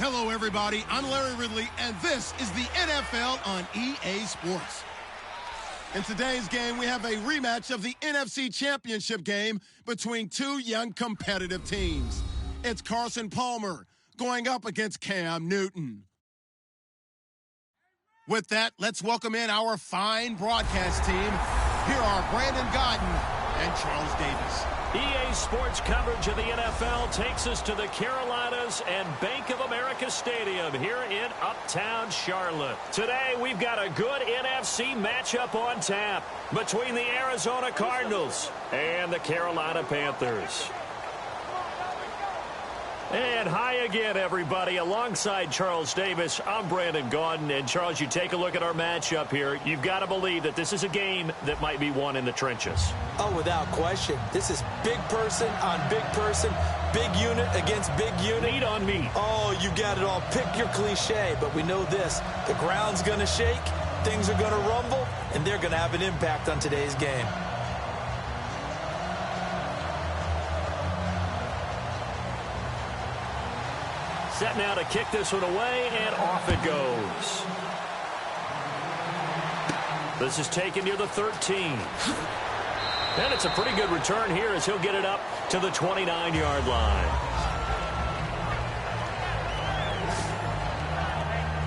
Hello, everybody. I'm Larry Ridley, and this is the NFL on EA Sports. In today's game, we have a rematch of the NFC Championship game between two young competitive teams. It's Carson Palmer going up against Cam Newton. With that, let's welcome in our fine broadcast team. Here are Brandon Gaudin and Charles Davis. EA Sports coverage of the NFL takes us to the Carolinas and Bank of America Stadium here in Uptown Charlotte. Today, we've got a good NFC matchup on tap between the Arizona Cardinals and the Carolina Panthers. And hi again, everybody. Alongside Charles Davis, I'm Brandon Gaudin. And Charles, you take a look at our matchup here. You've got to believe that this is a game that might be won in the trenches. Oh, without question. This is big person on big person, big unit against big unit. Meat on meat. Oh, you got it all. Pick your cliche, but we know this. The ground's going to shake, things are going to rumble, and they're going to have an impact on today's game. Set now to kick this one away, and off it goes. This is taken near the 13. And it's a pretty good return here as he'll get it up to the 29-yard line.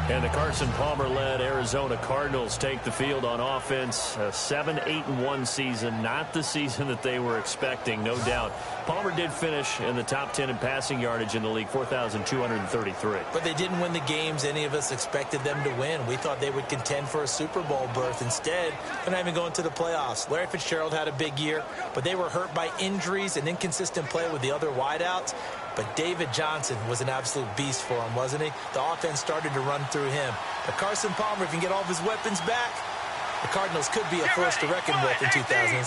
And the Carson Palmer-led Arizona Cardinals take the field on offense. A 7-8-1 season, not the season that they were expecting, no doubt. Palmer did finish in the top 10 in passing yardage in the league, 4,233. But they didn't win the games any of us expected them to win. We thought they would contend for a Super Bowl berth. Instead, they're not even going to the playoffs. Larry Fitzgerald had a big year, but they were hurt by injuries and inconsistent play with the other wideouts. But David Johnson was an absolute beast for him, wasn't he? The offense started to run through him. But Carson Palmer, if he can get all of his weapons back, the Cardinals could be a force to reckon with in 2017.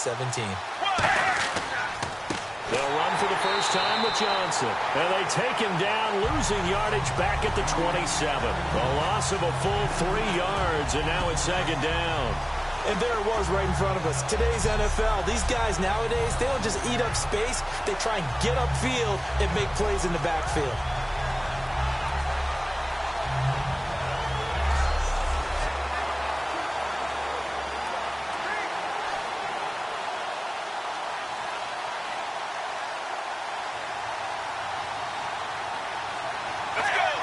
They'll run for the first time with Johnson. And they take him down, losing yardage back at the 27. A loss of a full 3 yards, and now it's second down. And there it was right in front of us. Today's NFL, these guys nowadays, they don't just eat up space. They try and get upfield and make plays in the backfield.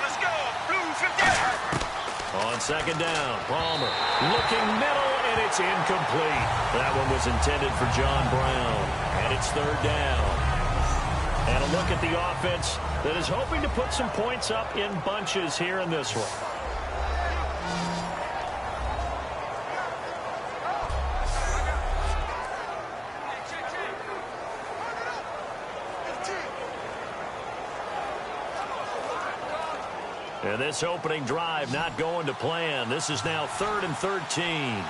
Let's go. Blue 50. On second down, Palmer looking middle, and it's incomplete. That one was intended for John Brown, and it's third down. And a look at the offense that is hoping to put some points up in bunches here in this one. And this opening drive not going to plan. This is now 3rd and 13.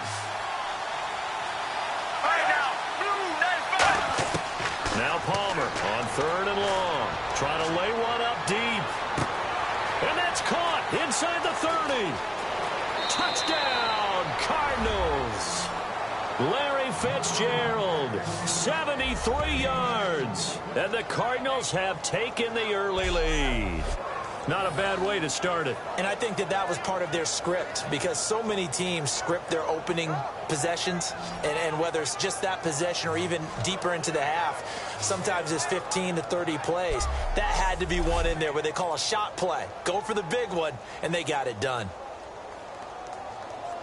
Now Palmer on 3rd and long. Trying to lay one up deep. And that's caught inside the 30. Touchdown, Cardinals. Larry Fitzgerald, 73 yards. And the Cardinals have taken the early lead. Not a bad way to start it. And I think that was part of their script, because so many teams script their opening possessions, and whether it's just that possession or even deeper into the half, sometimes it's 15 to 30 plays. That had to be one in there where they call a shot play. Go for the big one, and they got it done.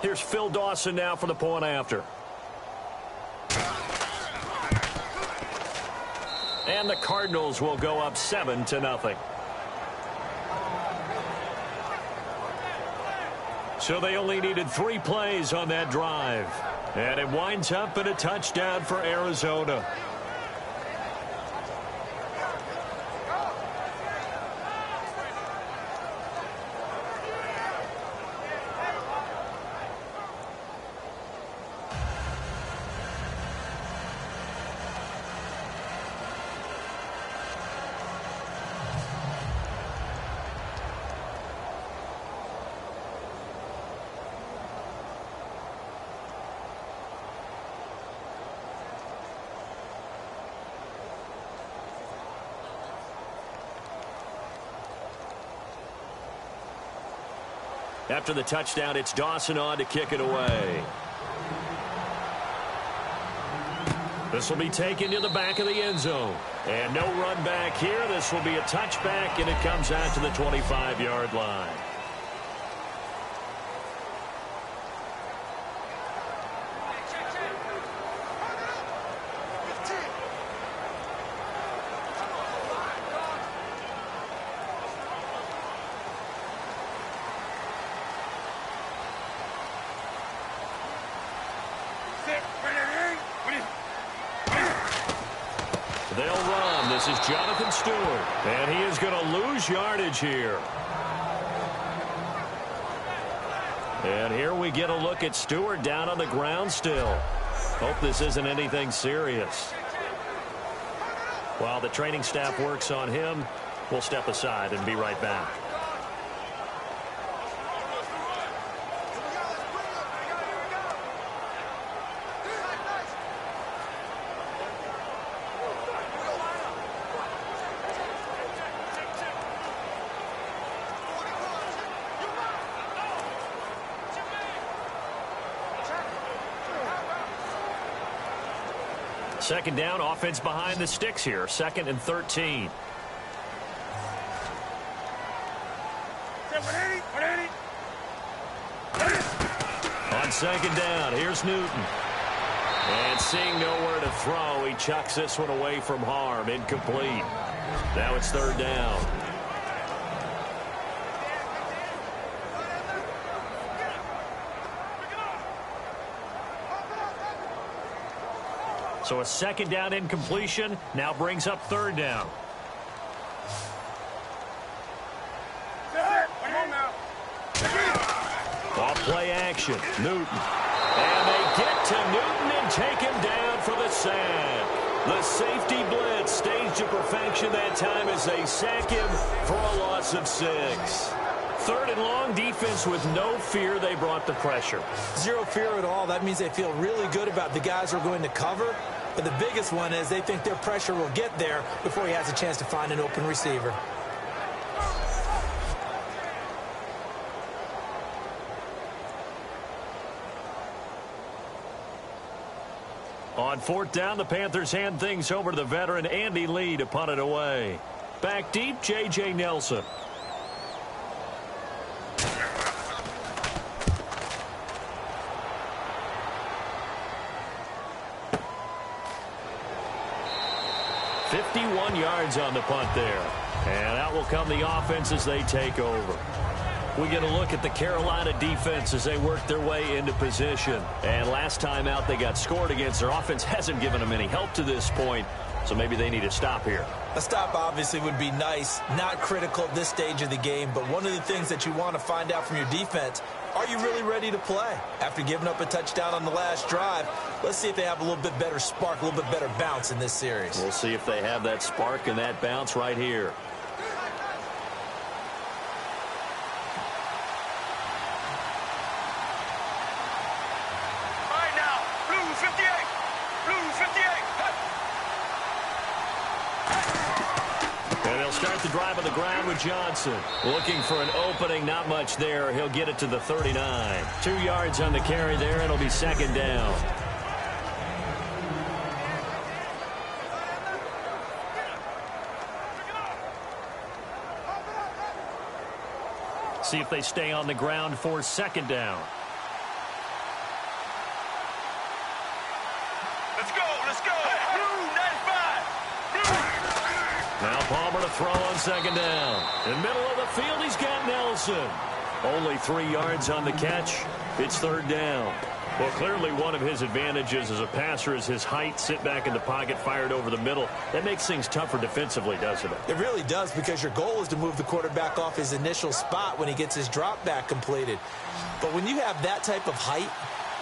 Here's Phil Dawson now for the point after. And the Cardinals will go up 7-0. So they only needed 3 plays on that drive. And it winds up in a touchdown for Arizona. After the touchdown, it's Dawson on to kick it away. This will be taken to the back of the end zone. And no run back here. This will be a touchback, and it comes out to the 25-yard line. They'll run. This is Jonathan Stewart. And he is going to lose yardage here. And here we get a look at Stewart down on the ground still. Hope this isn't anything serious. While the training staff works on him, we'll step aside and be right back. Second down, offense behind the sticks here. 2nd and 13. On second down, here's Newton. And seeing nowhere to throw, he chucks this one away from harm. Incomplete. Now it's 3rd down. So a 2nd down incompletion now brings up 3rd down. Off play action. Newton. And they get to Newton and take him down for the sack. The safety blitz staged to perfection that time as they sack him for a loss of 6. 3rd and long, defense with no fear. They brought the pressure. Zero fear at all. That means they feel really good about the guys who are going to cover. But the biggest one is they think their pressure will get there before he has a chance to find an open receiver. On 4th down, the Panthers hand things over to the veteran Andy Lee to punt it away. Back deep, J.J. Nelson. Yards on the punt there. And out will come the offense as they take over. We get a look at the Carolina defense as they work their way into position. And last time out they got scored against. Their offense hasn't given them any help to this point. So maybe they need a stop here. A stop obviously would be nice. Not critical at this stage of the game. But one of the things that you want to find out from your defense, are you really ready to play? After giving up a touchdown on the last drive, let's see if they have a little bit better spark, a little bit better bounce in this series. We'll see if they have that spark and that bounce right here. All right now, blue 58. Blue 58. And they'll start the drive on the ground with Johnson. Looking for an opening, not much there. He'll get it to the 39. 2 yards on the carry there. It'll be 2nd down. See if they stay on the ground for 2nd down. Let's go, let's go. Blue 95. Now Palmer to throw on 2nd down. In the middle of the field, he's got Nelson. Only 3 yards on the catch. It's 3rd down. Well, clearly one of his advantages as a passer is his height. Sit back in the pocket, fired over the middle. That makes things tougher defensively, doesn't it? It really does, because your goal is to move the quarterback off his initial spot when he gets his drop back completed. But when you have that type of height,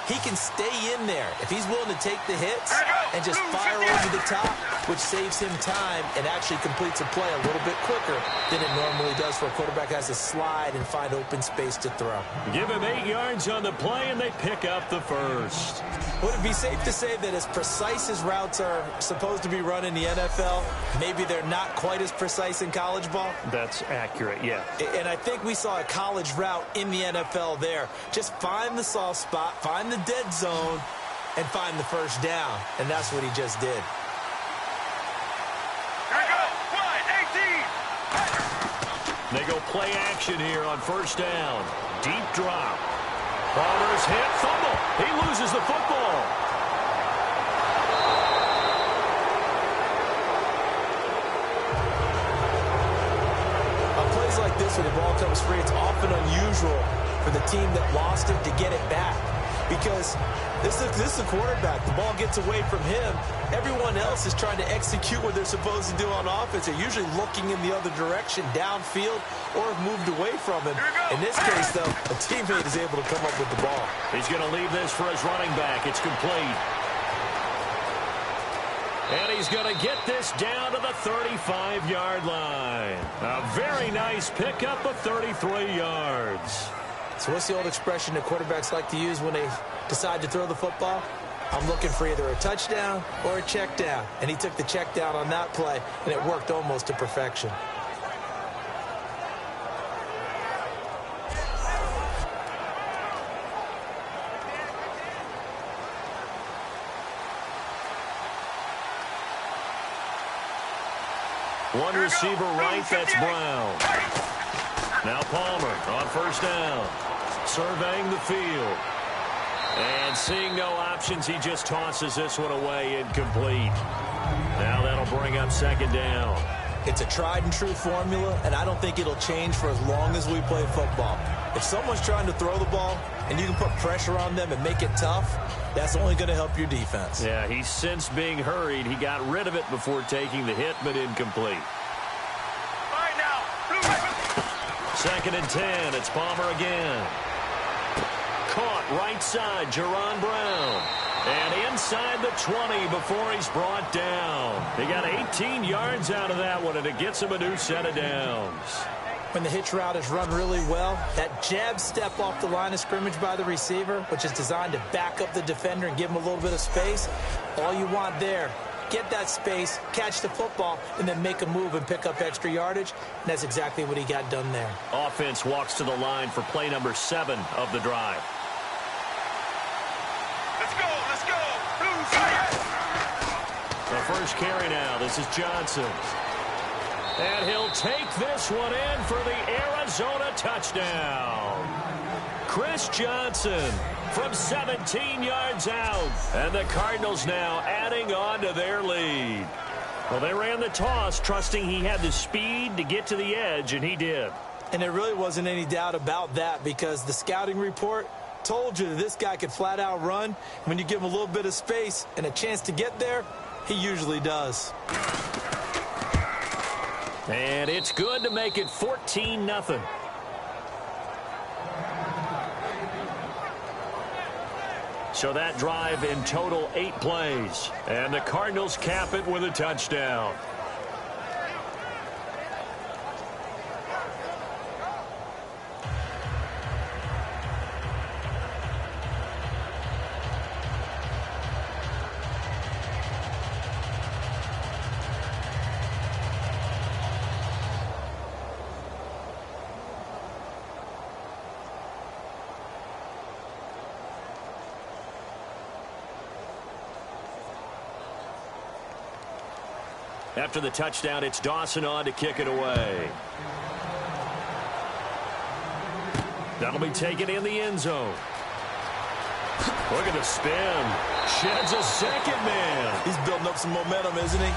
he can stay in there if he's willing to take the hits and just fire over the top, which saves him time and actually completes a play a little bit quicker than it normally does for a quarterback who has to slide and find open space to throw. Give him 8 yards on the play, and they pick up the first. Would it be safe to say that as precise as routes are supposed to be run in the NFL, maybe they're not quite as precise in college ball? That's accurate, yeah. And I think we saw a college route in the NFL there. Just find the soft spot, find the dead zone, and find the first down. And that's what he just did. Here we go. 1, 18. They go play action here on first down. Deep drop. Palmer's hit, fumble. He loses the football. On plays like this, when the ball comes free, it's often unusual for the team that lost it to get it back. Because this is the quarterback. The ball gets away from him. Everyone else is trying to execute what they're supposed to do on offense. They're usually looking in the other direction, downfield, or have moved away from him. In this case, though, a teammate is able to come up with the ball. He's going to leave this for his running back. It's complete. And he's going to get this down to the 35-yard line. A very nice pickup of 33 yards. So what's the old expression that quarterbacks like to use when they decide to throw the football? I'm looking for either a touchdown or a check down. And he took the check down on that play, and it worked almost to perfection. One receiver right, that's Brown. Now Palmer on first down. Surveying the field. And seeing no options, he just tosses this one away, incomplete. Now that'll bring up second down. It's a tried and true formula, and I don't think it'll change for as long as we play football. If someone's trying to throw the ball and you can put pressure on them and make it tough, that's only going to help your defense. Yeah, he sensed being hurried. He got rid of it before taking the hit, but incomplete. All right, now. Second and 10. It's Palmer again. Caught right side, Jerron Brown. And inside the 20 before he's brought down. He got 18 yards out of that one, and it gets him a new set of downs. When the hitch route is run really well, that jab step off the line of scrimmage by the receiver, which is designed to back up the defender and give him a little bit of space, all you want there, get that space, catch the football, and then make a move and pick up extra yardage. And that's exactly what he got done there. Offense walks to the line for play number 7 of the drive. Let's go. Blues. The first carry now. This is Johnson. And he'll take this one in for the Arizona touchdown. Chris Johnson from 17 yards out. And the Cardinals now adding on to their lead. Well, they ran the toss, trusting he had the speed to get to the edge, and he did. And there really wasn't any doubt about that, because the scouting report told you that this guy could flat out run. When you give him a little bit of space and a chance to get there, he usually does. And it's good to make it 14-0. So that drive in total 8 plays. And the Cardinals cap it with a touchdown. After the touchdown, it's Dawson on to kick it away. That'll be taken in the end zone. Look at the spin. Sheds a second man. He's building up some momentum, isn't he?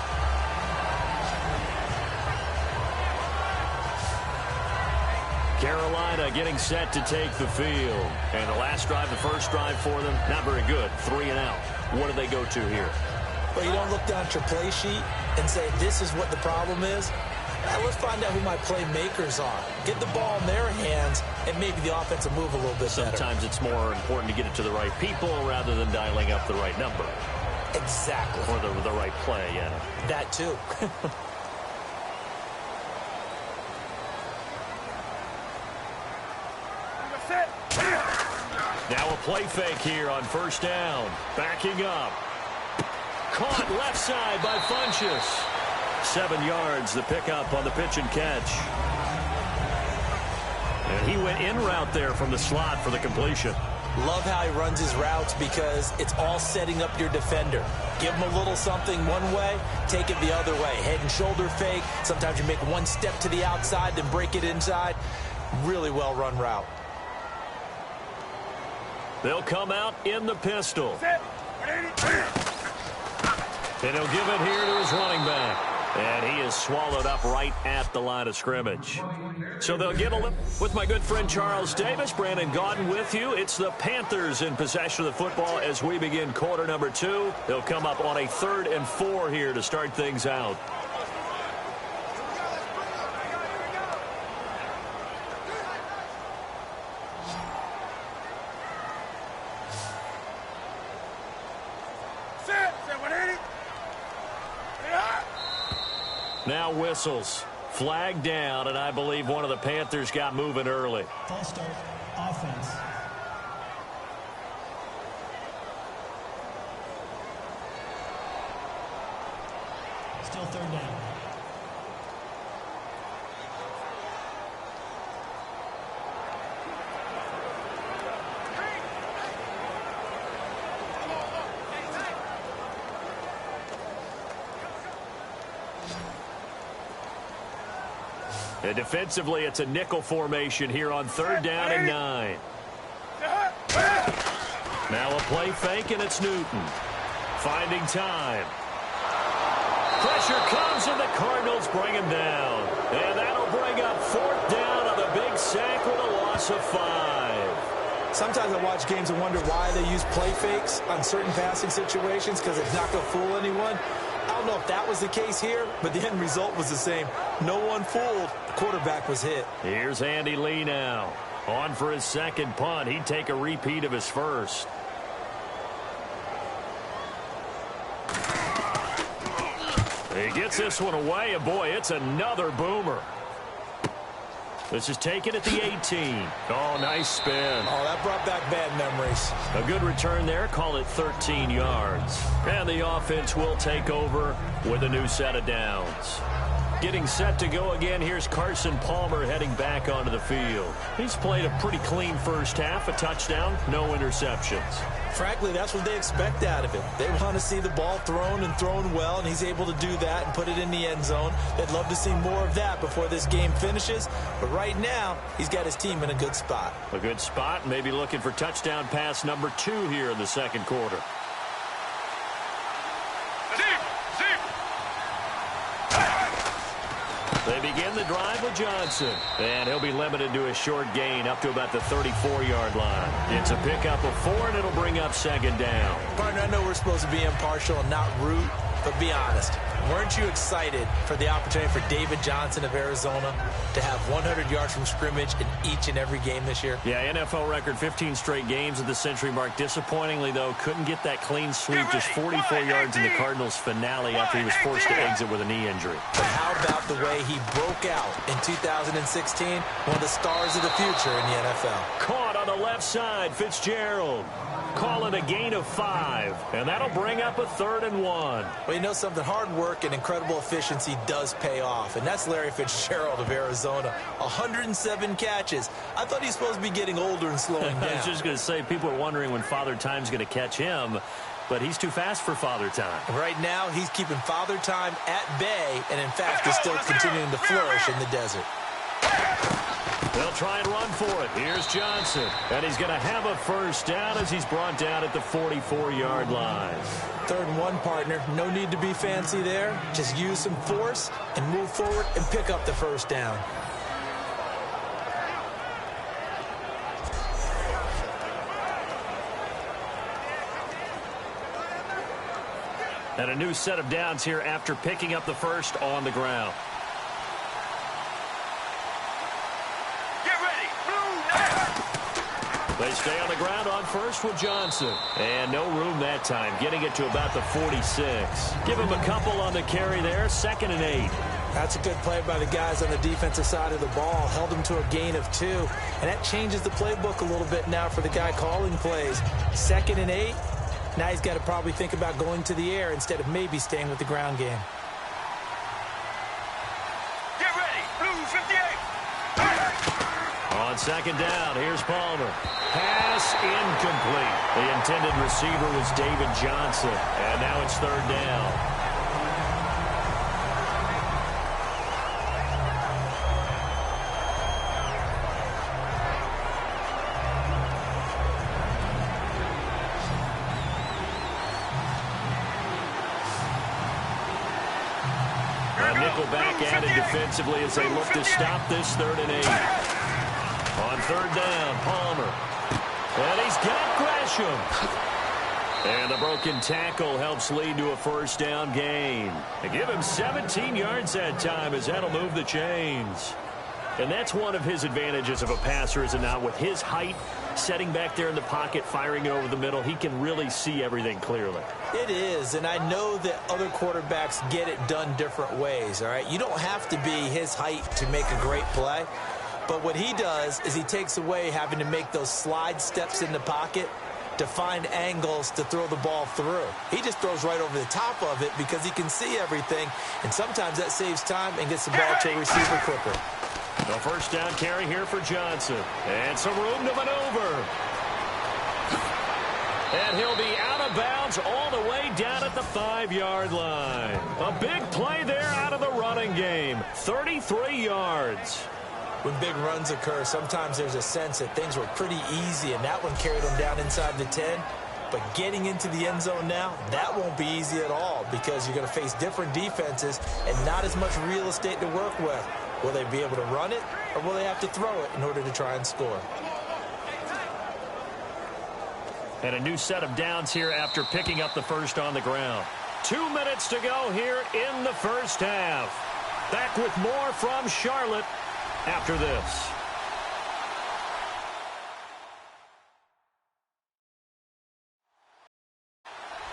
Carolina getting set to take the field. And the last drive, the first drive for them, not very good. 3 and out. What do they go to here? Well, you don't look down at your play sheet and say, this is what the problem is. Let's find out who my playmakers are. Get the ball in their hands and maybe the offense will move a little bit better. Sometimes it's more important to get it to the right people rather than dialing up the right number. Exactly. Or the right play, yeah. That too. Now a play fake here on first down. Backing up. Caught left side by Funchess. 7 yards, the pickup on the pitch and catch. And he went in route there from the slot for the completion. Love how he runs his routes because it's all setting up your defender. Give him a little something one way, take it the other way. Head and shoulder fake. Sometimes you make one step to the outside, then break it inside. Really well run route. They'll come out in the pistol. And he'll give it here to his running back. And he is swallowed up right at the line of scrimmage. So they'll get a look with my good friend Charles Davis. Brandon Gaudin with you. It's the Panthers in possession of the football as we begin quarter number 2. They'll come up on a 3rd and 4 here to start things out. Now whistles. Flag down, and I believe one of the Panthers got moving early. False start, offense. Still 3rd down. And defensively, it's a nickel formation here on 3rd down and 9. Now a play fake, and it's Newton. Finding time. Pressure comes, and the Cardinals bring him down. And that'll bring up 4th down on the big sack with a loss of 5. Sometimes I watch games and wonder why they use play fakes on certain passing situations because it's not going to fool anyone. I don't know if that was the case here, but the end result was the same. No one fooled. The quarterback was hit. Here's Andy Lee now. On for his 2nd punt. He'd take a repeat of his 1st. He gets this one away, and boy, it's another boomer. This is taken at the 18. Oh, nice spin. Oh, that brought back bad memories. A good return there. Call it 13 yards. And the offense will take over with a new set of downs. Getting set to go again, here's Carson Palmer heading back onto the field. He's played a pretty clean first half, a touchdown, no interceptions. Frankly, that's what they expect out of him. They want to see the ball thrown and thrown well, and he's able to do that and put it in the end zone. They'd love to see more of that before this game finishes, but right now, he's got his team in a good spot. A good spot, maybe looking for touchdown pass number 2 here in the 2nd quarter. They begin the drive with Johnson, and he'll be limited to a short gain up to about the 34-yard line. It's a pickup of 4, and it'll bring up 2nd down. Partner, I know we're supposed to be impartial and not root, but be honest. Weren't you excited for the opportunity for David Johnson of Arizona to have 100 yards from scrimmage in each and every game this year? Yeah, NFL record 15 straight games at the century mark. Disappointingly, though, couldn't get that clean sweep, just 44 yards in the Cardinals' finale after he was forced to exit with a knee injury. But how about the way he broke out in 2016? One of the stars of the future in the NFL. Caught on the left side, Fitzgerald. Call it a gain of 5, and that'll bring up a 3rd and 1. Well, you know something, hard work and incredible efficiency does pay off, and that's Larry Fitzgerald of Arizona. 107 catches. I thought he's supposed to be getting older and slowing down. I was just going to say, people are wondering when Father Time's going to catch him, but he's too fast for Father Time. Right now, he's keeping Father Time at bay, and in fact, is still continuing to flourish in the desert. They'll try and run for it. Here's Johnson. And he's going to have a 1st down as he's brought down at the 44-yard line. 3rd and 1, partner. No need to be fancy there. Just use some force and move forward and pick up the 1st down. And a new set of downs here after picking up the 1st on the ground. They stay on the ground on first with Johnson. And no room that time, getting it to about the 46. Give him a couple on the carry there, 2nd and 8. That's a good play by the guys on the defensive side of the ball. Held them to a gain of 2. And that changes the playbook a little bit now for the guy calling plays. 2nd and 8. Now he's got to probably think about going to the air instead of maybe staying with the ground game. Get ready. Blue 58. On 2nd down, here's Palmer. Pass incomplete. The intended receiver was David Johnson. And now it's 3rd down. Back added defensively as they look to stop this 3rd and 8. On 3rd down, Palmer. And he's got Gresham. And the broken tackle helps lead to a 1st down gain. They give him 17 yards that time as that'll move the chains. And that's one of his advantages of a passer, is it not? With his height, setting back there in the pocket, firing it over the middle, he can really see everything clearly. It is, and I know that other quarterbacks get it done different ways, all right? You don't have to be his height to make a great play, but what he does is he takes away having to make those slide steps in the pocket to find angles to throw the ball through. He just throws right over the top of it because he can see everything, and sometimes that saves time and gets the ball to a receiver quicker. The 1st down carry here for Johnson. And some room to maneuver. And he'll be out of bounds all the way down at the 5-yard line. A big play there out of the running game. 33 yards. When big runs occur, sometimes there's a sense that things were pretty easy, and that one carried him down inside the 10. But getting into the end zone now, that won't be easy at all because you're going to face different defenses and not as much real estate to work with. Will they be able to run it, or will they have to throw it in order to try and score? And a new set of downs here after picking up the 1st on the ground. 2 minutes to go here in the 1st half. Back with more from Charlotte after this.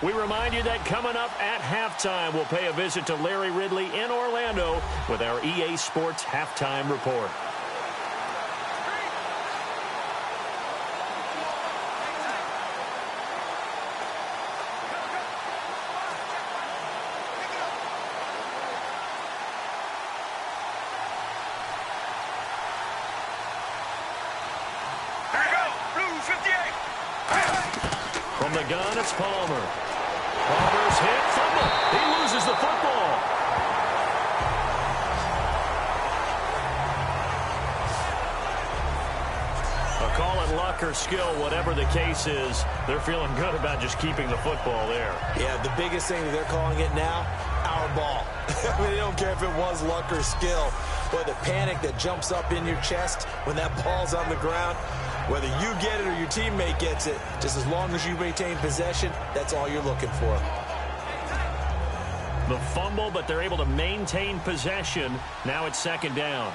We remind you that coming up at halftime, we'll pay a visit to Larry Ridley in Orlando with our EA Sports Halftime Report. Here we go. Blue 58. From the gun, it's Palmer. Palmer's hit, fumble. He loses the football. A call it luck or skill, whatever the case is, they're feeling good about just keeping the football there. Yeah, the biggest thing that they're calling it now, our ball. I mean, they don't care if it was luck or skill. But the panic that jumps up in your chest when that ball's on the ground, whether you get it or your teammate gets it, just as long as you maintain possession, that's all you're looking for. The fumble, but they're able to maintain possession. Now it's 2nd down.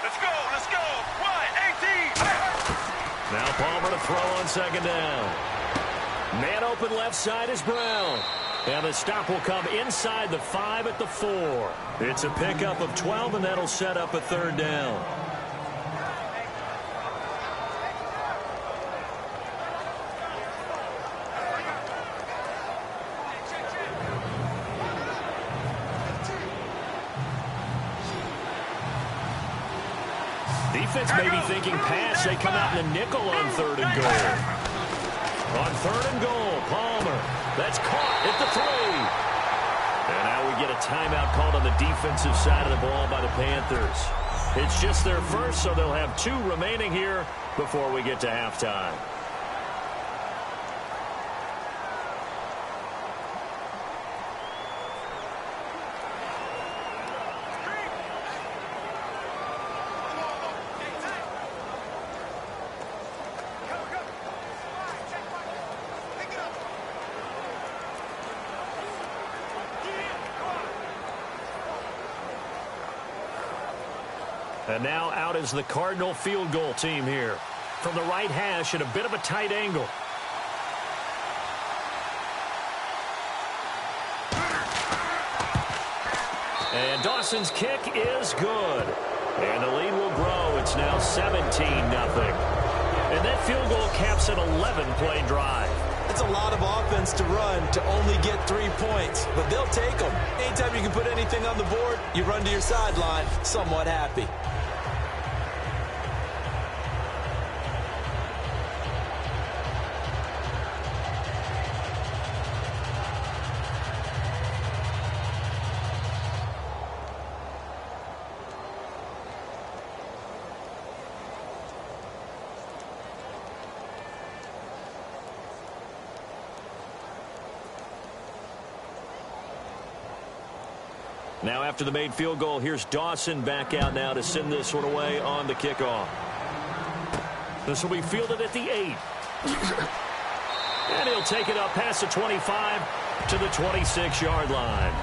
Let's go. Let's go. 1-18. Now Palmer to throw on 2nd down. Man open left side is Brown. And the stop will come inside the 5 at the 4. It's a pickup of 12, and that'll set up a 3rd down. Defense may be thinking pass. They come out in the nickel on 3rd and goal. On 3rd and goal, Palmer. That's caught at the 3. And now we get a timeout called on the defensive side of the ball by the Panthers. It's just their first, so they'll have 2 remaining here before we get to halftime. And now out is the Cardinal field goal team here. From the right hash at a bit of a tight angle. And Dawson's kick is good. And the lead will grow. It's now 17-0. And that field goal caps an 11-play drive. It's a lot of offense to run to only get 3 points, but they'll take them. Anytime you can put anything on the board, you run to your sideline somewhat happy. Now after the made field goal, here's Dawson back out now to send this one away on the kickoff. This will be fielded at the 8. And he'll take it up past the 25 to the 26-yard line.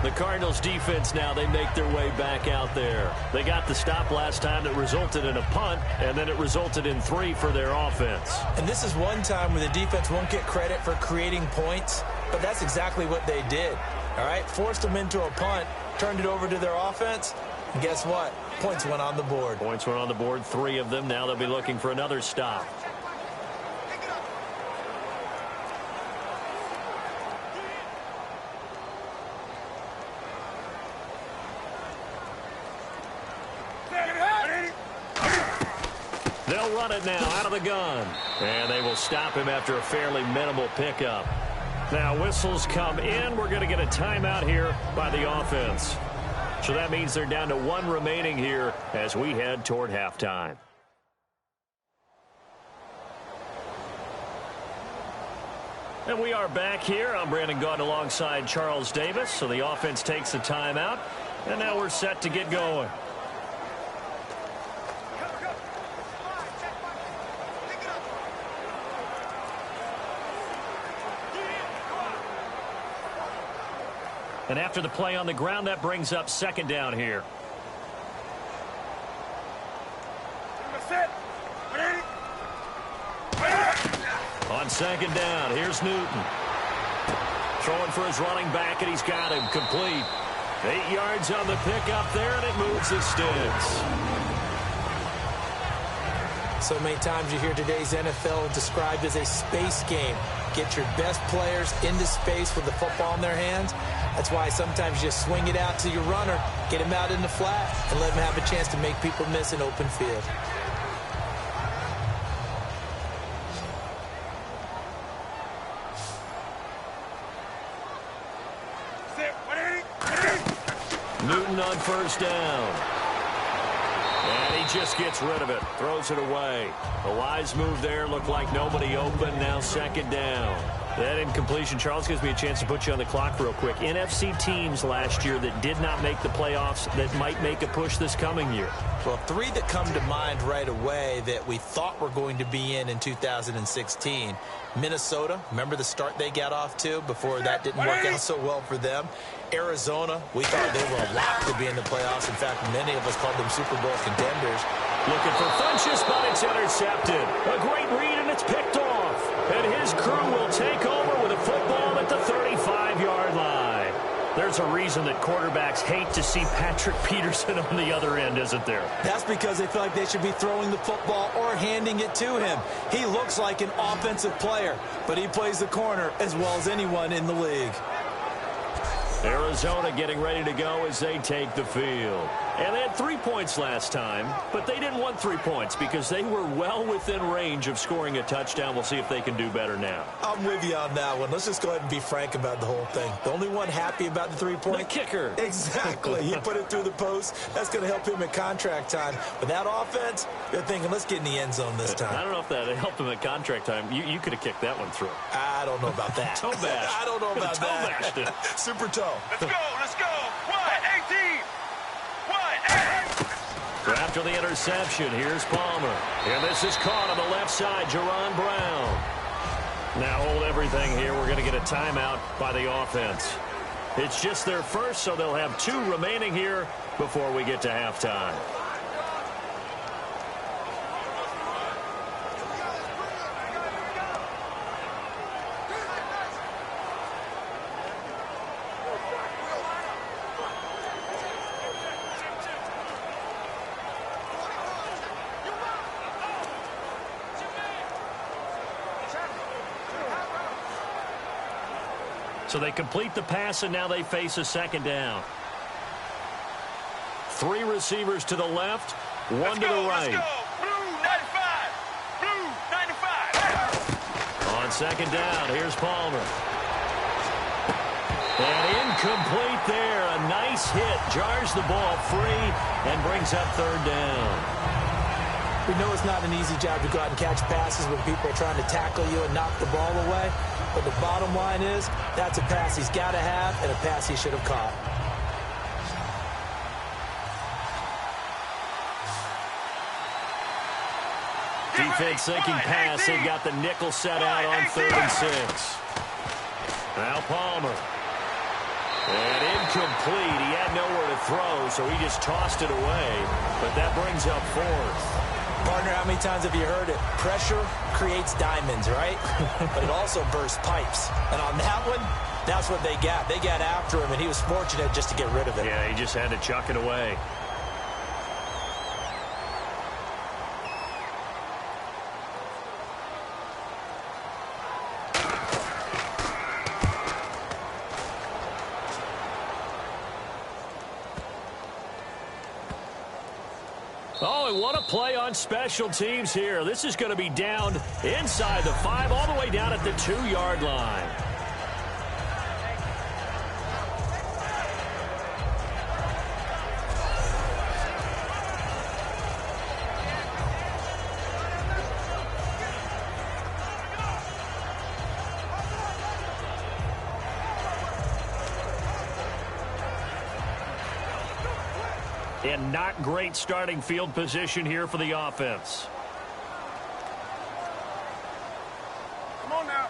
The Cardinals defense now, they make their way back out there. They got the stop last time that resulted in a punt, and then it resulted in 3 for their offense. And this is one time where the defense won't get credit for creating points, but that's exactly what they did. All right, forced them into a punt, turned it over to their offense, and guess what? Points went on the board. Points went on the board, 3 of them. Now they'll be looking for another stop. They'll run it now out of the gun. And they will stop him after a fairly minimal pickup. Now whistles come in. We're going to get a timeout here by the offense. So that means they're down to 1 remaining here as we head toward halftime. And we are back here. I'm Brandon Gaudin alongside Charles Davis. So the offense takes the timeout. And now we're set to get going. And after the play on the ground, that brings up second down here. On second down, here's Newton. Throwing for his running back, and he's got him complete. 8 yards on the pickup there, and it moves the sticks. So many times you hear today's NFL described as a space game. Get your best players into space with the football in their hands. That's why sometimes you just swing it out to your runner, get him out in the flat, and let him have a chance to make people miss an open field. Newton on first down. And he just gets rid of it. Throws it away. A wise move there. Looked like nobody open. Now second down. That incompletion, Charles, gives me a chance to put you on the clock real quick. NFC teams last year that did not make the playoffs that might make a push this coming year. Well, 3 that come to mind right away that we thought were going to be in 2016. Minnesota, remember the start they got off to before that didn't work out so well for them. Arizona, we thought they were a lock to be in the playoffs. In fact, many of us called them Super Bowl contenders. Looking for Funchess, but it's intercepted. A great read, and it's picked off. And his crew will take over with a football at the 35-yard line. There's a reason that quarterbacks hate to see Patrick Peterson on the other end, isn't there? That's because they feel like they should be throwing the football or handing it to him. He looks like an offensive player, but he plays the corner as well as anyone in the league. Arizona getting ready to go as they take the field. And they had 3 points last time, but they didn't want 3 points because they were well within range of scoring a touchdown. We'll see if they can do better now. I'm with you on that one. Let's just go ahead and be frank about the whole thing. The only one happy about the 3-point? The kicker. Exactly. He put it through the post. That's going to help him at contract time. But that offense, they're thinking, let's get in the end zone this time. I don't know if that helped him at contract time. You could have kicked that one through. I don't know about that. Toe bash. I don't know about toe that. bashed it. Super toe. Let's go, let's go. 1-18. 1-8. So after the interception, here's Palmer. And this is caught on the left side, Jerron Brown. Now hold everything here. We're going to get a timeout by the offense. It's just their first, so they'll have 2 remaining here before we get to halftime. So they complete the pass, and now they face a second down. 3 receivers to the left, 1 to the right. Let's go. Blue 95. Blue 95. On second down, here's Palmer. And incomplete there. A nice hit. Jars the ball free and brings up third down. We know it's not an easy job to go out and catch passes when people are trying to tackle you and knock the ball away. But the bottom line is, that's a pass he's got to have and a pass he should have caught. Defense thinking pass. They've got the nickel set out on 3rd and 6. Now Palmer. And incomplete. He had nowhere to throw, so he just tossed it away. But that brings up 4th. Partner, how many times have you heard it? Pressure creates diamonds, right? But it also bursts pipes. And on that one, that's what they got. They got after him, and he was fortunate just to get rid of it. Yeah, he just had to chuck it away. Oh, and what a play on special teams here. This is going to be down inside the 5, all the way down at the 2-yard line. And not great starting field position here for the offense. Come on now.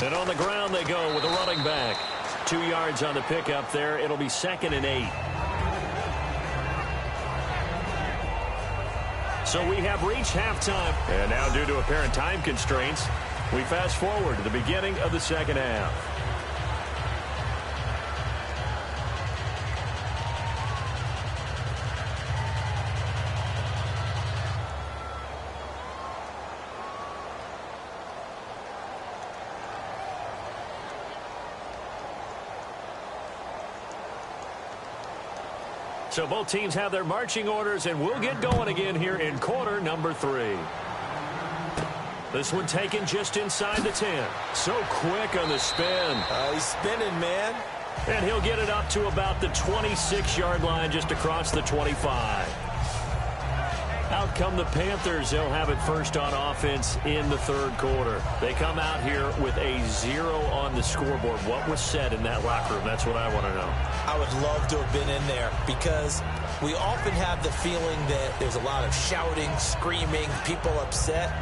And on the ground they go with a running back. 2 yards on the pickup there. It'll be 2nd and 8. So we have reached halftime. And now due to apparent time constraints, we fast forward to the beginning of the second half. So both teams have their marching orders, and we'll get going again here in quarter number 3. This one taken just inside the 10. So quick on the spin. He's spinning, man. And he'll get it up to about the 26-yard line, just across the 25. Out come the Panthers. They'll have it first on offense in the 3rd quarter. They come out here with a 0 on the scoreboard. What was said in that locker room? That's what I want to know. I would love to have been in there because we often have the feeling that there's a lot of shouting, screaming, people upset.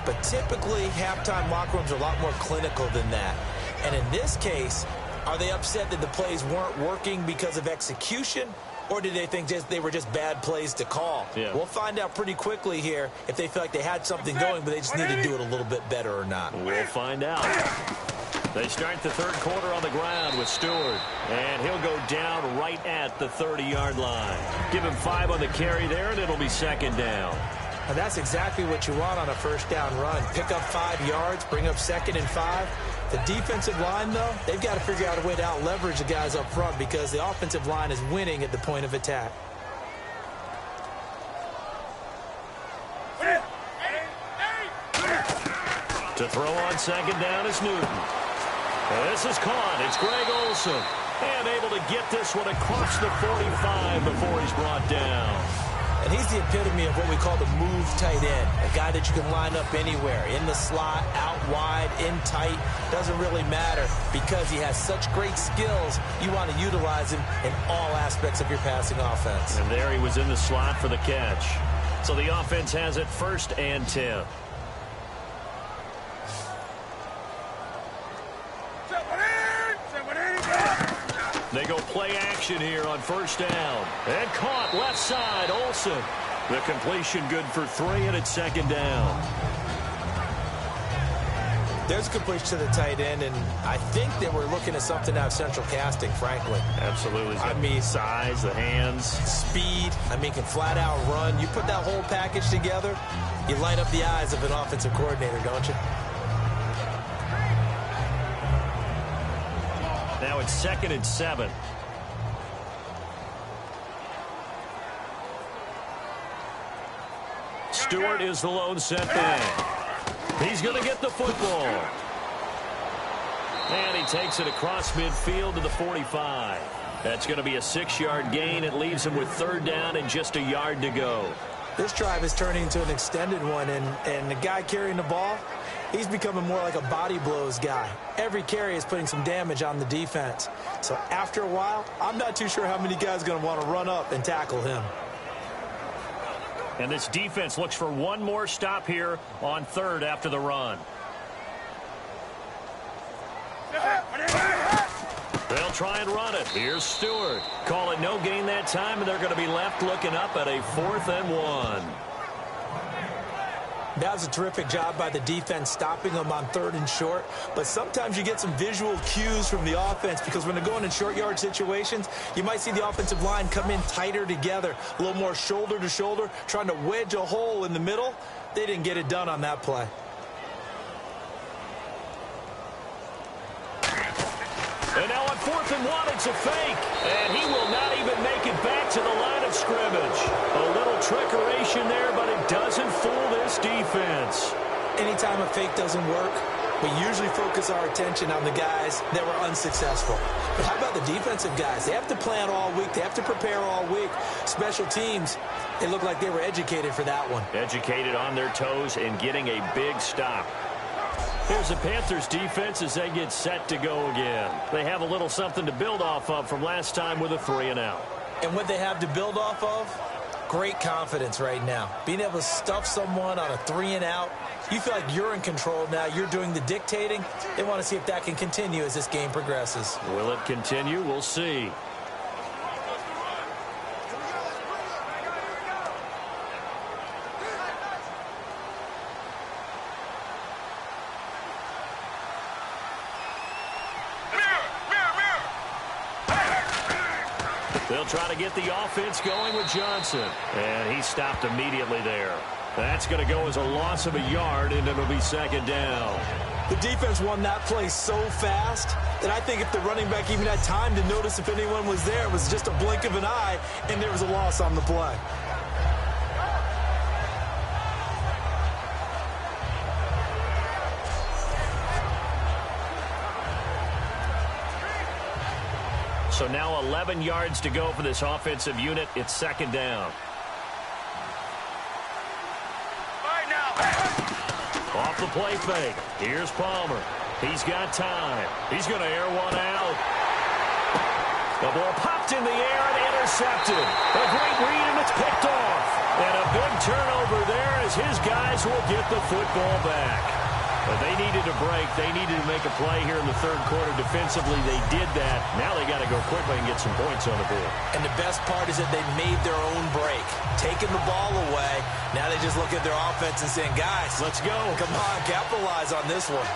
But typically, halftime locker rooms are a lot more clinical than that. And in this case, are they upset that the plays weren't working because of execution? Or did they think they were just bad plays to call? Yeah. We'll find out pretty quickly here if they feel like they had something going, but they just need to do it a little bit better or not. We'll find out. They start the 3rd quarter on the ground with Stewart. And he'll go down right at the 30-yard line. Give him 5 on the carry there, and it'll be 2nd down. And that's exactly what you want on a first down run. Pick up 5 yards, bring up 2nd and 5. The defensive line, though, they've got to figure out a way to out-leverage the guys up front because the offensive line is winning at the point of attack. To throw on 2nd down is Newton. And this is caught. It's Greg Olsen. And able to get this one across the 45 before he's brought down. And he's the epitome of what we call the move tight end. A guy that you can line up anywhere. In the slot, out wide, in tight. Doesn't really matter because he has such great skills. You want to utilize him in all aspects of your passing offense. And there he was in the slot for the catch. So the offense has it 1st and 10. They go play action here on first down. And caught left side, Olsen. The completion good for 3, and it's second down. There's a completion to the tight end, and I think that we're looking at something out of central casting, frankly. Absolutely. I mean, size, the hands. Speed. I mean, can flat out run. You put that whole package together, you light up the eyes of an offensive coordinator, don't you? Now it's 2nd and 7. Stewart is the lone setback. He's going to get the football. And he takes it across midfield to the 45. That's going to be a 6-yard gain. It leaves him with 3rd down and just a yard to go. This drive is turning into an extended one, and the guy carrying the ball, he's becoming more like a body blows guy. Every carry is putting some damage on the defense. So after a while, I'm not too sure how many guys are going to want to run up and tackle him. And this defense looks for one more stop here on 3rd after the run. They'll try and run it. Here's Stewart. Call it no gain that time, and they're going to be left looking up at a 4th and 1. That was a terrific job by the defense stopping them on 3rd and short. But sometimes you get some visual cues from the offense because when they're going in short yard situations, you might see the offensive line come in tighter together, a little more shoulder to shoulder, trying to wedge a hole in the middle. They didn't get it done on that play. And now on 4th and 1, it's a fake. And he will not even make it back to the line of scrimmage. A little trickeration there, but it doesn't fool this defense. Anytime a fake doesn't work, we usually focus our attention on the guys that were unsuccessful. But how about the defensive guys? They have to plan all week. They have to prepare all week. Special teams, they look like they were educated for that one. Educated on their toes and getting a big stop. Here's the Panthers defense as they get set to go again. They have a little something to build off of from last time with a 3-and-out. And what they have to build off of? Great confidence right now. Being able to stuff someone on a 3-and-out, you feel like you're in control now. You're doing the dictating. They want to see if that can continue as this game progresses. Will it continue? We'll see. They'll try to get the offense going with Johnson. And he stopped immediately there. That's going to go as a loss of a yard, and it'll be 2nd down. The defense won that play so fast that I think if the running back even had time to notice if anyone was there, it was just a blink of an eye, and there was a loss on the play. So now 11 yards to go for this offensive unit. It's 2nd down. Off the play fake. Here's Palmer. He's got time. He's going to air one out. The ball popped in the air and intercepted. A great read, and it's picked off. And a big turnover there as his guys will get the football back. But they needed a break. They needed to make a play here in the 3rd quarter. Defensively, they did that. Now they got to go quickly and get some points on the board. And the best part is that they made their own break. Taking the ball away. Now they just look at their offense and saying, guys, let's go. Come on, capitalize on this one.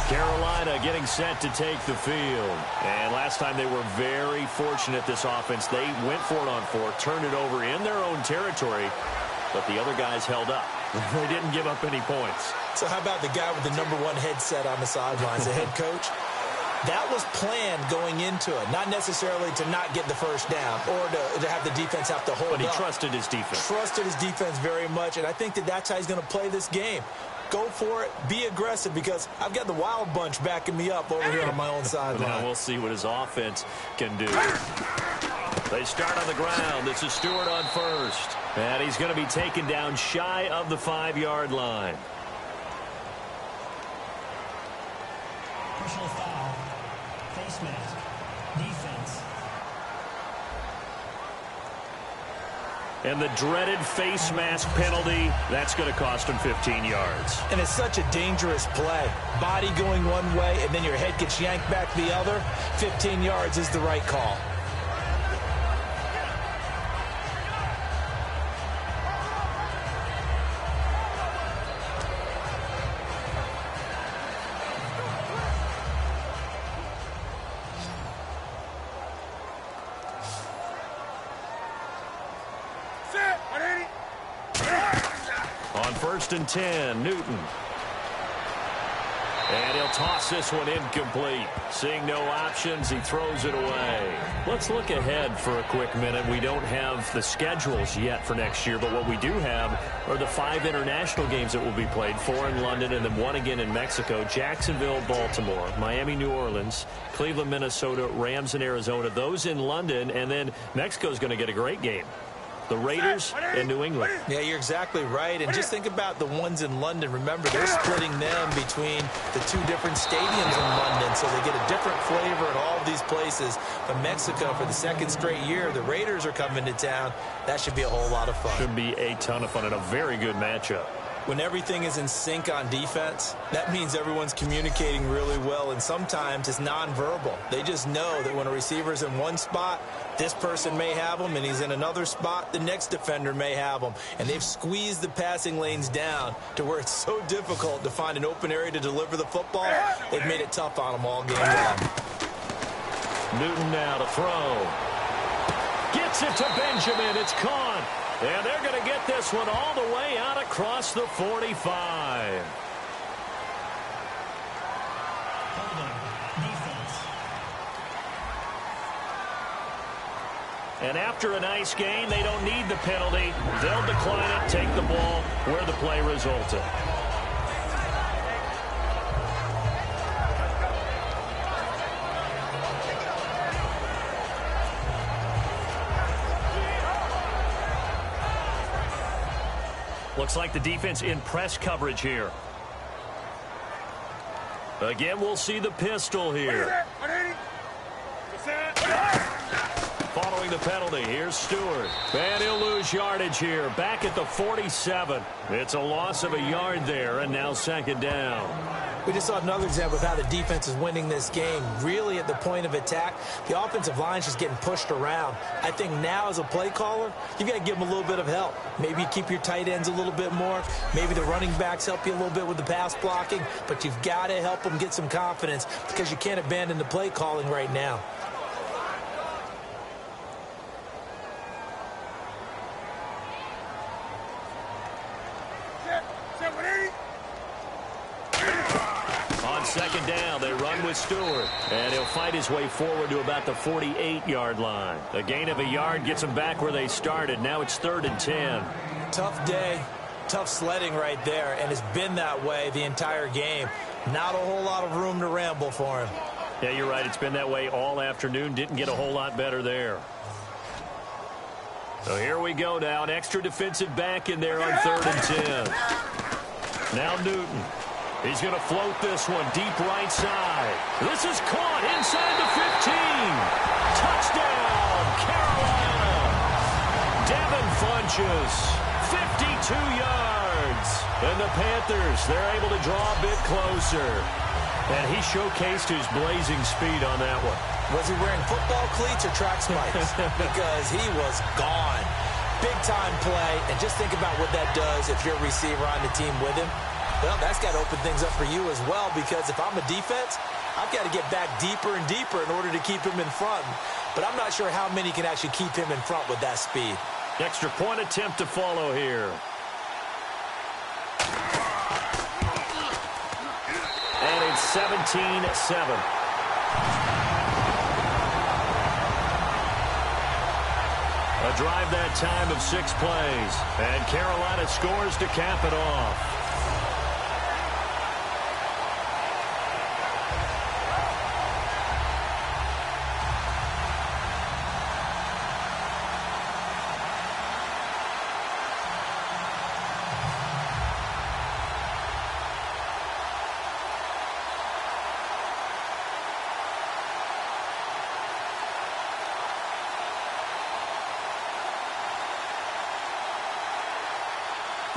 Carolina getting set to take the field. And last time they were very fortunate, this offense. They went for it on 4, turned it over in their own territory, but the other guys held up. They didn't give up any points. So how about the guy with the #1 headset on the sidelines, the head coach? That was planned going into it, not necessarily to not get the first down or to have the defense have to hold up. But he trusted his defense. Trusted his defense very much, and I think that that's how he's going to play this game. Go for it. Be aggressive because I've got the wild bunch backing me up over here on my own sideline. Now we'll see what his offense can do. They start on the ground. This is Stewart on first. And he's going to be taken down shy of the 5-yard line. Personal foul. Face mask. Defense. And the dreaded face mask penalty, that's going to cost him 15 yards. And it's such a dangerous play. Body going one way, and then your head gets yanked back the other. 15 yards is the right call. On 1st and 10, Newton. And he'll toss this one incomplete. Seeing no options, he throws it away. Let's look ahead for a quick minute. We don't have the schedules yet for next year, but what we do have are the 5 international games that will be played, 4 in London and then 1 again in Mexico. Jacksonville, Baltimore, Miami, New Orleans, Cleveland, Minnesota, Rams, and Arizona. Those in London, and then Mexico's going to get a great game. The Raiders and New England. Yeah, you're exactly right. And just think about the ones in London. Remember, they're splitting them between the 2 different stadiums in London, so they get a different flavor at all of these places. But Mexico, for the 2nd straight year, the Raiders are coming to town. That should be a whole lot of fun. Should be a ton of fun and a very good matchup. When everything is in sync on defense, that means everyone's communicating really well, and sometimes it's nonverbal. They just know that when a receiver's in one spot, this person may have him, and he's in another spot, the next defender may have him. And they've squeezed the passing lanes down to where it's so difficult to find an open area to deliver the football. They've made it tough on them all game long. Newton now to throw. Gets it to Benjamin. It's caught. And they're going to get this one all the way out across the 45. And after a nice gain, they don't need the penalty. They'll decline it, take the ball where the play resulted. Looks like the defense in press coverage here. Again, we'll see the pistol here. Following the penalty, here's Stewart. And he'll lose yardage here. Back at the 47. It's a loss of a yard there, and now 2nd down. We just saw another example of how the defense is winning this game. Really at the point of attack, the offensive line's just getting pushed around. I think now as a play caller, you've got to give them a little bit of help. Maybe keep your tight ends a little bit more. Maybe the running backs help you a little bit with the pass blocking. But you've got to help them get some confidence because you can't abandon the play calling right now. On 2nd down, they run with Stewart. And he'll fight his way forward to about the 48-yard line. A gain of a yard gets them back where they started. Now it's 3rd and 10. Tough day, tough sledding right there, and it's been that way the entire game. Not a whole lot of room to ramble for him. Yeah, you're right. It's been that way all afternoon. Didn't get a whole lot better there. So here we go now. An extra defensive back in there on 3rd and 10. Now Newton. He's going to float this one deep right side. This is caught inside the 15. Touchdown, Carolina. Devin Funches, 52 yards. And the Panthers, they're able to draw a bit closer. And he showcased his blazing speed on that one. Was he wearing football cleats or track spikes? Because he was gone. Big-time play. And just think about what that does if you're a receiver on the team with him. Well, that's got to open things up for you as well, because if I'm a defense, I've got to get back deeper and deeper in order to keep him in front. But I'm not sure how many can actually keep him in front with that speed. Extra point attempt to follow here. And it's 17-7. A drive that time of 6 plays. And Carolina scores to cap it off.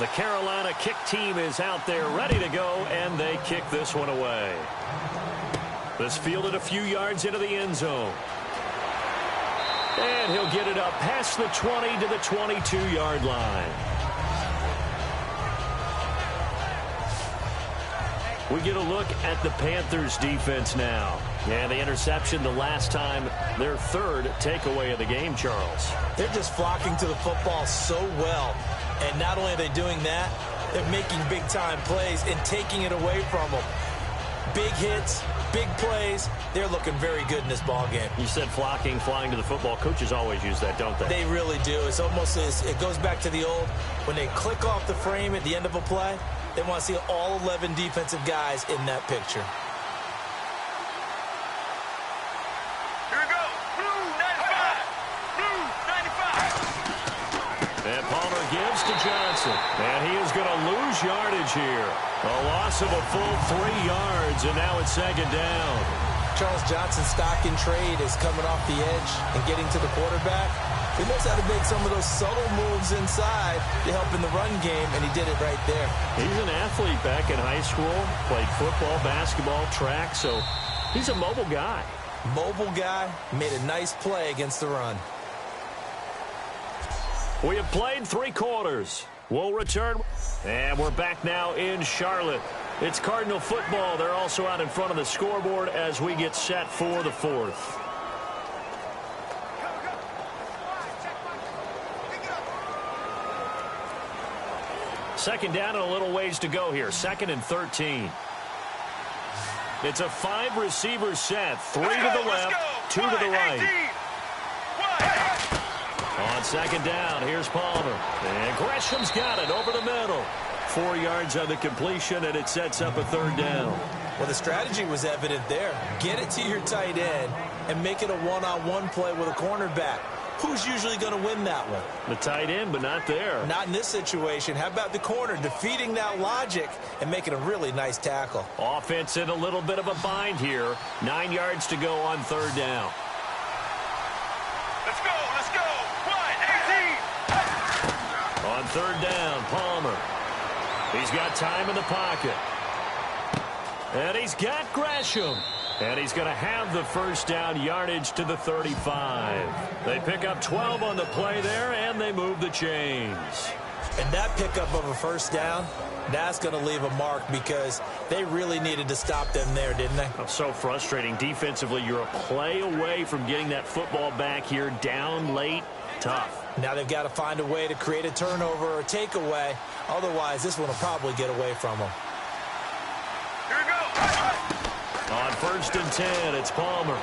The Carolina kick team is out there ready to go, and they kick this one away. This fielded a few yards into the end zone. And he'll get it up past the 20 to the 22-yard line. We get a look at the Panthers defense now. And the interception the last time, their third takeaway of the game, Charles. They're just flocking to the football so well. And not only are they doing that, they're making big-time plays and taking it away from them. Big hits, big plays. They're looking very good in this ball game. You said flocking, flying to the football. Coaches always use that, don't they? They really do. It's almost it goes back to the old, when they click off the frame at the end of a play, they want to see all 11 defensive guys in that picture. Here we go. Blue 95. Blue 95. And Palmer gives to Johnson. And he is going to lose yardage here. A loss of a full 3 yards, and now it's second down. Charles Johnson's stock in trade is coming off the edge and getting to the quarterback. He knows how to make some of those subtle moves inside to help in the run game, and he did it right there. He's an athlete back in high school, played football, basketball, track, so he's a mobile guy. Mobile guy, made a nice play against the run. We have played 3 quarters. We'll return, and we're back now in Charlotte. It's Cardinal football. They're also out in front of the scoreboard as we get set for the 4th. Second down and a little ways to go here. 2nd and 13. It's a 5-receiver set. 3 to the left, 2 to the right. On 2nd down, here's Palmer. And Gresham's got it over the middle. 4 yards on the completion, and it sets up a 3rd down. Well, the strategy was evident there. Get it to your tight end and make it a one-on-one play with a cornerback. Who's usually going to win that one? The tight end, but not there. Not in this situation. How about the corner defeating that logic and making a really nice tackle? Offense in a little bit of a bind here. 9 yards to go on 3rd down. Let's go, let's go. 1, 18. On 3rd down, Palmer. He's got time in the pocket. And he's got Gresham. And he's going to have the 1st down, yardage to the 35. They pick up 12 on the play there, and they move the chains. And that pickup of a 1st down, that's going to leave a mark because they really needed to stop them there, didn't they? Oh, so frustrating. Defensively, you're a play away from getting that football back here, down late, tough. Now they've got to find a way to create a turnover or a takeaway. Otherwise, this one will probably get away from them. Here we go. On 1st and 10, it's Palmer.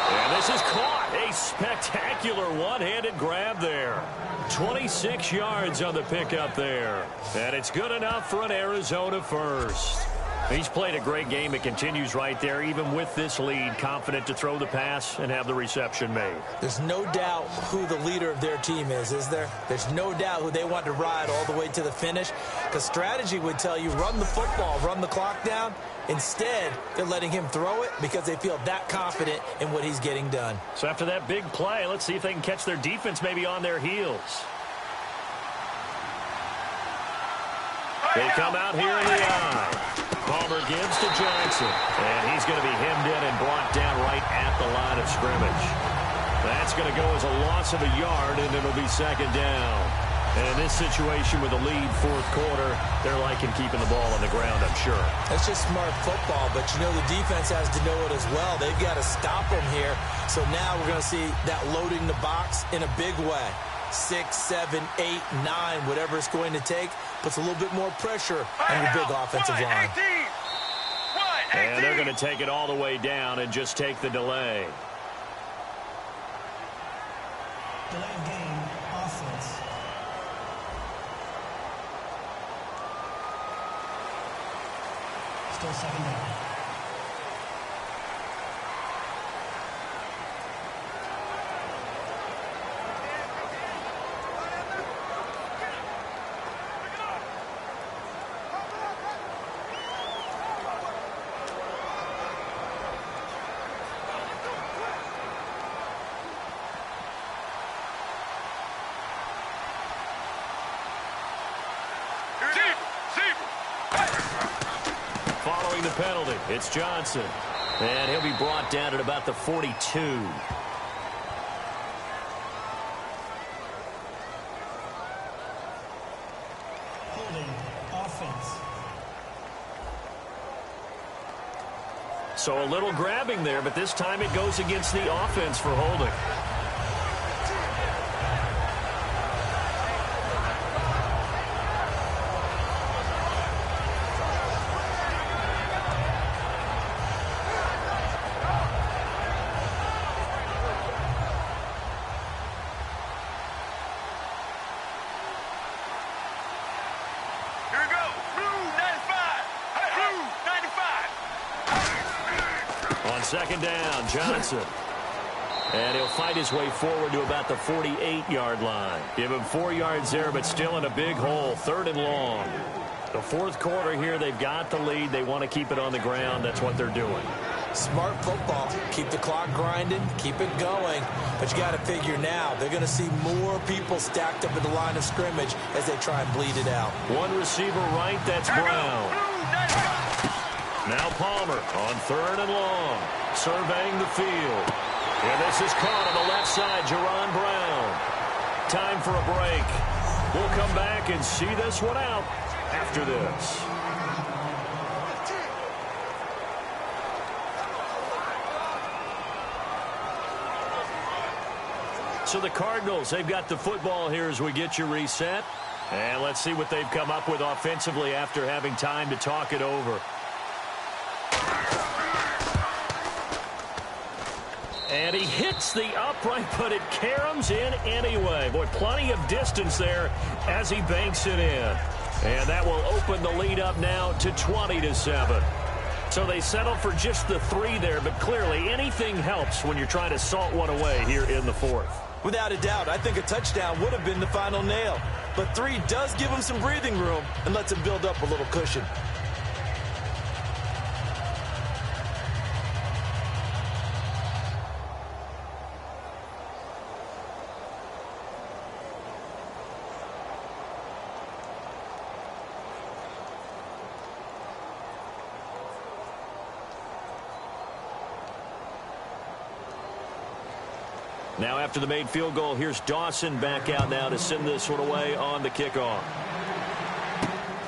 And this is caught. A spectacular one-handed grab there. 26 yards on the pickup there. And it's good enough for an Arizona 1st. He's played a great game. It continues right there, even with this lead, confident to throw the pass and have the reception made. There's no doubt who the leader of their team is there? There's no doubt who they want to ride all the way to the finish, because strategy would tell you run the football, run the clock down. Instead, they're letting him throw it because they feel that confident in what he's getting done. So after that big play, let's see if they can catch their defense maybe on their heels. They come out here in the eye. Palmer gives to Johnson, and he's going to be hemmed in and brought down right at the line of scrimmage. That's going to go as a loss of a yard, and it'll be 2nd down. And in this situation with a lead 4th quarter, they're liking keeping the ball on the ground, I'm sure. That's just smart football, but you know the defense has to know it as well. They've got to stop them here. So now we're going to see that loading the box in a big way. 6, 7, 8, 9, whatever it's going to take, puts a little bit more pressure on your big offensive line. And they're going to take it all the way down and just take the delay. Delay of game, offense. Still 2nd down. penalty. It's Johnson. And he'll be brought down at about the 42. Holding offense. So a little grabbing there, but this time it goes against the offense for holding. Second down, Johnson. And he'll fight his way forward to about the 48-yard line. Give him 4 yards there, but still in a big hole. 3rd and long. The fourth quarter here, they've got the lead. They want to keep it on the ground. That's what they're doing. Smart football. Keep the clock grinding. Keep it going. But you got to figure now, they're going to see more people stacked up at the line of scrimmage as they try and bleed it out. One receiver right, that's Brown. Now Palmer on 3rd and long, surveying the field. And this is caught on the left side, Jerron Brown. Time for a break. We'll come back and see this one out after this. So the Cardinals, they've got the football here as we get you reset. And let's see what they've come up with offensively after having time to talk it over. And he hits the upright, but it caroms in anyway. Boy, plenty of distance there as he banks it in. And that will open the lead up now to 20-7. So they settle for just the 3 there, but clearly anything helps when you're trying to salt one away here in the 4th. Without a doubt, I think a touchdown would have been the final nail. But 3 does give him some breathing room and lets him build up a little cushion. Now after the made field goal, here's Dawson back out now to send this one away on the kickoff.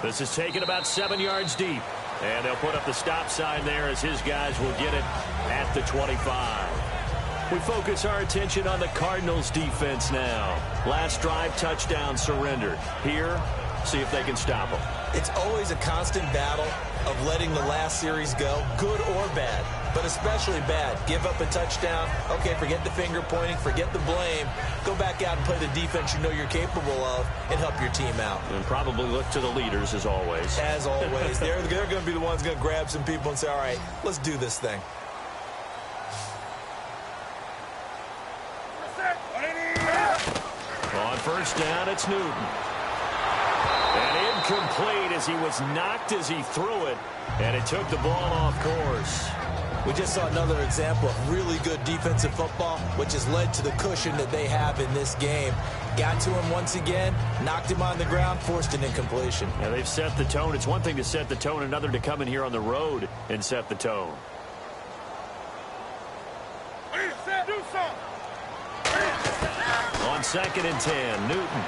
This is taken about 7 yards deep. And they'll put up the stop sign there as his guys will get it at the 25. We focus our attention on the Cardinals defense now. Last drive, touchdown surrendered. Here, see if they can stop them. It's always a constant battle of letting the last series go, good or bad, but especially bad. Give up a touchdown. Okay, forget the finger pointing, forget the blame. Go back out and play the defense you know you're capable of and help your team out. And probably look to the leaders as always. As always. They're going to be the ones going to grab some people and say, all right, let's do this thing. On first down, it's Newton. And incomplete as he was knocked as he threw it. And it took the ball off course. We just saw another example of really good defensive football, which has led to the cushion that they have in this game. Got to him once again, knocked him on the ground, forced an incompletion. Yeah, they've set the tone. It's one thing to set the tone, another to come in here on the road and set the tone. On 2nd and 10, Newton.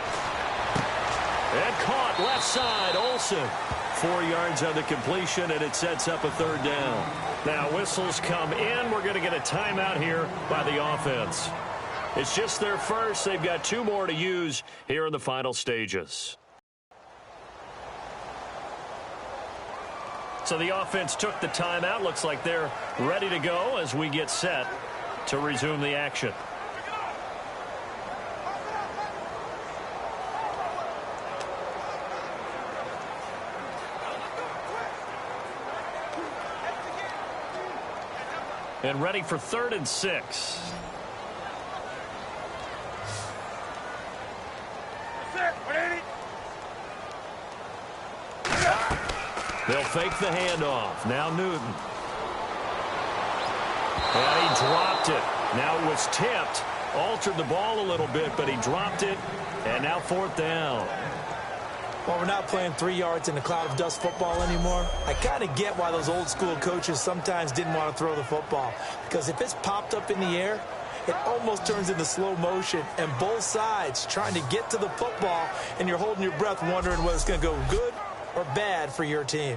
And caught left side, Olsen. 4 yards on the completion, and it sets up a 3rd down. Now whistles come in. We're going to get a timeout here by the offense. It's just their first. They've got 2 more to use here in the final stages. So the offense took the timeout. Looks like they're ready to go as we get set to resume the action. And ready for 3rd and 6. They'll fake the handoff. Now Newton. And he dropped it. Now it was tipped. Altered the ball a little bit, but he dropped it. And now 4th down. Well, we're not playing 3 yards in a cloud of dust football anymore. I kind of get why those old school coaches sometimes didn't want to throw the football. Because if it's popped up in the air, it almost turns into slow motion. And both sides trying to get to the football, and you're holding your breath wondering whether it's going to go good or bad for your team.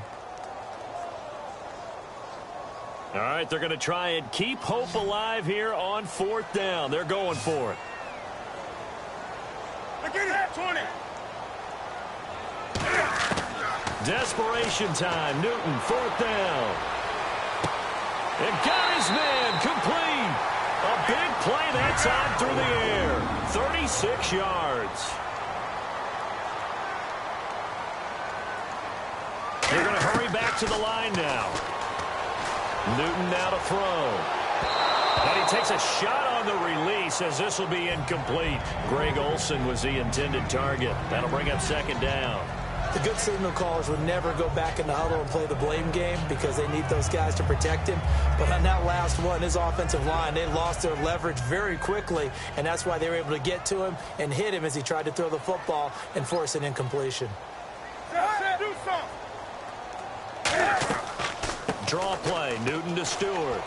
All right, they're going to try and keep hope alive here on 4th down. They're going for it. Look at it, 20. Desperation time. Newton, 4th down. And got his man complete. A big play that time through the air. 36 yards. They're going to hurry back to the line now. Newton now to throw. And he takes a shot on the release as this will be incomplete. Greg Olsen was the intended target. That'll bring up 2nd down. The good signal callers would never go back in the huddle and play the blame game because they need those guys to protect him. But on that last one, his offensive line, they lost their leverage very quickly, and that's why they were able to get to him and hit him as he tried to throw the football and force an incompletion. Do something. Draw play, Newton to Stewart.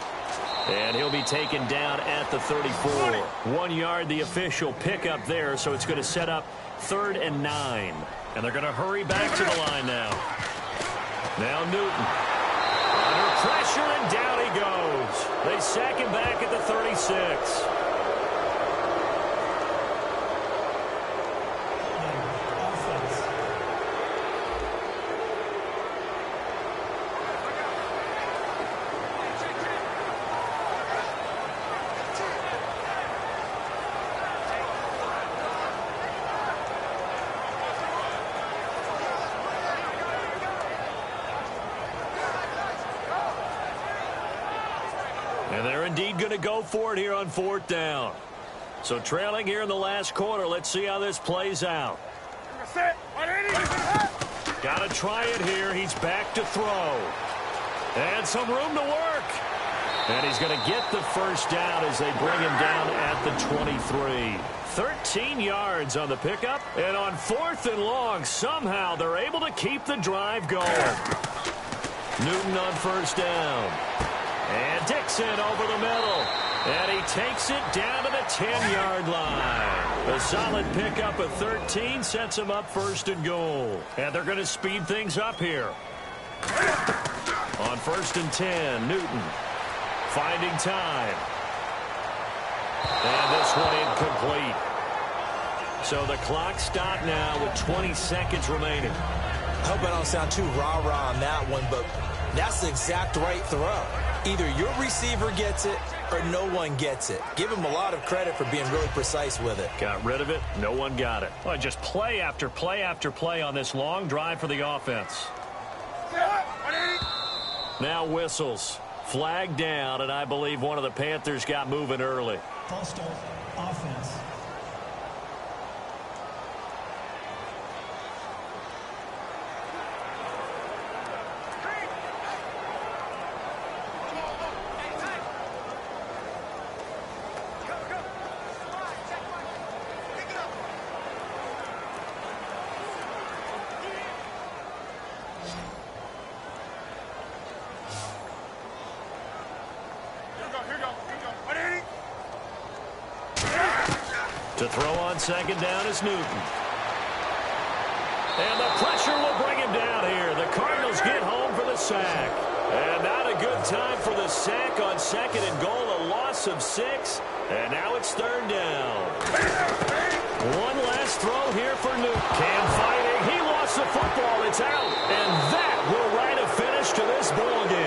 And he'll be taken down at the 34. 1 yard, the official pickup there, so it's going to set up 3rd and 9. And they're going to hurry back to the line now. Now Newton. Under pressure, and down he goes. They sack him back at the 36. And they're indeed going to go for it here on 4th down. So trailing here in the last quarter. Let's see how this plays out. Got to try it here. He's back to throw. And some room to work. And he's going to get the 1st down as they bring him down at the 23. 13 yards on the pickup. And on 4th and long, somehow they're able to keep the drive going. Newton on 1st down. And Dixon over the middle. And he takes it down to the 10-yard line. A solid pickup of 13 sets him up 1st and goal. And they're going to speed things up here. On 1st and 10, Newton finding time. And this one incomplete. So the clock stopped now with 20 seconds remaining. I hope I don't sound too rah-rah on that one, but that's the exact right throw. Either your receiver gets it or no one gets it. Give him a lot of credit for being really precise with it. Got rid of it. No one got it. Well, just play after play after play on this long drive for the offense. Now whistles. Flag down, and I believe one of the Panthers got moving early. False start, offense. To throw on 2nd down is Newton. And the pressure will bring him down here. The Cardinals get home for the sack. And not a good time for the sack on 2nd and goal. A loss of 6. And now it's 3rd down. One last throw here for Newton. Cam fighting. He lost the football. It's out. And that will write a finish to this ball game.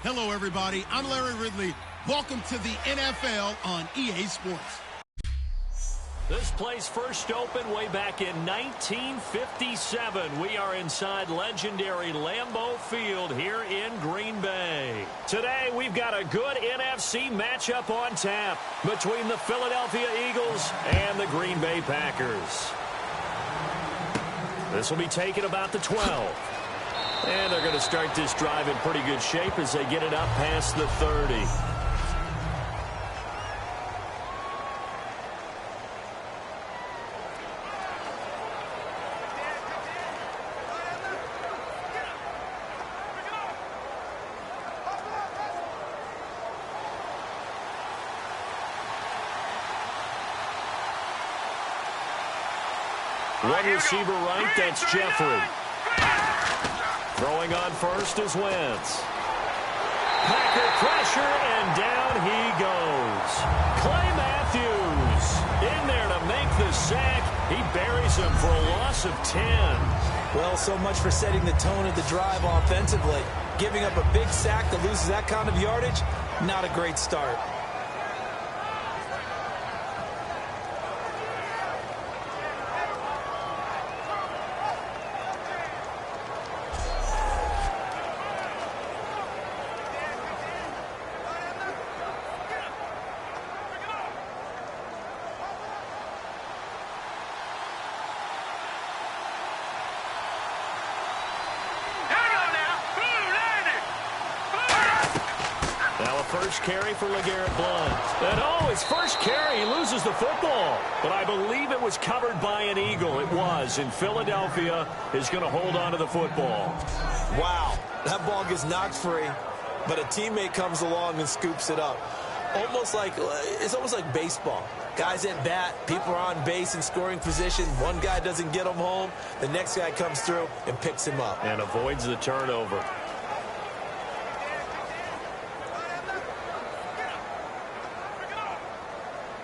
Hello, everybody. I'm Larry Ridley. Welcome to the NFL on EA Sports. This place first opened way back in 1957. We are inside legendary Lambeau Field here in Green Bay. Today, we've got a good NFC matchup on tap between the Philadelphia Eagles and the Green Bay Packers. This will be taken about the 12. And they're going to start this drive in pretty good shape as they get it up past the 30. One receiver right, that's Jeffrey. Throwing on first is Wentz. Packer pressure, and down he goes. Clay Matthews in there to make the sack. He buries him for a loss of 10. Well, so much for setting the tone of the drive offensively. Giving up a big sack that loses that kind of yardage, not a great start. First carry for LeGarrette Blount. And his first carry, he loses the football. But I believe it was covered by an Eagle. It was, and Philadelphia is going to hold on to the football. Wow, that ball gets knocked free, but a teammate comes along and scoops it up. It's almost like baseball. Guys at bat, people are on base in scoring position. One guy doesn't get him home. The next guy comes through and picks him up. And avoids the turnover.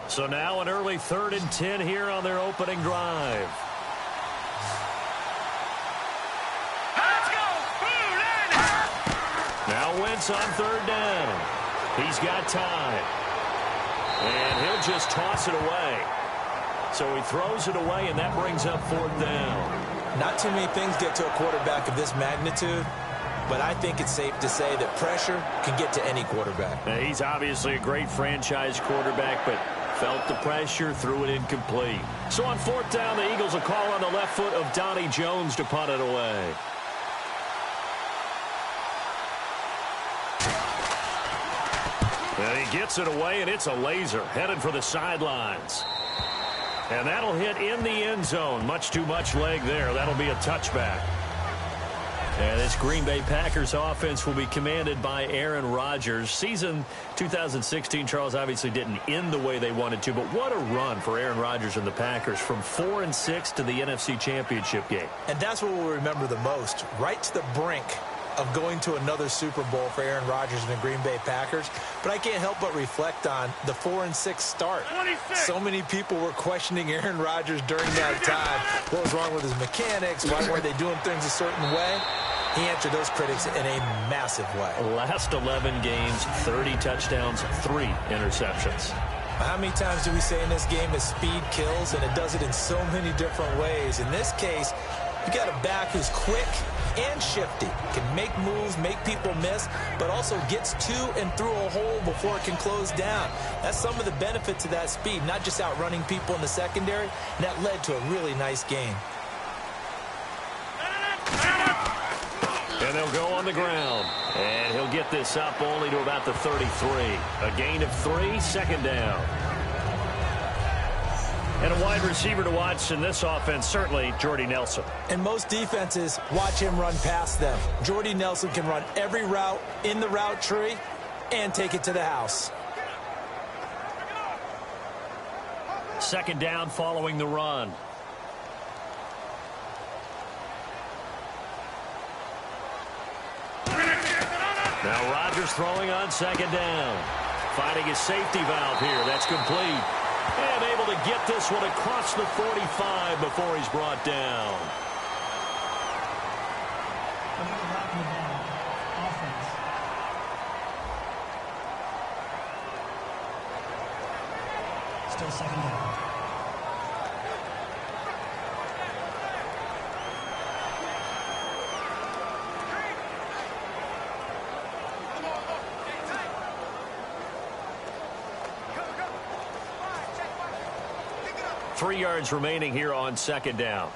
So now an early 3rd and 10 here on their opening drive. Let's go! Now Wentz on 3rd down. He's got time. And he'll just toss it away. So he throws it away, and that brings up 4th down. Not too many things get to a quarterback of this magnitude, but I think it's safe to say that pressure can get to any quarterback. Now, he's obviously a great franchise quarterback, but felt the pressure, threw it incomplete. So on 4th down, the Eagles will call on the left foot of Donnie Jones to punt it away. And he gets it away, and it's a laser headed for the sidelines. And that'll hit in the end zone. Much too much leg there. That'll be a touchback. And this Green Bay Packers offense will be commanded by Aaron Rodgers. Season 2016, Charles, obviously didn't end the way they wanted to, but what a run for Aaron Rodgers and the Packers from 4-6 to the NFC Championship game. And that's what we'll remember the most, right to the brink of going to another Super Bowl for Aaron Rodgers and the Green Bay Packers. But I can't help but reflect on the 4-6 start. 26. So many people were questioning Aaron Rodgers during that time. What was wrong with his mechanics? Why weren't they doing things a certain way? He answered those critics in a massive way. Last 11 games, 30 touchdowns, 3 interceptions. How many times do we say in this game that speed kills, and it does it in so many different ways? In this case, you got a back who's quick and shifty, can make moves, make people miss, but also gets to and through a hole before it can close down. That's some of the benefits of that speed, not just outrunning people in the secondary, and that led to a really nice game. And they'll go on the ground. And he'll get this up only to about the 33. A gain of 3, 2nd down. And a wide receiver to watch in this offense, certainly Jordy Nelson. And most defenses watch him run past them. Jordy Nelson can run every route in the route tree and take it to the house. 2nd down following the run. Now Rodgers throwing on 2nd down. Finding his safety valve here. That's complete. And able to get this one across the 45 before he's brought down. Still second down. Three yards remaining here on second down.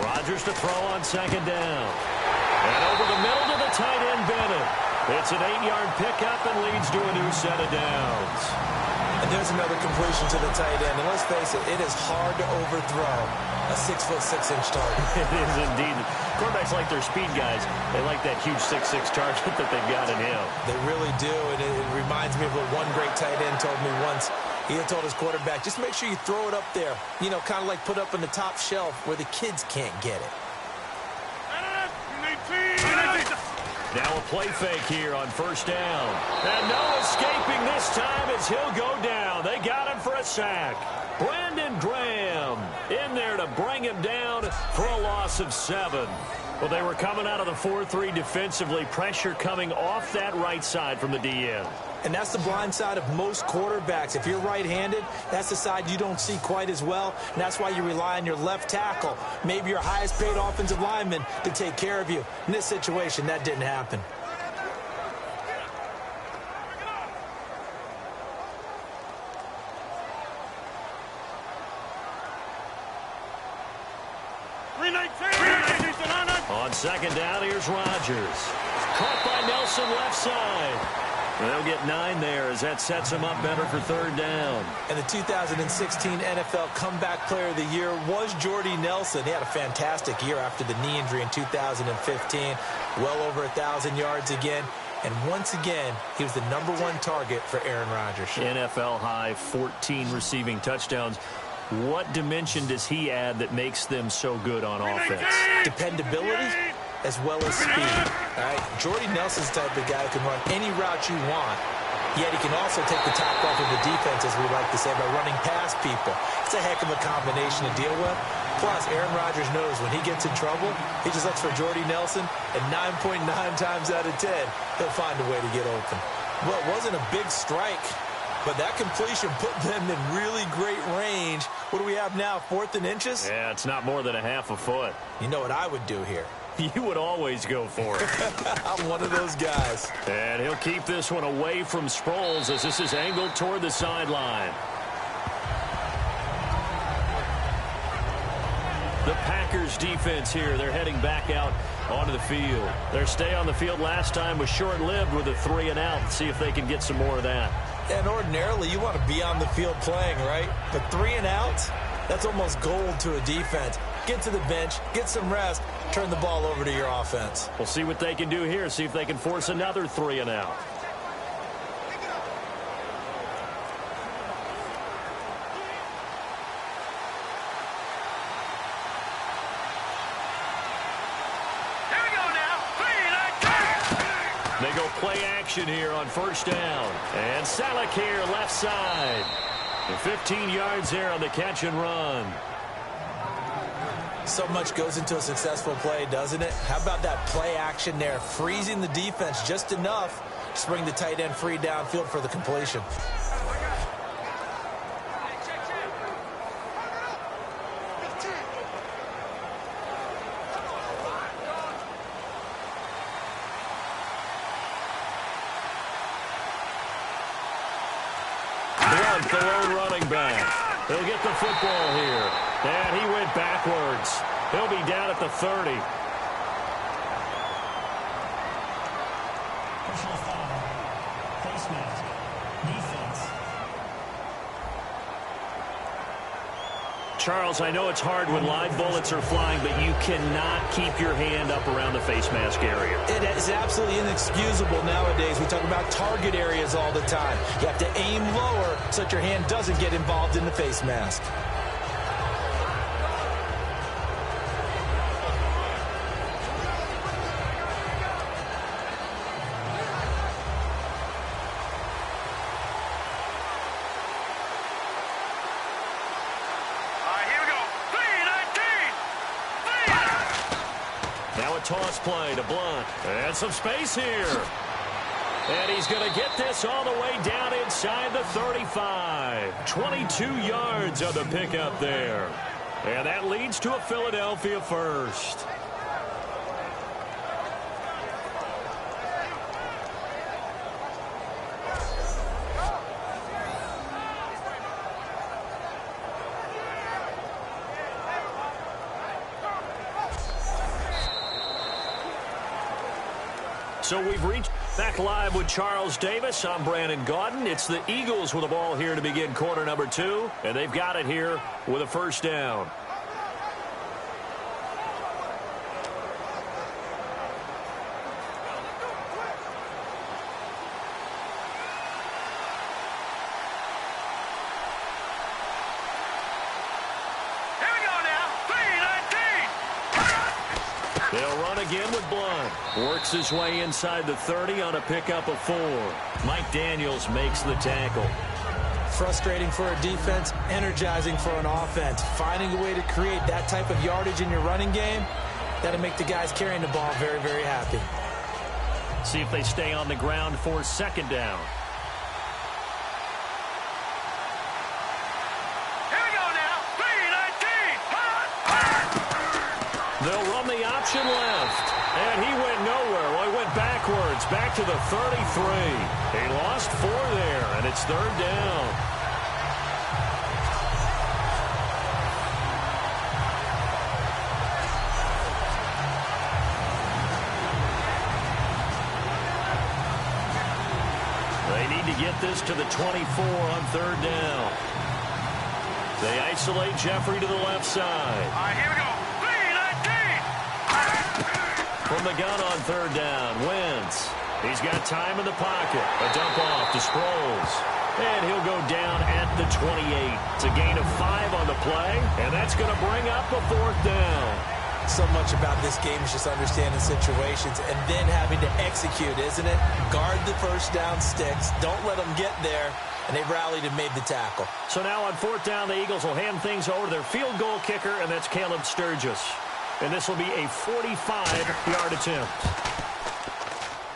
Rodgers to throw on second down. And over the middle to the tight end, Bennett. It's an 8-yard pickup and leads to a new set of downs. And there's another completion to the tight end. And let's face it, it is hard to overthrow a 6'6" target. It is indeed. Quarterbacks like their speed guys. They like that huge 6'6" target that they've got in him. They really do, and it reminds me of what one great tight end told me once. He had told his quarterback, just make sure you throw it up there. You know, kind of like put up on the top shelf where the kids can't get it. Now a play fake here on first down. And no escaping this time as he'll go down. They got him for a sack. Brandon Graham in there to bring him down for a loss of 7. Well, they were coming out of the 4-3 defensively. Pressure coming off that right side from the DN. And that's the blind side of most quarterbacks. If you're right-handed, that's the side you don't see quite as well. And that's why you rely on your left tackle, maybe your highest-paid offensive lineman, to take care of you. In this situation, that didn't happen. On second down, here's Rodgers. Caught by Nelson left side. They'll get 9 there as that sets him up better for third down. And the 2016 NFL Comeback Player of the Year was Jordy Nelson. He had a fantastic year after the knee injury in 2015. Well over 1,000 yards again. And once again, he was the #1 target for Aaron Rodgers. NFL high 14 receiving touchdowns. What dimension does he add that makes them so good on offense? Dependability as well as speed. All right, Jordy Nelson's the type of guy who can run any route you want, yet he can also take the top off of the defense, as we like to say, by running past people. It's a heck of a combination to deal with. Plus, Aaron Rodgers knows when he gets in trouble, he just looks for Jordy Nelson, and 9.9 times out of 10, he'll find a way to get open. Well, it wasn't a big strike, but that completion put them in really great range. What do we have now, 4th and inches? Yeah, it's not more than a half a foot. You know what I would do here? You would always go for it. I'm one of those guys. And he'll keep this one away from Sproles as this is angled toward the sideline. The Packers defense here. They're heading back out onto the field. Their stay on the field last time was short-lived with a 3-and-out. See if they can get some more of that. And ordinarily, you want to be on the field playing, right? But 3-and-outs, that's almost gold to a defense. Get to the bench, get some rest, turn the ball over to your offense. We'll see what they can do here. See if they can force another 3-and-out. They go play action here on first down. And Salek here left side. And 15 yards there on the catch and run. So much goes into a successful play, doesn't it? How about that play action there, freezing the defense just enough to bring the tight end free downfield for the completion. The lone running back. He'll get the football here. And he went backwards. He'll be down at the 30. Personal foul. Face mask. Defense. Charles, I know it's hard when live bullets are flying, but you cannot keep your hand up around the face mask area. It is absolutely inexcusable nowadays. We talk about target areas all the time. You have to aim lower so that your hand doesn't get involved in the face mask. a toss play to Blunt. And some space here. And he's going to get this all the way down inside the 35. 22 yards on the pickup there. And that leads to a Philadelphia first. So we've reached back live with Charles Davis. I'm Brandon Gaudin. It's the Eagles with the ball here to begin quarter number 2. And they've got it here with a first down. They'll run again with Blunt. Works his way inside the 30 on a pickup of 4. Mike Daniels makes the tackle. Frustrating for a defense, energizing for an offense. Finding a way to create that type of yardage in your running game, that'll make the guys carrying the ball very, very happy. See if they stay on the ground for second down. They'll run the option left. And he went nowhere. Well, he went backwards, back to the 33. He lost 4 there, and it's third down. They need to get this to the 24 on third down. They isolate Jeffrey to the left side. All right, here we go. From the gun on third down, Wentz. He's got time in the pocket. A dump off to Sproles. And he'll go down at the 28. It's a gain of 5 on the play, and that's going to bring up a fourth down. So much about this game is just understanding situations and then having to execute, isn't it? Guard the first down sticks. Don't let them get there. And they rallied and made the tackle. So now on fourth down, the Eagles will hand things over to their field goal kicker, and that's Caleb Sturgis. And this will be a 45-yard attempt.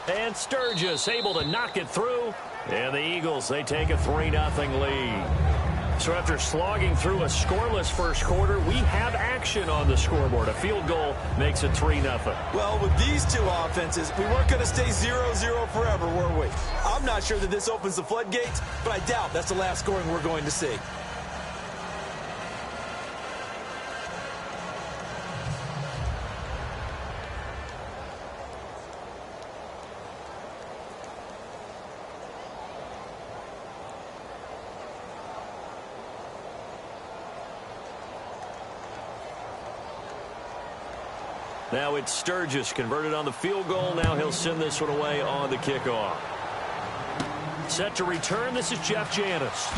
And Sturgis able to knock it through. And the Eagles, they take a 3-0 lead. So after slogging through a scoreless first quarter, we have action on the scoreboard. A field goal makes it 3-0. Well, with these two offenses, we weren't going to stay 0-0 forever, were we? I'm not sure that this opens the floodgates, but I doubt that's the last scoring we're going to see. Now it's Sturgis converted on the field goal. Now he'll send this one away on the kickoff. Set to return. This is Jeff Janis.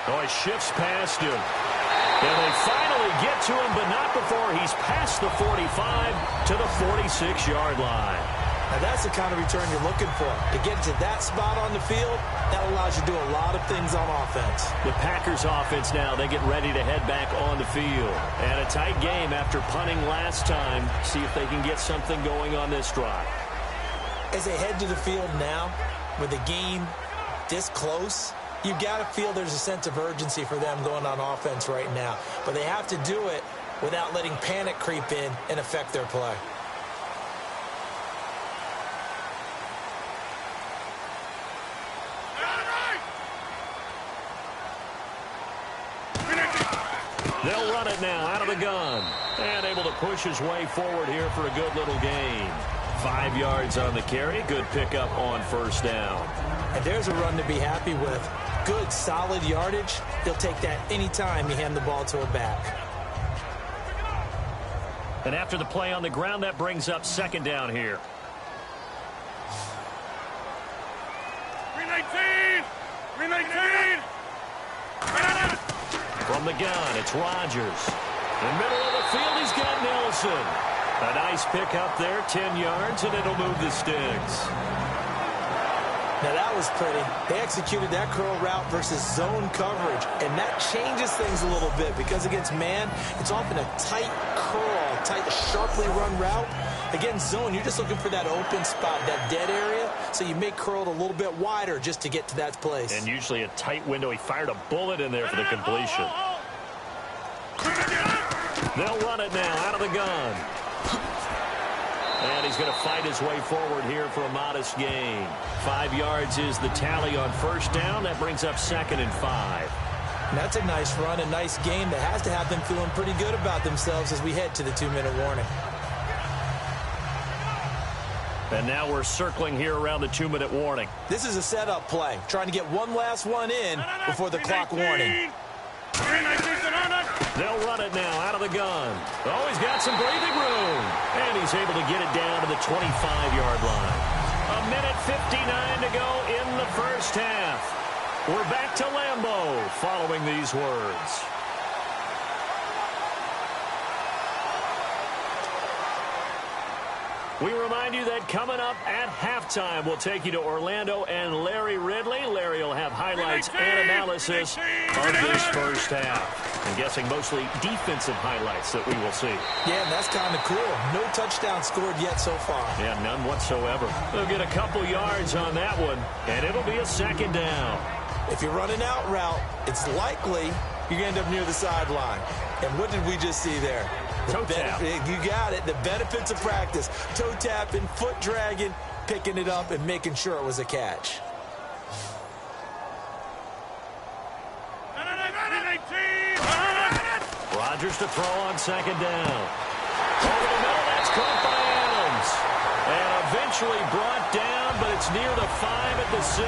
Oh, he shifts past him. And they finally get to him, but not before he's past the 45 to the 46-yard line. Now that's the kind of return you're looking for. To get to that spot on the field, that allows you to do a lot of things on offense. The Packers offense now, they get ready to head back on the field. And a tight game after punting last time. See if they can get something going on this drive. As they head to the field now, with the game this close, you've got to feel there's a sense of urgency for them going on offense right now. But they have to do it without letting panic creep in and affect their play. They'll run it now out of the gun. And able to push his way forward here for a good little gain. 5 yards on the carry. Good pickup on first down. And there's a run to be happy with. Good, solid yardage. He'll take that anytime you hand the ball to a back. And after the play on the ground, that brings up second down here. 319! 319! From the gun, it's Rodgers. In the middle of the field, he's got Nelson. A nice pickup there, 10 yards, and it'll move the sticks. Now that was pretty. They executed that curl route versus zone coverage, and that changes things a little bit because against man, it's often a tight curl, tight, sharply run route. Again, zone, you're just looking for that open spot, that dead area, so you may curl it a little bit wider just to get to that place. And usually a tight window. He fired a bullet in there for the completion. They'll run it now out of the gun. And he's going to fight his way forward here for a modest gain. 5 yards is the tally on first down. That brings up 2nd and 5. And that's a nice run, a nice game that has to have them feeling pretty good about themselves as we head to the 2-minute warning. And now we're circling here around the 2-minute warning. This is a setup play, trying to get one last one in before the clock warning. They'll run it now out of the gun. Oh, he's got some breathing room. And he's able to get it down to the 25-yard line. 1:59 to go in the first half. We're back to Lambeau following these words. We remind you that coming up at halftime, we'll take you to Orlando and Larry Ridley. Larry will have highlights and analysis of this first half. I'm guessing mostly defensive highlights that we will see. Yeah, and that's kind of cool. No touchdown scored yet so far. Yeah, none whatsoever. They'll get a couple yards on that one, and it'll be a 2nd down. If you're running out route, it's likely you're going to end up near the sideline. And what did we just see there? Toe tap. You got it. The benefits of practice. Toe tapping, foot dragging, picking it up, and making sure it was a catch. Rodgers to throw on 2nd down. Over the middle, that's caught by Adams. And eventually brought down, but it's near the 5 at the 6.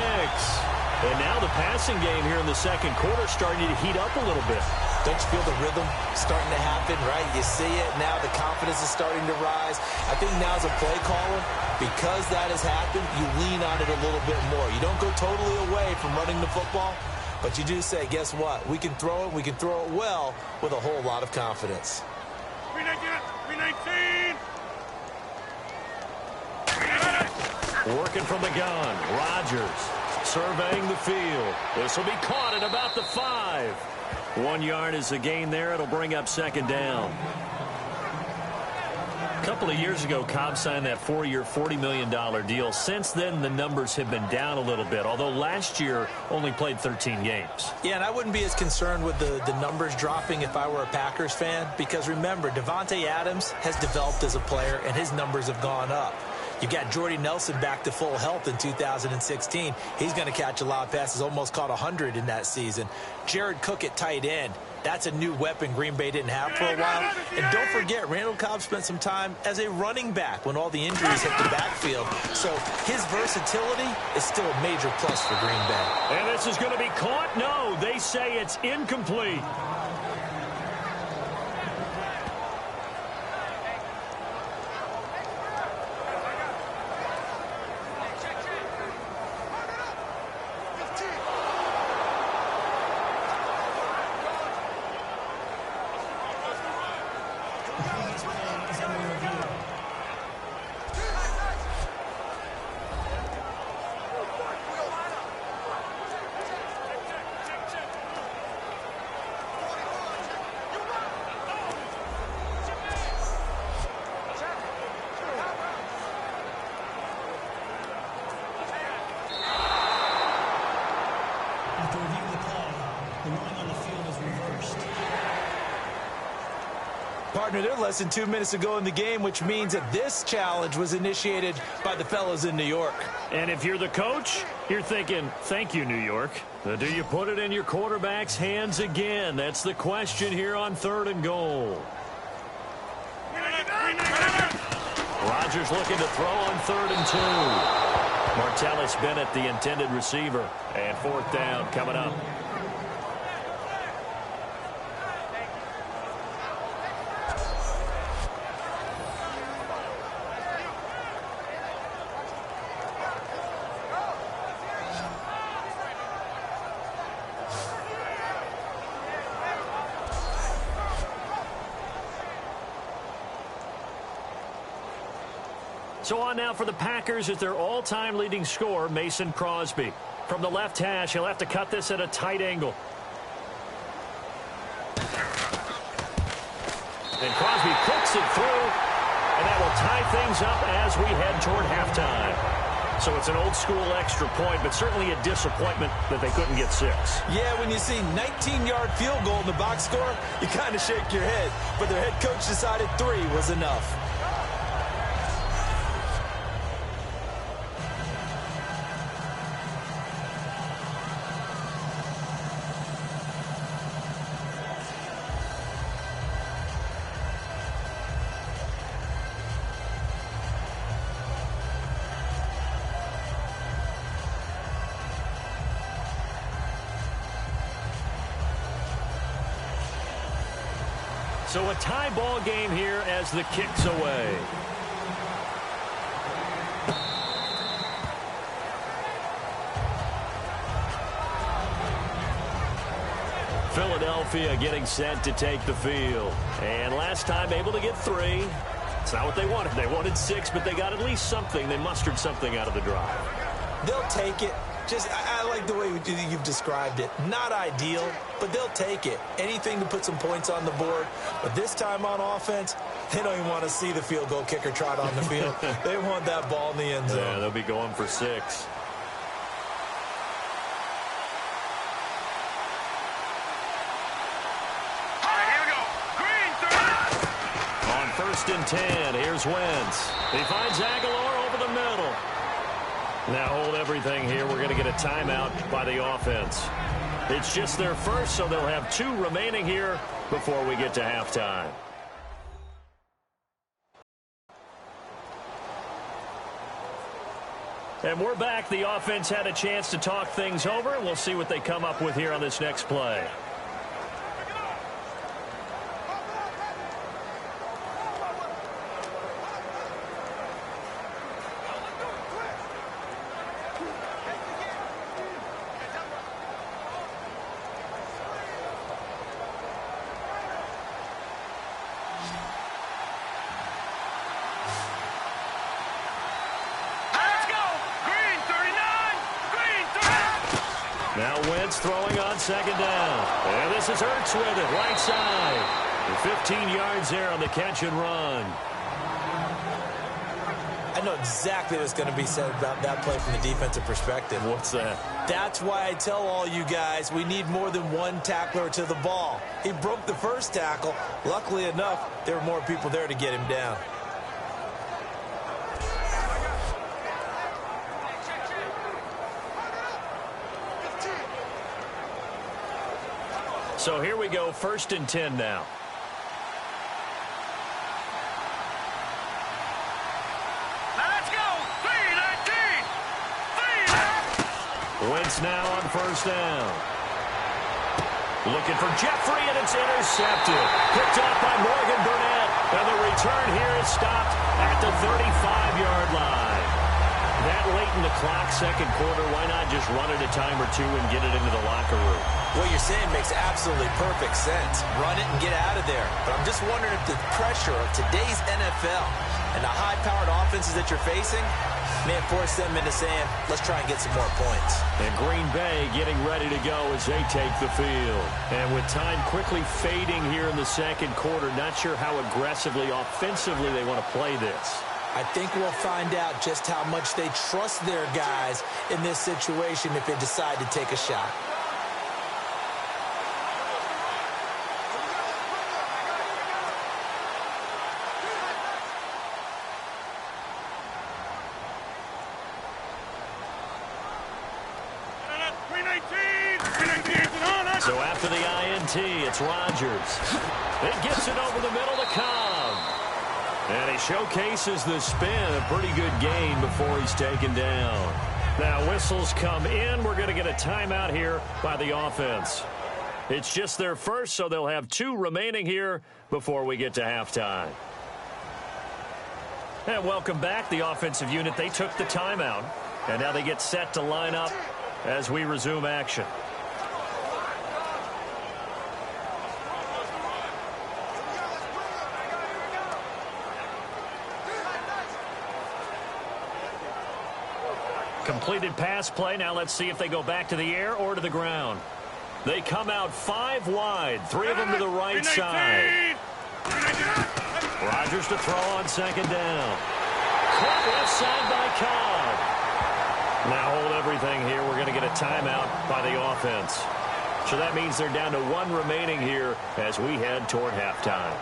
And now the passing game here in the second quarter starting to heat up a little bit. Don't you feel the rhythm starting to happen, right? You see it now. The confidence is starting to rise. I think now as a play caller, because that has happened, you lean on it a little bit more. You don't go totally away from running the football, but you do say, guess what? We can throw it. We can throw it well with a whole lot of confidence. 319. Working from the gun. Rodgers surveying the field. This will be caught at about the 5. 1 yard is the gain there. It'll bring up 2nd down. A couple of years ago, Cobb signed that 4-year, $40 million deal. Since then, the numbers have been down a little bit, although last year only played 13 games. Yeah, and I wouldn't be as concerned with the numbers dropping if I were a Packers fan, because remember, Devontae Adams has developed as a player, and his numbers have gone up. You got Jordy Nelson back to full health in 2016. He's going to catch a lot of passes, almost caught 100 in that season. Jared Cook at tight end. That's a new weapon Green Bay didn't have for a while. And don't forget, Randall Cobb spent some time as a running back when all the injuries hit the backfield. So his versatility is still a major plus for Green Bay. And this is going to be caught? No, they say it's incomplete. After reviewing the play, the ruling on the field is reversed. Partner, they're less than 2 minutes to go in the game, which means that this challenge was initiated by the fellows in New York. And if you're the coach, you're thinking, thank you, New York. Do you put it in your quarterback's hands again? That's the question here on 3rd and goal. Rodgers looking to throw on 3rd and 2. Martellus Bennett, the intended receiver. And 4th down coming up. So on now for the Packers is their all-time leading scorer, Mason Crosby. From the left hash, he'll have to cut this at a tight angle. And Crosby cooks it through. And that will tie things up as we head toward halftime. So it's an old-school extra point, but certainly a disappointment that they couldn't get 6. Yeah, when you see 19-yard field goal in the box score, you kind of shake your head. But their head coach decided 3 was enough. So a tie ball game here as the kick's away. Philadelphia getting set to take the field. And last time able to get 3. It's not what they wanted. They wanted 6, but they got at least something. They mustered something out of the drive. They'll take it. I like the way you've described it. Not ideal, but they'll take it. Anything to put some points on the board. But this time on offense, they don't even want to see the field goal kicker trot on the field. They want that ball in the end zone. Yeah, they'll be going for 6. Here we go. Green, 30. On 1st and 10, here's Wentz. He finds Aguilar over the middle. Now hold everything here. We're going to get a timeout by the offense. It's just their first, so they'll have 2 remaining here before we get to halftime. And we're back. The offense had a chance to talk things over, and we'll see what they come up with here on this next play. Now Wentz throwing on 2nd down. And this is Ertz with it, right side. 15 yards there on the catch and run. I know exactly what's going to be said about that play from the defensive perspective. What's that? That's why I tell all you guys we need more than one tackler to the ball. He broke the first tackle. Luckily enough, there were more people there to get him down. So here we go, 1st and 10 now. Let's go. 3-19. Wentz now on 1st down. Looking for Jeffrey, and it's intercepted. Picked up by Morgan Burnett. And the return here is stopped at the 35-yard line. That late in the clock, 2nd quarter, why not just run it a time or 2 and get it into the locker room? What you're saying makes absolutely perfect sense. Run it and get out of there. But I'm just wondering if the pressure of today's NFL and the high-powered offenses that you're facing may have forced them into saying, let's try and get some more points. And Green Bay getting ready to go as they take the field. And with time quickly fading here in the 2nd quarter, not sure how aggressively, offensively they want to play this. I think we'll find out just how much they trust their guys in this situation if they decide to take a shot. So after the INT, it's Rodgers. It gets it over the middle to Cobb. And he showcases the spin. A pretty good gain before he's taken down. Now whistles come in. We're going to get a timeout here by the offense. It's just their first, so they'll have 2 remaining here before we get to halftime. And welcome back. The offensive unit, they took the timeout. And now they get set to line up as we resume action. Completed pass play. Now let's see if they go back to the air or to the ground. They come out 5 wide. 3 of them to the right side. Rodgers to throw on second down. Caught left side by Cobb. Now hold everything here. We're going to get a timeout by the offense. So that means they're down to one remaining here as we head toward halftime.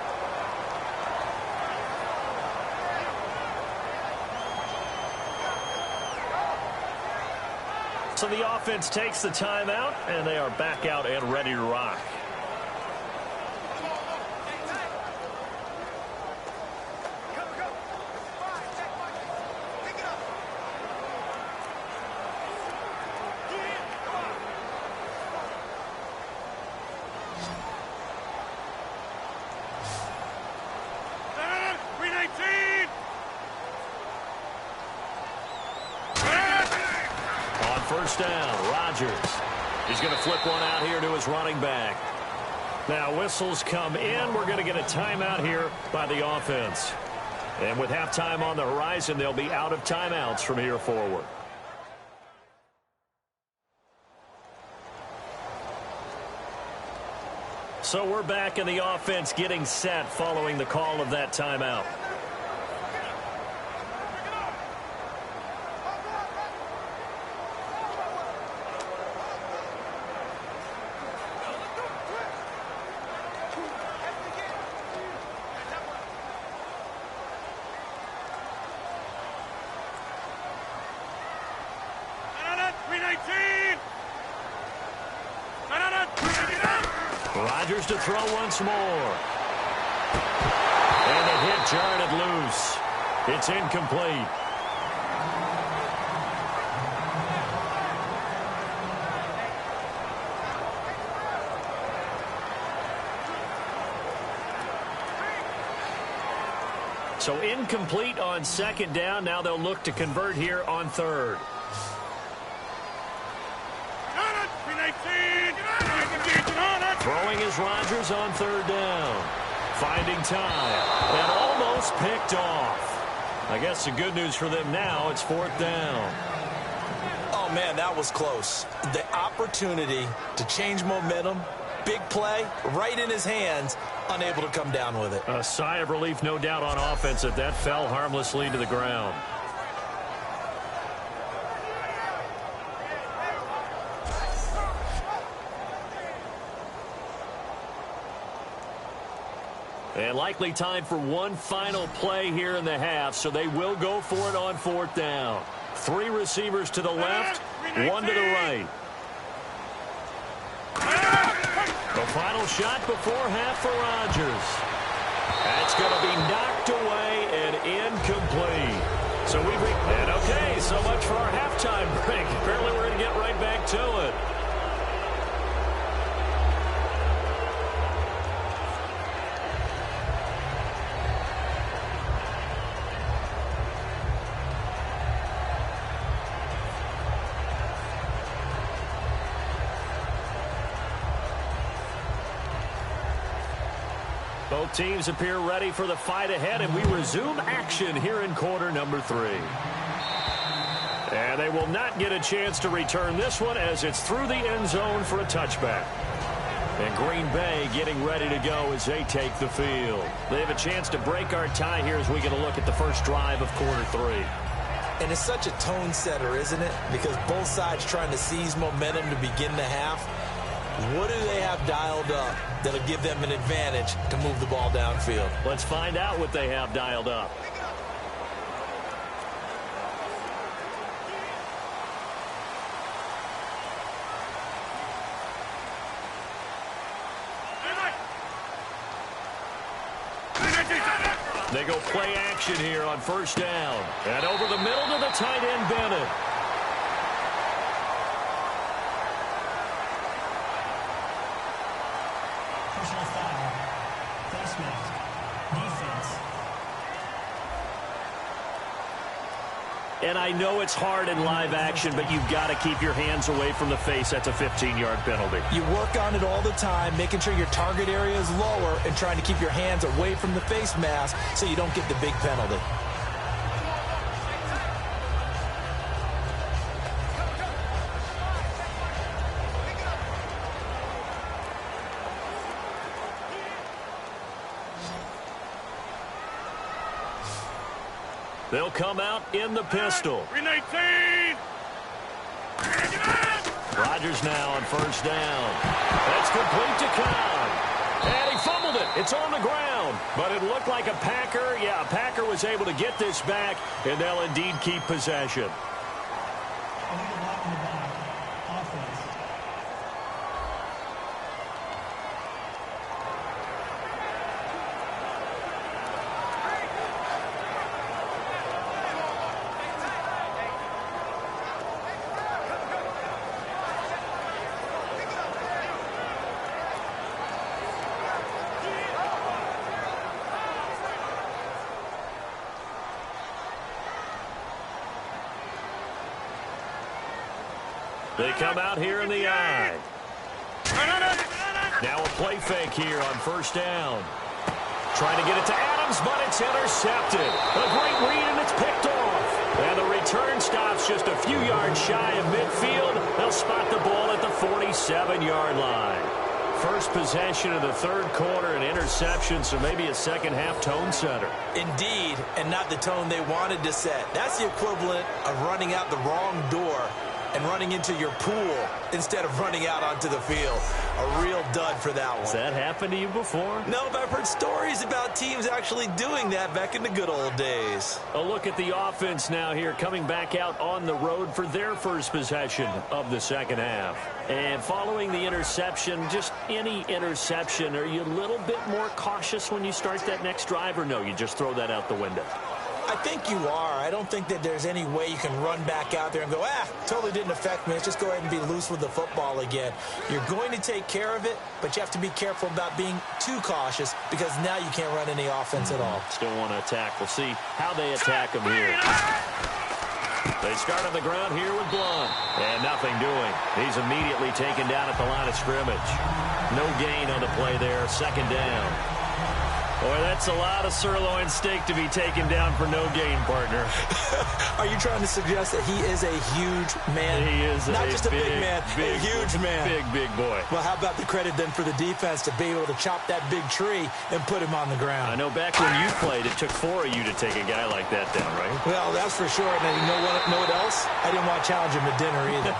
So the offense takes the timeout, and they are back out and ready to rock. First down, Rodgers. He's going to flip one out here to his running back. Now whistles come in. We're going to get a timeout here by the offense. And with halftime on the horizon, they'll be out of timeouts from here forward. So we're back in the offense getting set following the call of that timeout. Rodgers to throw once more. And the hit jarred it loose. It's incomplete. So incomplete on second down. Now they'll look to convert here on third. Throwing is Rodgers on third down. Finding time. And almost picked off. I guess the good news for them now, it's fourth down. Oh, man, that was close. The opportunity to change momentum, big play, right in his hands, unable to come down with it. A sigh of relief, no doubt, on offense that that fell harmlessly to the ground. And likely time for one final play here in the half, so they will go for it on fourth down. Three receivers to the left, one to the right. The final shot before half for Rodgers. That's going to be knocked away and incomplete. So and okay, so much for our halftime break. Apparently we're going to get right back to it. Both teams appear ready for the fight ahead, and we resume action here in quarter number 3. And they will not get a chance to return this one as it's through the end zone for a touchback. And Green Bay getting ready to go as they take the field. They have a chance to break our tie here as we get a look at the first drive of quarter 3. And it's such a tone setter, isn't it? Because both sides trying to seize momentum to begin the half. What do they have dialed up that'll give them an advantage to move the ball downfield? Let's find out what they have dialed up. They go play action here on first down. And over the middle to the tight end, Bennett. Personal foul. Face mask. Defense. And I know it's hard in live action, but you've got to keep your hands away from the face. That's a 15-yard penalty. You work on it all the time, making sure your target area is lower and trying to keep your hands away from the face mask so you don't get the big penalty. They'll come out in the pistol. 319. Rodgers now on first down. That's complete to Cobb. And he fumbled it. It's on the ground. But it looked like a Packer. Yeah, a Packer was able to get this back, and they'll indeed keep possession. I think a lot in the back. Offense. They come out here in the eye. Now a play fake here on first down. Trying to get it to Adams, but it's intercepted. A great read, and it's picked off. And the return stops just a few yards shy of midfield. They'll spot the ball at the 47-yard line. First possession of the third quarter, an interception, so maybe a second-half tone setter. Indeed, and not the tone they wanted to set. That's the equivalent of running out the wrong door and running into your pool instead of running out onto the field. A real dud for that one. Has that happened to you before? No, but I've heard stories about teams actually doing that back in the good old days. A look at the offense now here, coming back out on the road for their first possession of the second half. And following the interception, just any interception, are you a little bit more cautious when you start that next drive, or no, you just throw that out the window? I think you are. I don't think that there's any way you can run back out there and go, totally didn't affect me. Let's just go ahead and be loose with the football again. You're going to take care of it, but you have to be careful about being too cautious because now you can't run any offense at all. Still want to attack. We'll see how they attack them here. They start on the ground here with Blunt. And nothing doing. He's immediately taken down at the line of scrimmage. No gain on the play there. Second down. Boy, that's a lot of sirloin steak to be taken down for no gain, partner. Are you trying to suggest that he is a huge man? He is not just a big man, big, a huge man. Big boy. Well, how about the credit then for the defense to be able to chop that big tree and put him on the ground? I know back when you played, it took 4 of you to take a guy like that down, right? Well, that's for sure. And you know what else? I didn't want to challenge him at dinner either.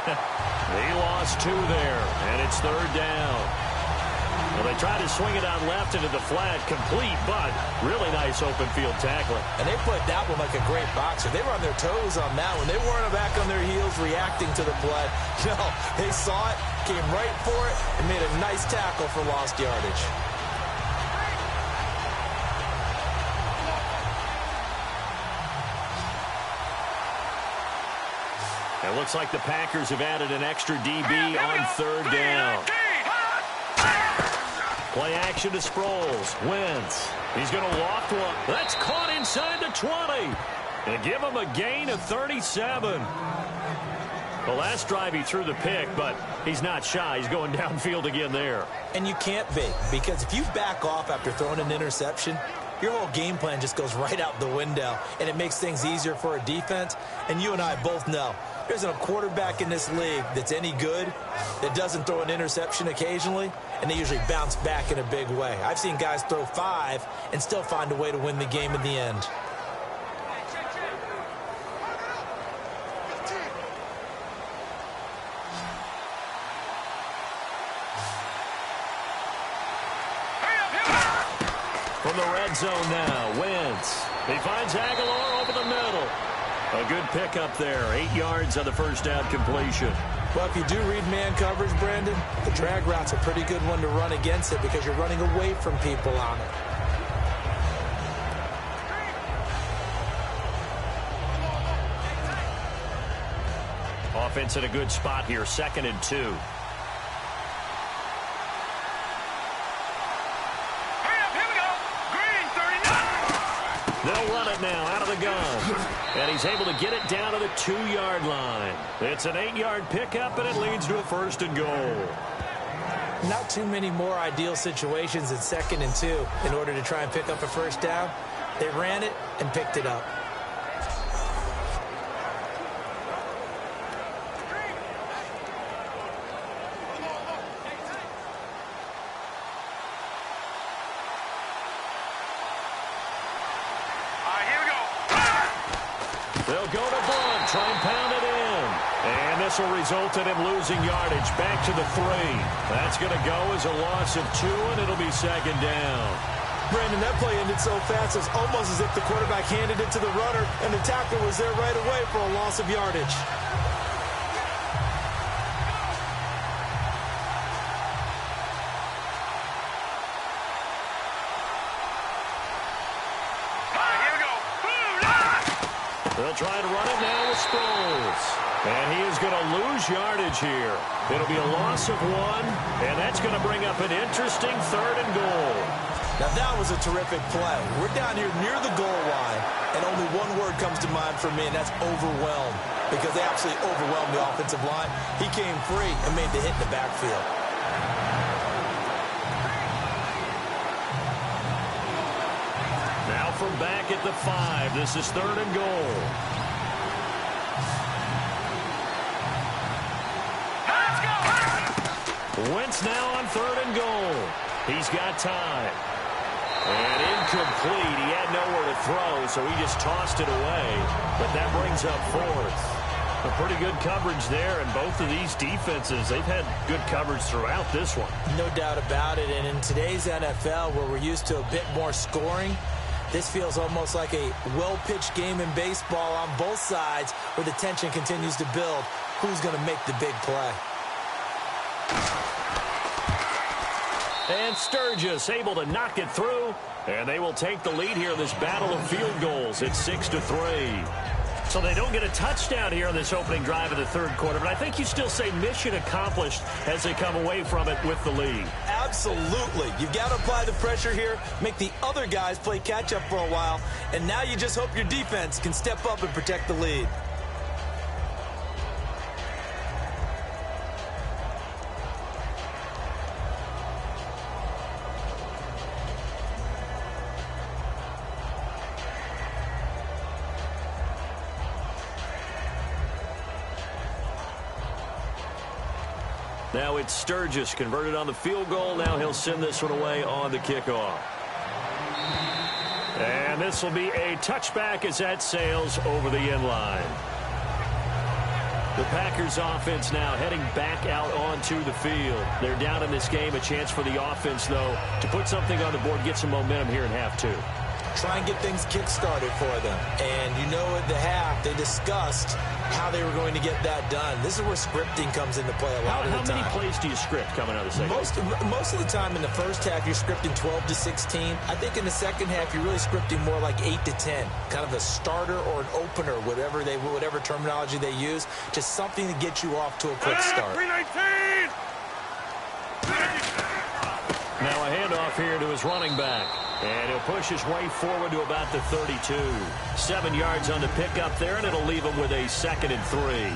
He lost 2 there, and it's third down. Well, they tried to swing it out left into the flat, complete, but really nice open field tackling. And they played that one like a great boxer. They were on their toes on that one. They weren't back on their heels reacting to the play. No, they saw it, came right for it, and made a nice tackle for lost yardage. It looks like the Packers have added an extra DB on third down. Play action to Sproles. Wentz. He's going to loft one. That's caught inside the 20. And give him a gain of 37. The last drive he threw the pick, but he's not shy. He's going downfield again there. And you can't be, because if you back off after throwing an interception, your whole game plan just goes right out the window, and it makes things easier for a defense. And you and I both know there isn't a quarterback in this league that's any good that doesn't throw an interception occasionally, and they usually bounce back in a big way. I've seen guys throw 5 and still find a way to win the game in the end. From the red zone now, Wentz. He finds Aguilar over the middle. A good pickup there. 8 yards on the first down completion. Well, if you do read man coverage, Brandon, the drag route's a pretty good one to run against it because you're running away from people on it. Offense in a good spot here, 2nd and 2. They'll run it now out of the gun. And he's able to get it down to the 2-yard line. It's an 8-yard pickup, and it leads to a 1st and goal. Not too many more ideal situations in 2nd and 2 in order to try and pick up a first down. They ran it and picked it up. They'll go to Blunt, try and pound it in. And this will result in him losing yardage. Back to the 3. That's going to go as a loss of 2, and it'll be second down. Brandon, that play ended so fast, it's almost as if the quarterback handed it to the runner, and the tackler was there right away for a loss of yardage. They'll try to run it now with Sproles. And he is going to lose yardage here. It'll be a loss of 1, and that's going to bring up an interesting 3rd and goal. Now that was a terrific play. We're down here near the goal line, and only one word comes to mind for me, and that's overwhelmed, because they absolutely overwhelmed the offensive line. He came free and made the hit in the backfield. Now from back at the 5, this is 3rd and goal. Wentz now on 3rd and goal. He's got time. And incomplete. He had nowhere to throw, so he just tossed it away. But that brings up 4th. A pretty good coverage there, and both of these defenses, they've had good coverage throughout this one. No doubt about it, and in today's NFL, where we're used to a bit more scoring, this feels almost like a well-pitched game in baseball on both sides, where the tension continues to build. Who's going to make the big play? And Sturgis able to knock it through, and they will take the lead here in this battle of field goals. It's 6-3. So they don't get a touchdown here in this opening drive of the 3rd quarter, but I think you still say mission accomplished as they come away from it with the lead. Absolutely. You've got to apply the pressure here, make the other guys play catch-up for a while, and now you just hope your defense can step up and protect the lead. Now it's Sturgis converted on the field goal. Now he'll send this one away on the kickoff. And this will be a touchback as that sails over the end line. The Packers offense now heading back out onto the field. They're down in this game. A chance for the offense, though, to put something on the board, get some momentum here in half 2. Try and get things kick-started for them. And you know at the half, they discussed how they were going to get that done. This is where scripting comes into play a lot of the time. How many plays do you script coming out of the second? Most of the time in the first half, you're scripting 12 to 16. I think in the second half, you're really scripting more like 8 to 10. Kind of a starter or an opener, whatever terminology they use. Just something to get you off to a quick start. 319! Now a handoff here to his running back. And he'll push his way forward to about the 32. 7 yards on the pickup there, and it'll leave him with a 2nd and 3.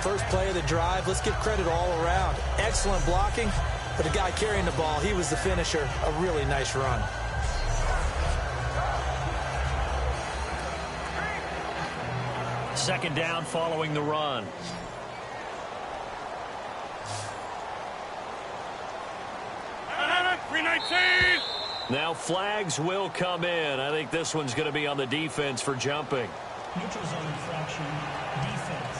First play of the drive, let's give credit all around. Excellent blocking, but the guy carrying the ball, he was the finisher. A really nice run. Second down following the run. Now flags will come in. I think this one's going to be on the defense for jumping. Neutral zone infraction, defense.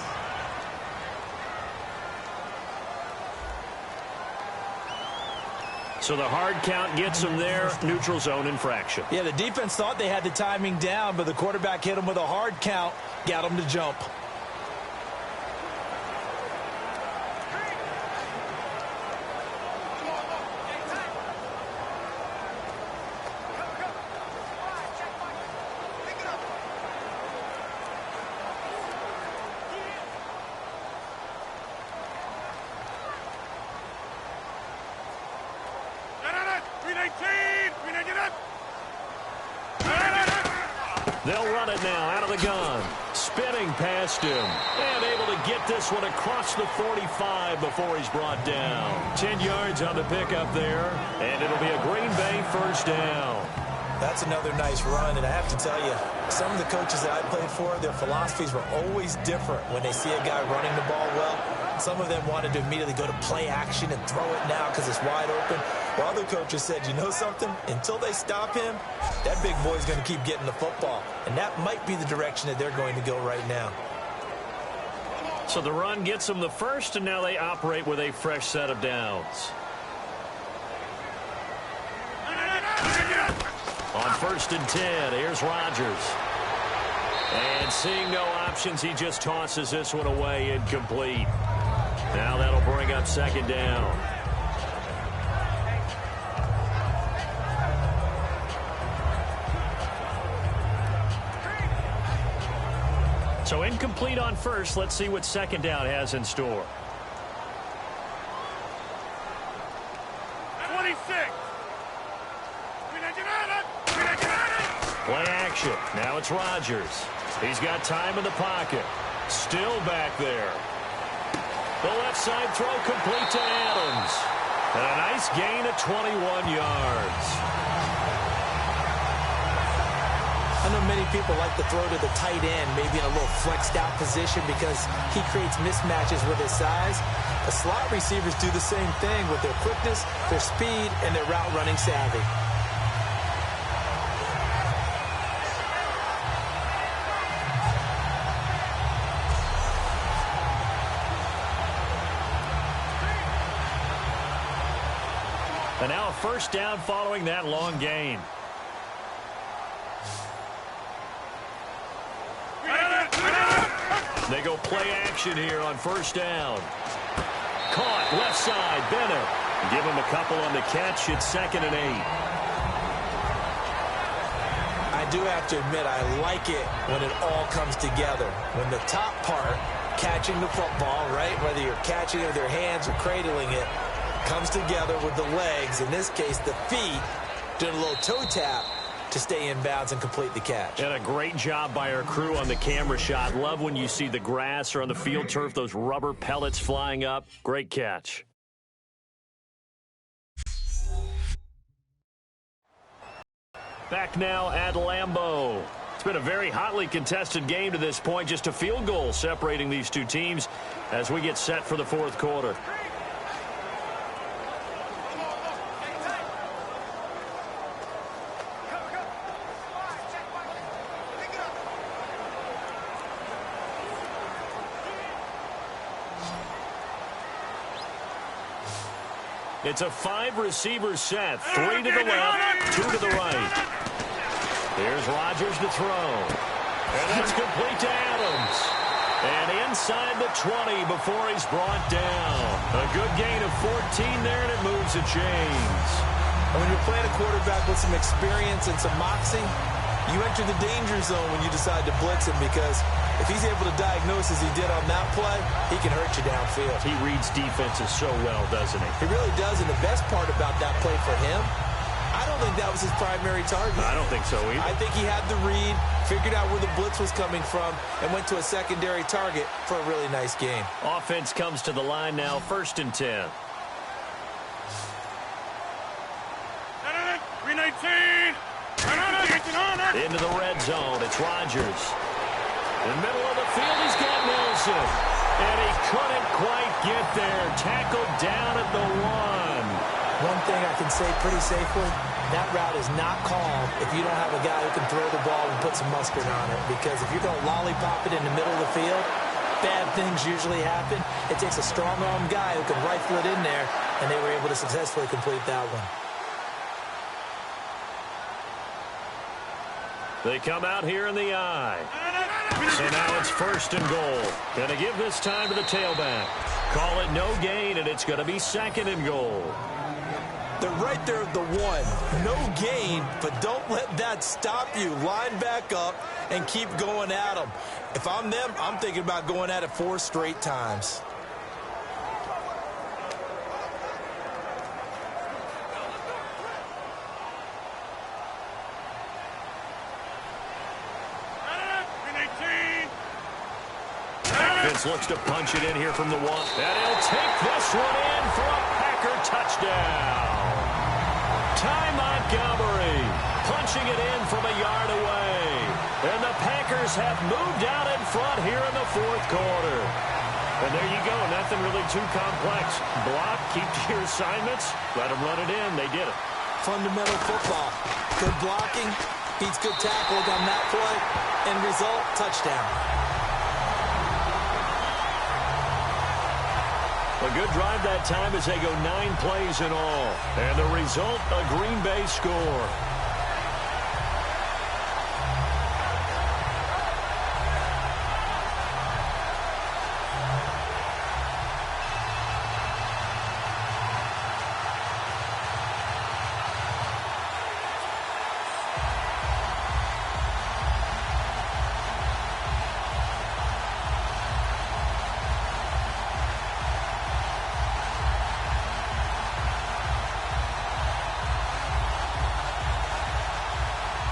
So the hard count gets them there. Neutral zone infraction. Yeah, the defense thought they had the timing down, but the quarterback hit him with a hard count, got him to jump. They'll run it now out of the gun. Spinning past him. And able to get this one across the 45 before he's brought down. 10 yards on the pickup there. And it'll be a Green Bay first down. That's another nice run, and I have to tell you, some of the coaches that I played for, their philosophies were always different when they see a guy running the ball well. Some of them wanted to immediately go to play action and throw it now because it's wide open. Well, other coaches said, you know something? Until they stop him, that big boy's going to keep getting the football. And that might be the direction that they're going to go right now. So the run gets them the first, and now they operate with a fresh set of downs. On 1st and 10, here's Rodgers. And seeing no options, he just tosses this one away, incomplete. Now that'll bring up 2nd down. So incomplete on 1st. Let's see what 2nd down has in store. 26. Play action. Now it's Rodgers. He's got time in the pocket. Still back there. The left side throw complete to Adams. And a nice gain of 21 yards. I know many people like to throw to the tight end, maybe in a little flexed out position because he creates mismatches with his size. The slot receivers do the same thing with their quickness, their speed, and their route running savvy. And now a 1st down following that long gain. They go play action here on 1st down. Caught left side, Bennett. Give him a couple on the catch. It's 2nd and 8. I do have to admit, I like it when it all comes together. When the top part, catching the football, right, whether you're catching it with your hands or cradling it, comes together with the legs, in this case the feet, doing a little toe tap to stay in bounds and complete the catch. And a great job by our crew on the camera shot. Love when you see the grass or on the field turf, those rubber pellets flying up. Great catch. Back now at Lambeau. It's been a very hotly contested game to this point. Just a field goal separating these two teams as we get set for the 4th quarter. It's a 5-receiver set. 3 to the left, 2 to the right. Here's Rodgers to throw. And that's complete to Adams. And inside the 20 before he's brought down. A good gain of 14 there, and it moves the chains. And when you're playing a quarterback with some experience and some moxie, you enter the danger zone when you decide to blitz him, because if he's able to diagnose as he did on that play, he can hurt you downfield. He reads defenses so well, doesn't he? He really does, and the best part about that play for him, I don't think that was his primary target. I don't think so either. I think he had the read, figured out where the blitz was coming from, and went to a secondary target for a really nice game. Offense comes to the line now, 1st and 10. 319. Into the red zone. It's Rodgers. In the middle of the field, he's got Nelson. And he couldn't quite get there. Tackled down at the 1. One thing I can say pretty safely, that route is not called if you don't have a guy who can throw the ball and put some mustard on it. Because if you're going to lollipop it in the middle of the field, bad things usually happen. It takes a strong-armed guy who can rifle it in there, and they were able to successfully complete that one. They come out here in the eye. So now it's 1st and goal. Gonna give this time to the tailback. Call it no gain, and it's gonna be 2nd and goal. They're right there at the 1. No gain, but don't let that stop you. Line back up and keep going at them. If I'm them, I'm thinking about going at it 4 straight times. Looks to punch it in here from the 1. And he'll take this one in for a Packer touchdown. Ty Montgomery punching it in from a yard away. And the Packers have moved out in front here in the 4th quarter. And there you go. Nothing really too complex. Block, keep to your assignments, let them run it in. They did it. Fundamental football. Good blocking, beats good tackling on that play. End result, touchdown. A good drive that time as they go 9 plays in all. And the result, a Green Bay score.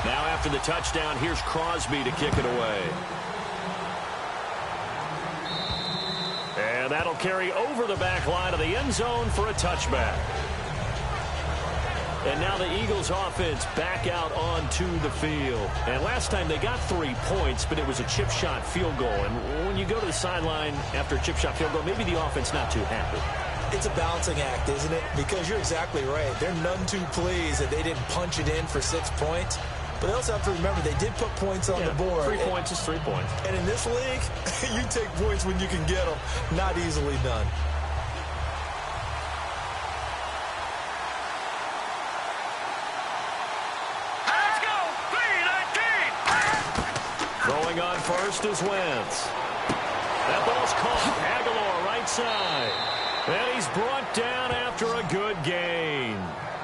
Now after the touchdown, here's Crosby to kick it away. And that'll carry over the back line of the end zone for a touchback. And now the Eagles offense back out onto the field. And last time they got 3 points, but it was a chip shot field goal. And when you go to the sideline after a chip shot field goal, maybe the offense not too happy. It's a balancing act, isn't it? Because you're exactly right. They're none too pleased that they didn't punch it in for 6 points. But they also have to remember they did put points on the board. 3 points is 3 points. And in this league, you take points when you can get them. Not easily done. Let's go! 3-19! Throwing on first is Wentz. That ball's caught. Aguilar right side. And he's brought down after a good gain.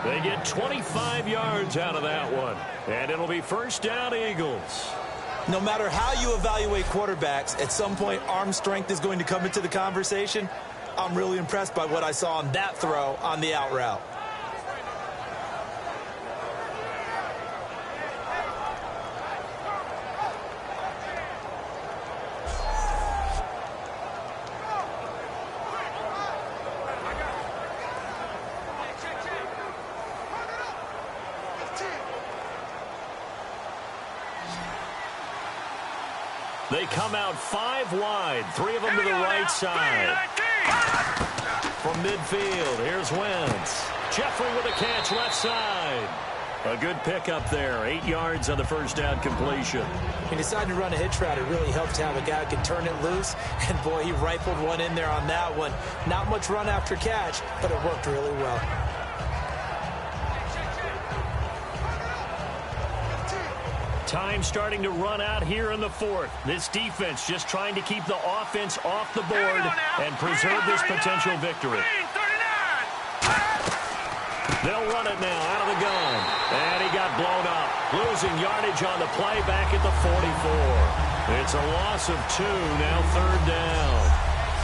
They get 25 yards out of that one. And it'll be first down, Eagles. No matter how you evaluate quarterbacks, at some point arm strength is going to come into the conversation. I'm really impressed by what I saw on that throw on the out route. They come out 5 wide, 3 of them to the right side. From midfield, here's Wentz. Jeffrey with a catch left side. A good pickup there, 8 yards on the first down completion. He decided to run a hitch route. It really helped to have a guy who could turn it loose. And, boy, he rifled one in there on that one. Not much run after catch, but it worked really well. Time starting to run out here in the 4th. This defense just trying to keep the offense off the board and preserve this potential victory. They'll run it now out of the gun. And he got blown up. Losing yardage on the play back at the 44. It's a loss of 2, now 3rd down.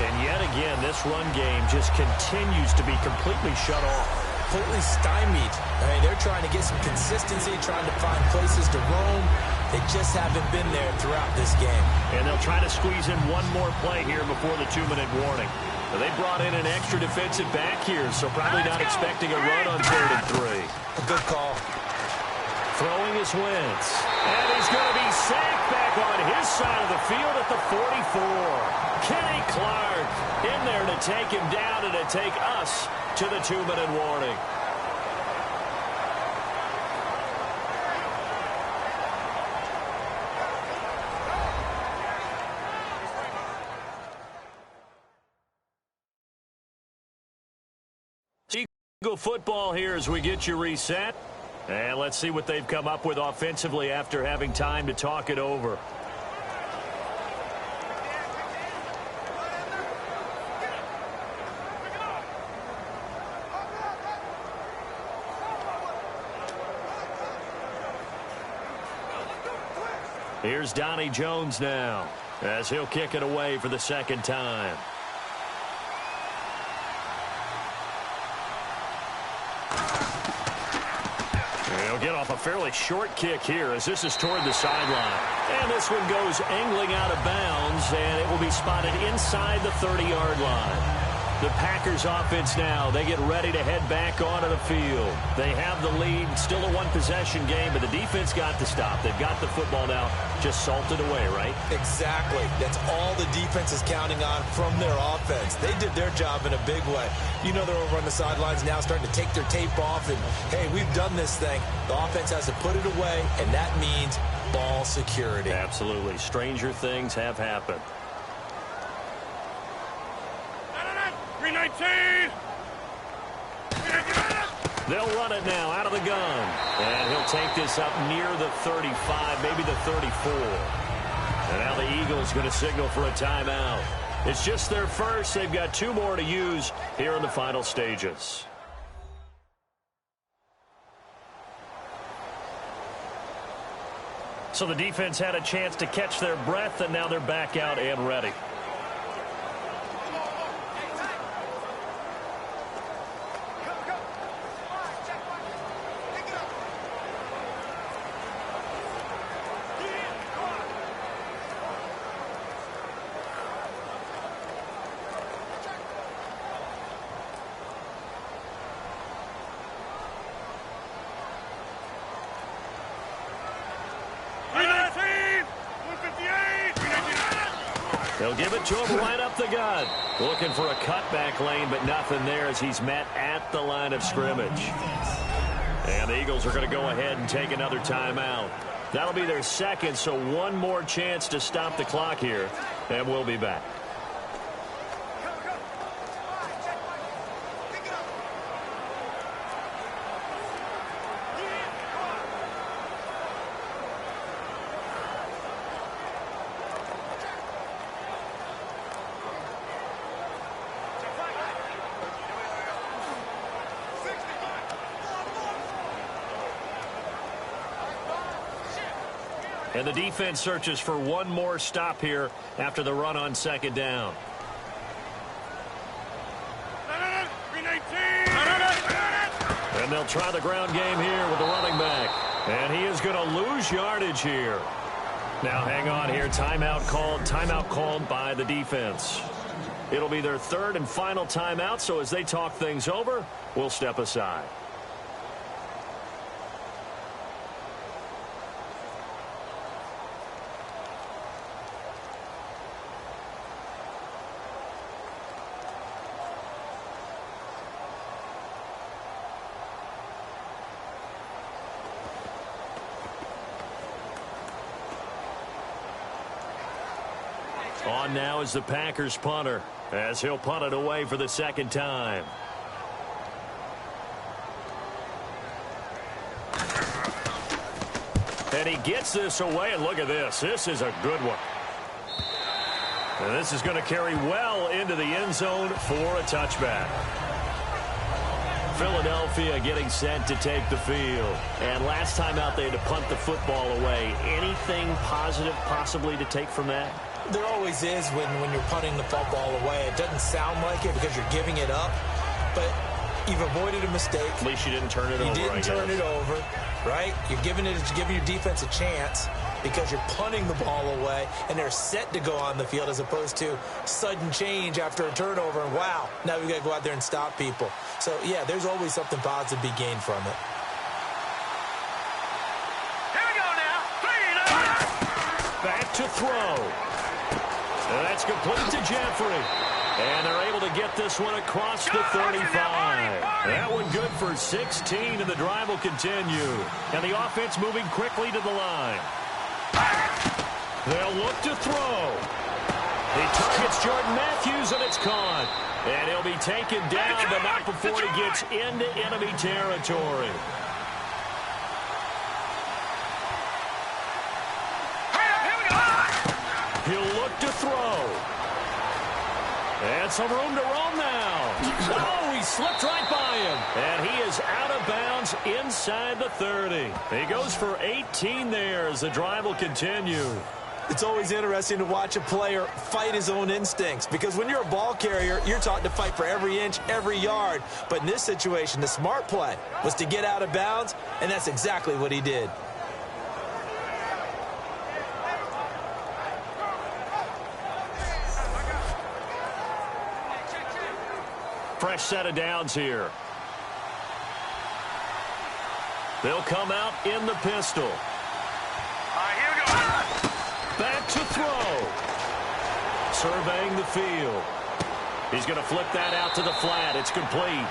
And yet again, this run game just continues to be completely shut off. Completely stymied. I mean, they're trying to get some consistency, trying to find places to roam. They just haven't been there throughout this game. And they'll try to squeeze in one more play here before the 2-minute warning. They brought in an extra defensive back here, so probably not expecting a run on 3rd and 3. A good call. Throwing is Wentz. And he's going to be sacked back on his side of the field at the 44. Kenny Clark in there to take him down and to take us to the 2-minute warning. Eagle football here as we get you reset. And let's see what they've come up with offensively after having time to talk it over. Here's Donnie Jones now as he'll kick it away for the 2nd time. He'll get off a fairly short kick here as this is toward the sideline. And this one goes angling out of bounds, and it will be spotted inside the 30-yard line. The Packers offense now, they get ready to head back onto the field. They have the lead, still a one-possession game, but the defense got the stop. They've got the football now, just salted away, right? Exactly. That's all the defense is counting on from their offense. They did their job in a big way. You know, they're over on the sidelines now starting to take their tape off, and, hey, we've done this thing. The offense has to put it away, and that means ball security. Absolutely. Stranger things have happened. 319! They'll run it now out of the gun. And he'll take this up near the 35, maybe the 34. And now the Eagles going to signal for a timeout. It's just their first. They've got 2 more to use here in the final stages. So the defense had a chance to catch their breath, and now they're back out and ready. They'll give it to him right up the gut. Looking for a cutback lane, but nothing there as he's met at the line of scrimmage. And the Eagles are going to go ahead and take another timeout. That'll be their second, so one more chance to stop the clock here, and we'll be back. And the defense searches for one more stop here after the run on second down. And they'll try the ground game here with the running back. And he is going to lose yardage here. Now hang on here. Timeout called by the defense. It'll be their third and final timeout, so as they talk things over, we'll step aside. On now is the Packers punter, as he'll punt it away for the second time. And he gets this away, and look at this. This is a good one. And this is going to carry well into the end zone for a touchback. Philadelphia getting set to take the field. And last time out, they had to punt the football away. Anything positive possibly to take from that? There always is when you're punting the football away. It doesn't sound like it because you're giving it up, but you've avoided a mistake. At least you didn't turn it over. You didn't turn it over, right? You're giving your defense a chance because you're punting the ball away, and they're set to go on the field as opposed to sudden change after a turnover. And wow, now we've got to go out there and stop people. So, yeah, there's always something positive to be gained from it. Here we go now. Back to throw. And that's complete to Jeffrey. And they're able to get this one across the 35. That one good for 16, and the drive will continue. And the offense moving quickly to the line. They'll look to throw. He targets Jordan Matthews, and it's caught. And he'll be taken down, but not before he gets into enemy territory. He'll look to throw. And some room to roam now. Oh, he slipped right by him. And he is out of bounds inside the 30. He goes for 18 there as the drive will continue. It's always interesting to watch a player fight his own instincts because when you're a ball carrier, you're taught to fight for every inch, every yard. But in this situation, the smart play was to get out of bounds, and that's exactly what he did. Fresh set of downs here. They'll come out in the pistol. Here we go. Back to throw. Surveying the field. He's going to flip that out to the flat. It's complete.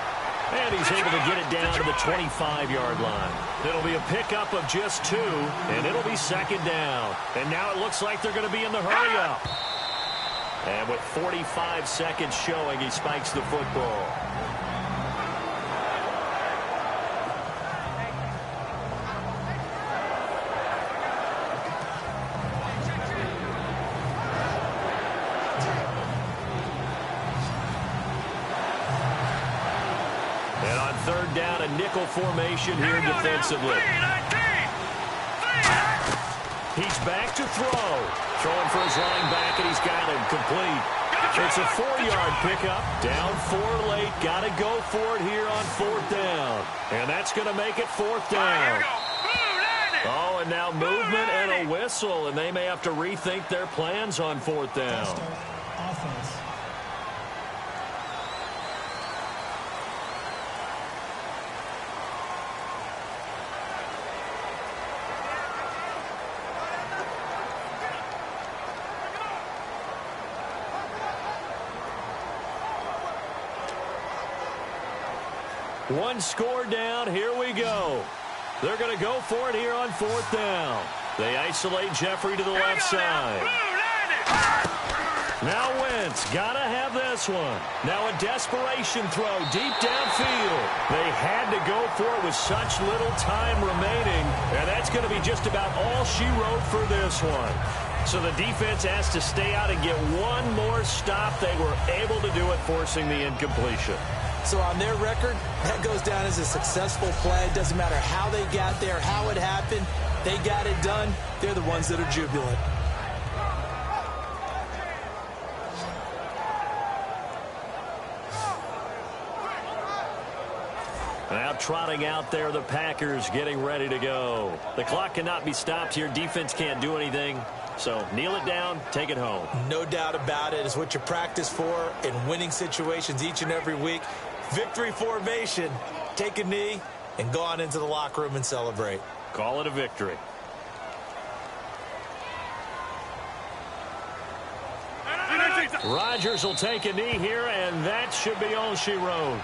And he's able to get it down to the 25-yard line. It'll be a pickup of just 2, and it'll be second down. And now it looks like they're going to be in the hurry-up. And with 45 seconds showing, he spikes the football. And on third down, a nickel formation here defensively. He's back to throw. Throwing for his running back, and he's got him complete. It's a 4-yard pickup. Down 4 late. Got to go for it here on 4th down. And that's going to make it 4th down. Oh, and now movement and a whistle, and they may have to rethink their plans on 4th down. Offense. One score down. Here we go. They're going to go for it here on 4th down. They isolate Jeffrey to the left side. Now Wentz. Got to have this one. Now a desperation throw deep downfield. They had to go for it with such little time remaining. And that's going to be just about all she wrote for this one. So the defense has to stay out and get one more stop. They were able to do it, forcing the incompletion. So on their record, that goes down as a successful play. It doesn't matter how they got there, how it happened. They got it done. They're the ones that are jubilant. Now trotting out there, the Packers getting ready to go. The clock cannot be stopped here. Defense can't do anything. So kneel it down, take it home. No doubt about it. It's what you practice for in winning situations each and every week. Victory formation. Take a knee and go on into the locker room and celebrate. Call it a victory. Rodgers will take a knee here, and that should be all she wrote.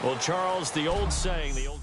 Well, Charles, the old saying, the old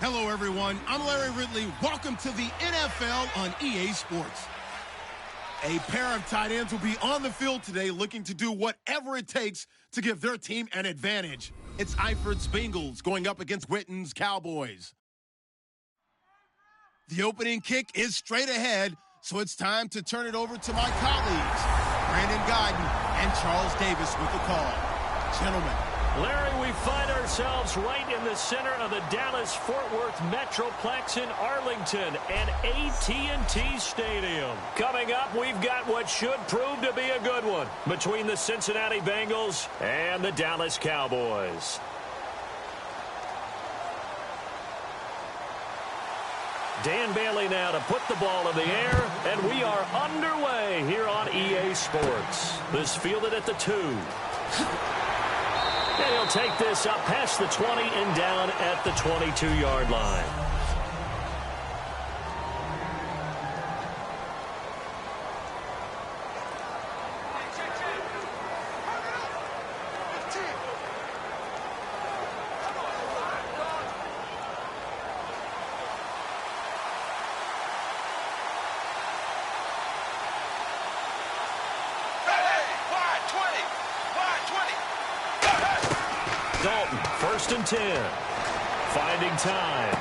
Hello, everyone. I'm Larry Ridley. Welcome to the NFL on EA Sports. A pair of tight ends will be on the field today looking to do whatever it takes to give their team an advantage. It's Eiferd's Bengals going up against Witten's Cowboys. The opening kick is straight ahead, so it's time to turn it over to my colleagues, Brandon Guyton and Charles Davis with the call. Gentlemen. Larry, we find ourselves right in the center of the Dallas-Fort Worth Metroplex in Arlington and AT&T Stadium. Coming up, we've got what should prove to be a good one between the Cincinnati Bengals and the Dallas Cowboys. Dan Bailey now to put the ball in the air, and we are underway here on EA Sports. This fielded at the 2. And he'll take this up past the 20 and down at the 22-yard line. Dalton, 1st and 10. Finding time.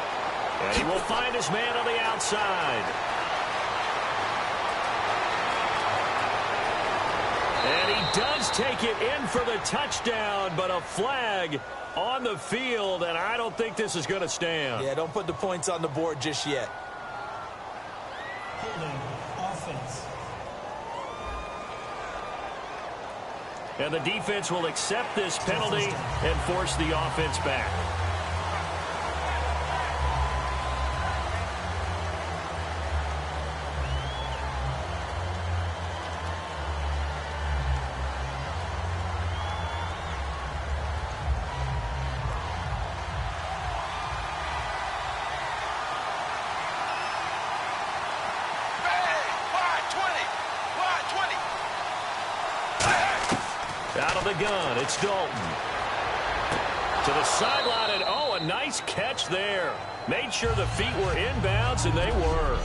And he will find his man on the outside. And he does take it in for the touchdown, but a flag on the field, and I don't think this is going to stand. Yeah, don't put the points on the board just yet. Holding offense. And the defense will accept this penalty and force the offense back. Out of the gun, it's Dalton. To the sideline, and oh, a nice catch there. Made sure the feet were inbounds, and they were.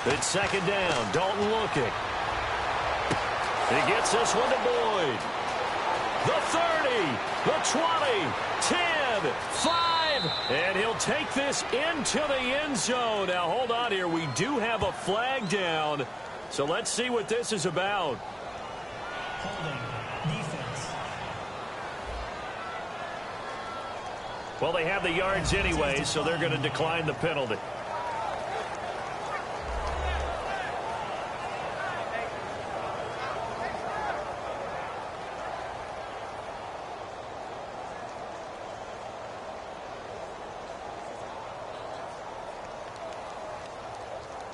It's 2nd down. Dalton looking. He gets this one to Boyd. The 30, the 20, 10, 5, and he'll take this into the end zone. Now, hold on here. We do have a flag down, so let's see what this is about. Holding defense. Well, they have the yards anyway, so they're going to decline the penalty.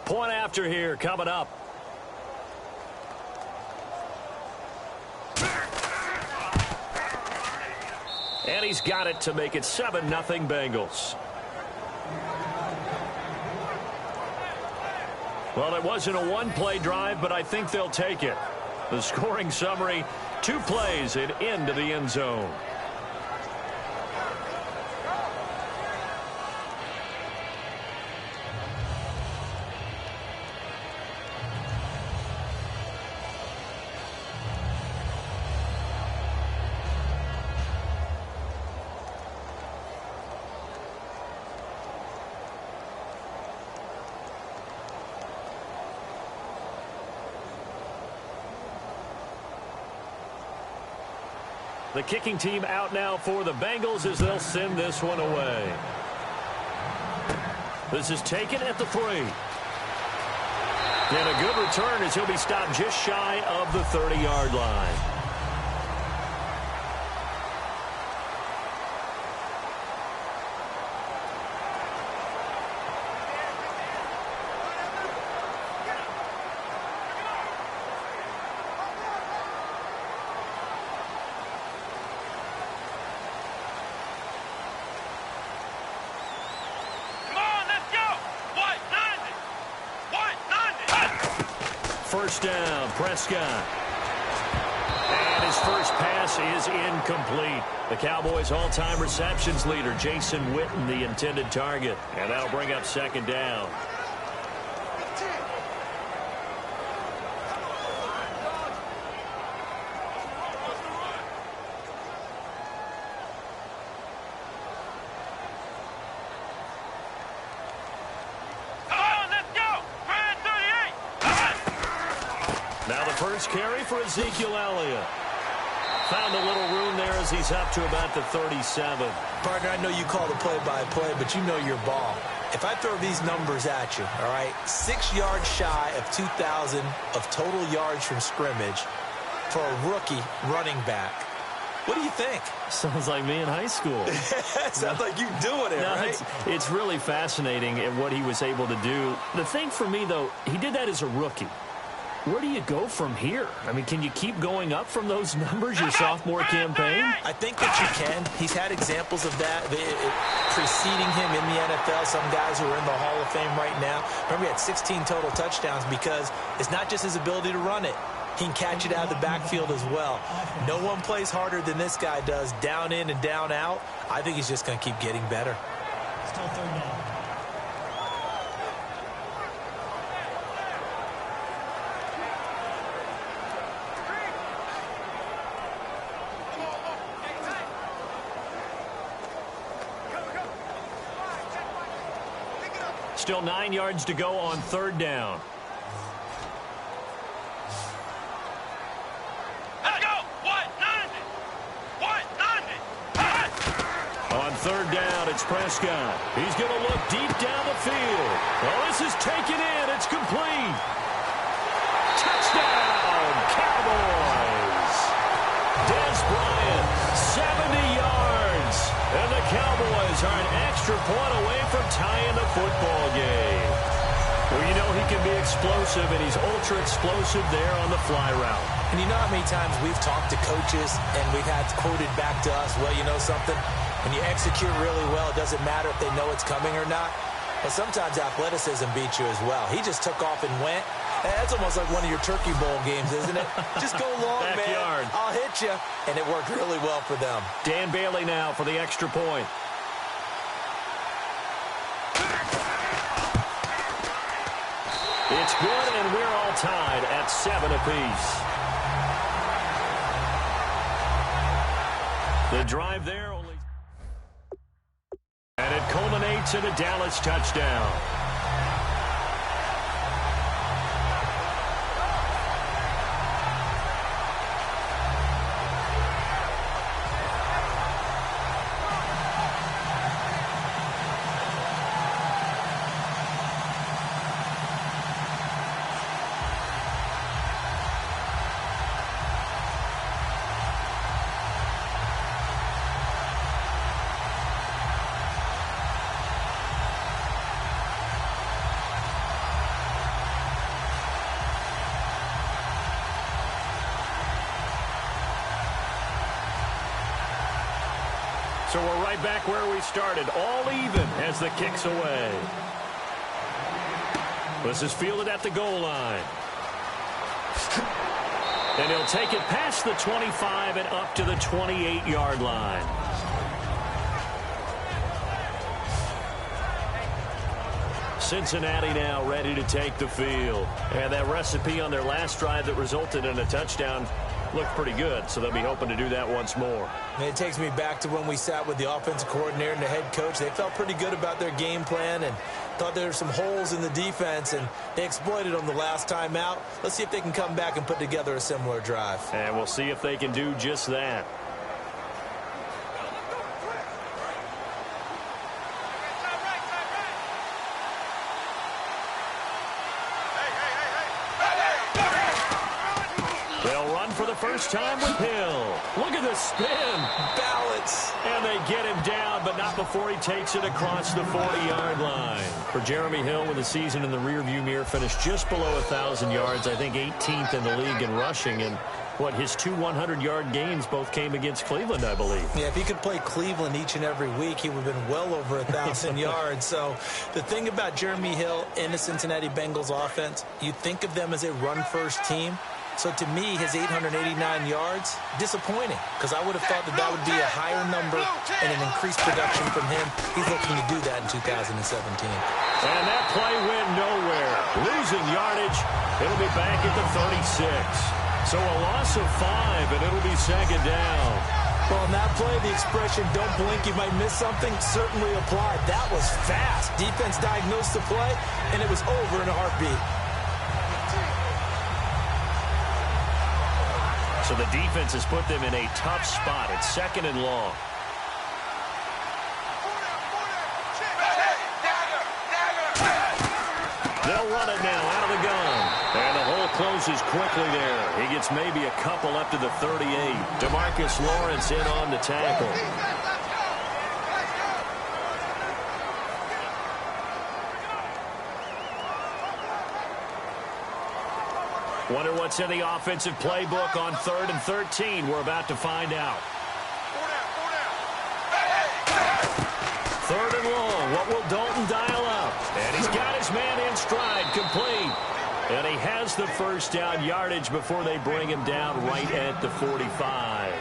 Point after here coming up. And he's got it to make it 7-0 Bengals. Well, it wasn't a one-play drive, but I think they'll take it. The scoring summary, 2 plays and into the end zone. The kicking team out now for the Bengals as they'll send this one away. This is taken at the 3. And a good return as he'll be stopped just shy of the 30-yard line. first down. Prescott. And his first pass is incomplete. The Cowboys' all-time receptions leader, Jason Witten, the intended target. And that'll bring up second down. Now the first carry for Ezekiel Elliott. Found a little room there as he's up to about the 37. Partner, I know you call the play-by-play, but you know your ball. If I throw these numbers at you, all right, 6 yards shy of 2,000 of total yards from scrimmage for a rookie running back. What do you think? Sounds like me in high school. Sounds like you doing it, right? It's really fascinating at what he was able to do. The thing for me, though, he did that as a rookie. Where do you go from here? I mean, can you keep going up from those numbers your sophomore campaign? I think that you can. He's had examples of that preceding him in the NFL. Some guys who are in the Hall of Fame right now. Remember, he had 16 total touchdowns because it's not just his ability to run it. He can catch it out of the backfield as well. No one plays harder than this guy does, down in and down out. I think he's just going to keep getting better. Still third down. Still 9 yards to go on third down. Let's go! On third down, it's Prescott. He's going to look deep down the field. Well, this is taken in. It's complete. Touchdown, Cowboys. Des Bryant, 70 yards. And the Cowboys are an extra point away from tying the football game. Well, you know he can be explosive, and he's ultra-explosive there on the fly route. And you know how many times we've talked to coaches and we've had quoted back to us, well, you know something? When you execute really well, it doesn't matter if they know it's coming or not. But sometimes athleticism beats you as well. He just took off and went. That's almost like one of your Turkey Bowl games, isn't it? Just go long, Backyard. man. I'll hit you. And it worked really well for them. Dan Bailey now for the extra point. It's good, and we're all tied at 7 apiece. The drive there only... And it culminates in a Dallas touchdown. So we're right back where we started, all even as the kick's away. This is fielded at the goal line. And he'll take it past the 25 and up to the 28-yard line. Cincinnati now ready to take the field. And that recipe on their last drive that resulted in a touchdown looked pretty good, so they'll be hoping to do that once more. And it takes me back to when we sat with the offensive coordinator and the head coach. They felt pretty good about their game plan and thought there were some holes in the defense, and they exploited them the last time out. Let's see if they can come back and put together a similar drive. And we'll see if they can do just that. They'll run for the first time with Hill. Look at the spin. Balance. And they get him down, but not before he takes it across the 40-yard line. For Jeremy Hill, with the season in the rearview mirror, finished just below 1,000 yards. I think 18th in the league in rushing. And his two 100-yard gains both came against Cleveland, I believe. Yeah, if he could play Cleveland each and every week, he would have been well over 1,000 yards. So the thing about Jeremy Hill in the Cincinnati Bengals offense, you think of them as a run-first team. So to me, his 889 yards, disappointing, because I would have thought that would be a higher number and an increased production from him. He's looking to do that in 2017. And that play went nowhere. Losing yardage. It'll be back at the 36. So a loss of 5, and it'll be second down. Well, in that play, the expression, don't blink, you might miss something, certainly applied. That was fast. Defense diagnosed the play, and it was over in a heartbeat. So the defense has put them in a tough spot. It's second and long. They'll run it now out of the gun. And the hole closes quickly there. He gets maybe a couple up to the 38. DeMarcus Lawrence in on the tackle. Wonder what's in the offensive playbook on 3rd and 13. We're about to find out. 3rd and long. What will Dalton dial up? And he's got his man in stride, complete. And he has the first down yardage before they bring him down right at the 45.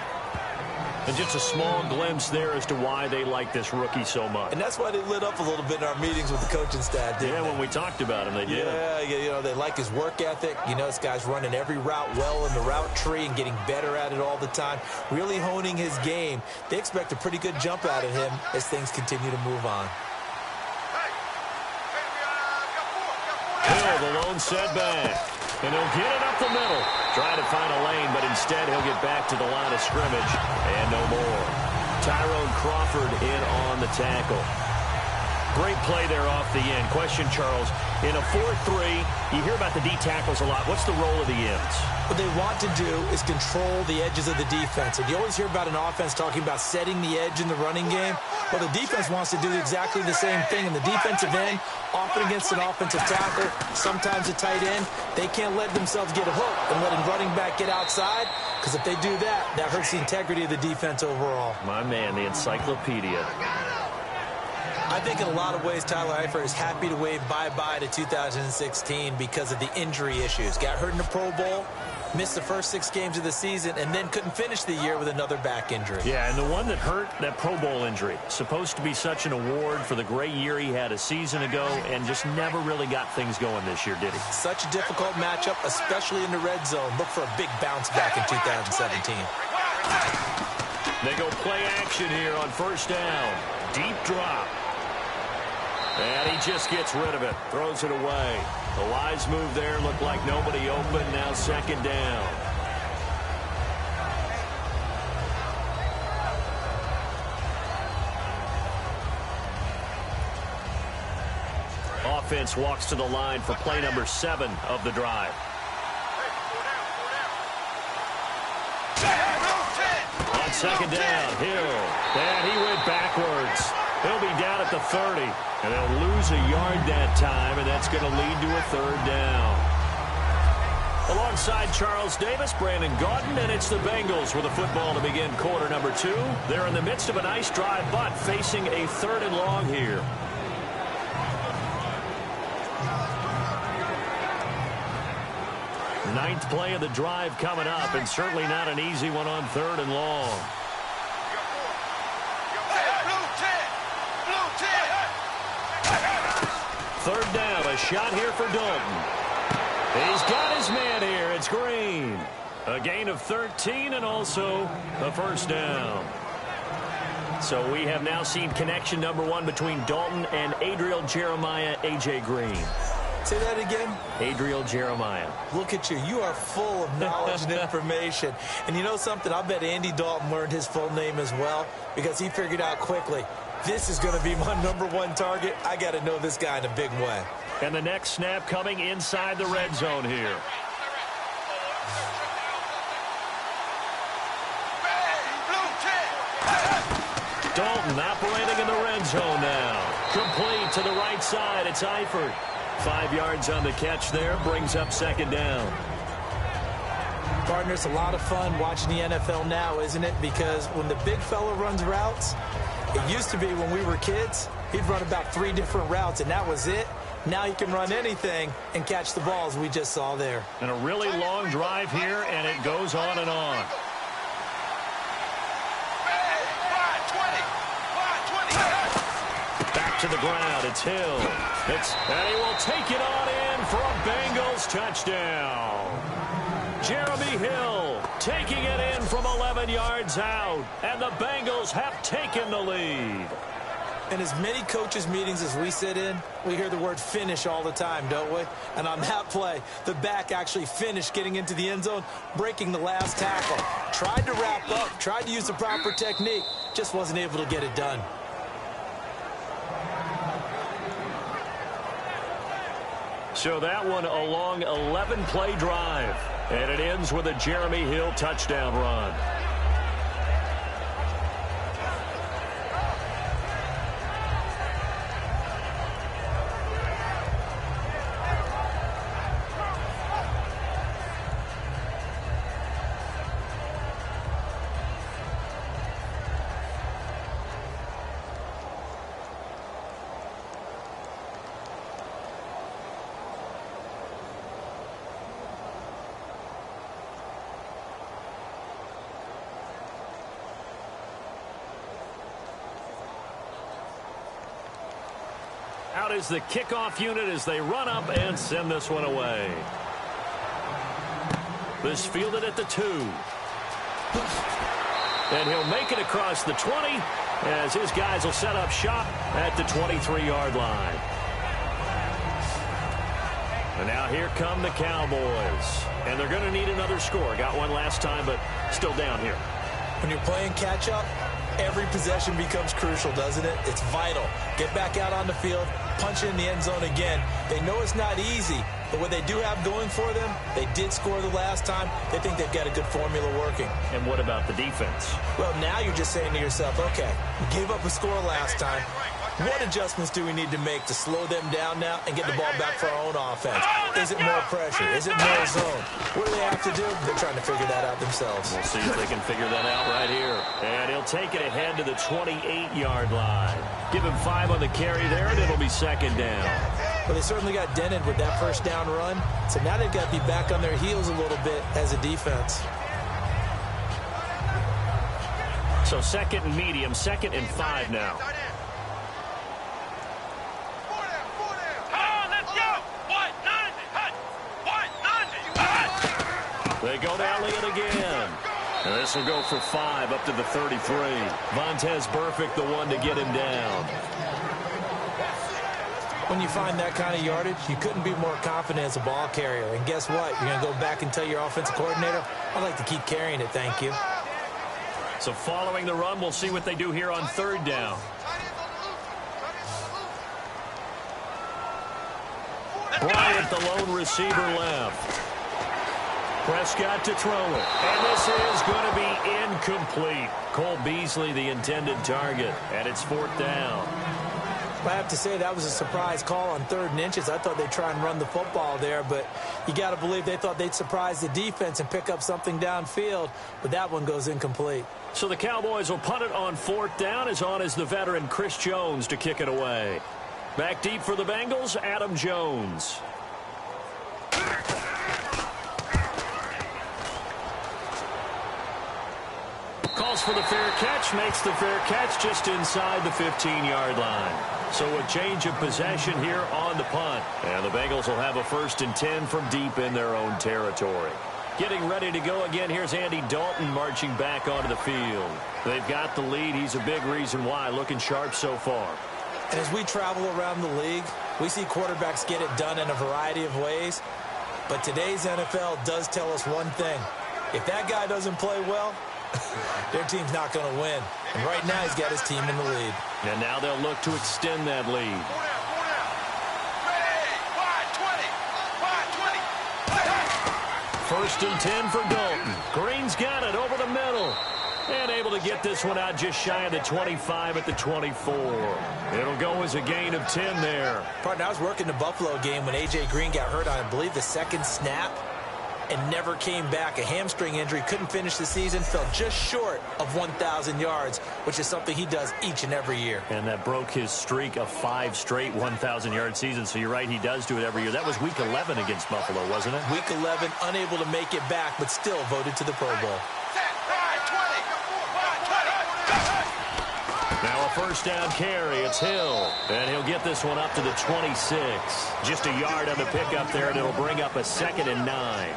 And just a small glimpse there as to why they like this rookie so much. And that's why they lit up a little bit in our meetings with the coaching staff, didn't they? When we talked about him, they did. Yeah, they like his work ethic. This guy's running every route well in the route tree and getting better at it all the time, really honing his game. They expect a pretty good jump out of him as things continue to move on. Hill, the lone setback. And he'll get it up the middle. Try to find a lane, but instead he'll get back to the line of scrimmage. And no more. Tyrone Crawford in on the tackle. Great play there off the end. Question, Charles. In a 4-3, you hear about the D tackles a lot. What's the role of the ends? What they want to do is control the edges of the defense. And you always hear about an offense talking about setting the edge in the running game. Well, the defense wants to do exactly the same thing. And the defensive end, often against an offensive tackle, sometimes a tight end, they can't let themselves get hooked and let a running back get outside. Because if they do that, that hurts the integrity of the defense overall. My man, the encyclopedia. I think in a lot of ways, Tyler Eifert is happy to wave bye-bye to 2016 because of the injury issues. Got hurt in the Pro Bowl, missed the first 6 games of the season, and then couldn't finish the year with another back injury. Yeah, and the one that hurt, that Pro Bowl injury, supposed to be such an award for the great year he had a season ago, and just never really got things going this year, did he? Such a difficult matchup, especially in the red zone. Look for a big bounce back in 2017. They go play action here on first down. Deep drop. And he just gets rid of it. Throws it away. The wise move there. Looked like nobody open. Now second down. Offense walks to the line for play number 7 of the drive. On second down, Hill. And he went backwards. He'll be down at the 30, and they'll lose a yard that time, and that's going to lead to a 3rd down. Alongside Charles Davis, Brandon Gaudin, and it's the Bengals with a football to begin quarter number 2. They're in the midst of a nice drive, but facing a 3rd and long here. Ninth play of the drive coming up, and certainly not an easy one on 3rd and long. Third down, a shot here for Dalton. He's got his man here. It's Green. A gain of 13 and also a first down. So we have now seen connection number 1 between Dalton and Adriel Jeremiah, A.J. Green. Say that again. Adriel Jeremiah. Look at you. You are full of knowledge and information. And you know something? I bet Andy Dalton learned his full name as well because he figured out quickly, this is going to be my number 1 target. I got to know this guy in a big way. And the next snap coming inside the red zone here. Dalton operating in the red zone now. Complete to the right side. It's Eifert. 5 yards on the catch there. Brings up second down. Partner, it's a lot of fun watching the NFL now, isn't it? Because when the big fella runs routes, it used to be when we were kids, he'd run about 3 different routes, and that was it. Now he can run anything and catch the balls we just saw there. And a really long drive here, and it goes on and on. Back to the ground. It's Hill. And he will take it on in for a Bengals touchdown. Jeremy Hill taking it in from 11 yards out. And the Bengals have taken the lead. In as many coaches' meetings as we sit in, we hear the word finish all the time, don't we? And on that play, the back actually finished getting into the end zone, breaking the last tackle. Tried to wrap up, tried to use the proper technique, just wasn't able to get it done. So that one a long 11-play drive. And it ends with a Jeremy Hill touchdown run. Out is the kickoff unit as they run up and send this one away. This fielded at the 2. And he'll make it across the 20 as his guys will set up shop at the 23-yard line. And now here come the Cowboys. And they're going to need another score. Got one last time, but still down here. When you're playing catch-up, every possession becomes crucial, doesn't it? It's vital. Get back out on the field, punch it in the end zone again. They know it's not easy, but what they do have going for them, they did score the last time. They think they've got a good formula working. And what about the defense? Well, now you're just saying to yourself, okay, we gave up a score last time. What adjustments do we need to make to slow them down now and get the ball back for our own offense? Is it more pressure? Is it more zone? What do they have to do? They're trying to figure that out themselves. We'll see if they can figure that out right here. And he'll take it ahead to the 28-yard line. Give him 5 on the carry there, and it'll be second down. Well, they certainly got dented with that first down run. So now they've got to be back on their heels a little bit as a defense. So second and medium, 2nd and 5 now. They go to Elliott again. And this will go for 5 up to the 33. Vontaze Burfict, the one to get him down. When you find that kind of yardage, you couldn't be more confident as a ball carrier. And guess what? You're going to go back and tell your offensive coordinator, I'd like to keep carrying it, thank you. So following the run, we'll see what they do here on 3rd down. Bryant, the lone receiver, left. Prescott to throw it. And this is going to be incomplete. Cole Beasley, the intended target. And it's 4th down. I have to say that was a surprise call on 3rd and inches. I thought they'd try and run the football there, but you got to believe they thought they'd surprise the defense and pick up something downfield, but that one goes incomplete. So the Cowboys will punt it on 4th down. As on is the veteran Chris Jones to kick it away. Back deep for the Bengals, Adam Jones. Calls for the fair catch, makes the fair catch just inside the 15-yard line. So a change of possession here on the punt. And the Bengals will have a 1st and 10 from deep in their own territory. Getting ready to go again, here's Andy Dalton marching back onto the field. They've got the lead. He's a big reason why, looking sharp so far. And as we travel around the league, we see quarterbacks get it done in a variety of ways. But today's NFL does tell us one thing. If that guy doesn't play well, their team's not going to win. And right now he's got his team in the lead. And now they'll look to extend that lead. First and 10 for Dalton. Green's got it over the middle. And able to get this one out just shy of the 25 at the 24. It'll go as a gain of 10 there. Partner, I was working the Buffalo game when A.J. Green got hurt on, I believe, the second snap and never came back. A hamstring injury, couldn't finish the season, fell just short of 1,000 yards, which is something he does each and every year. And that broke his streak of 5 straight 1,000-yard seasons. So you're right, he does do it every year. That was Week 11 against Buffalo, wasn't it? Week 11, unable to make it back, but still voted to the Pro Bowl. Now a first down carry. It's Hill. And he'll get this one up to the 26. Just a yard on the pickup there, and it'll bring up a 2nd and 9.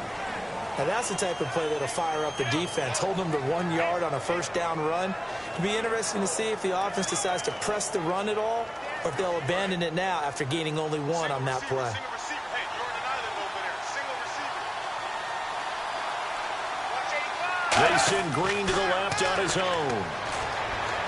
Now that's the type of play that'll fire up the defense. Hold them to 1 yard on a first down run. It'll be interesting to see if the offense decides to press the run at all, or if they'll abandon it now after gaining only 1 on that play. They send Green to the left on his own.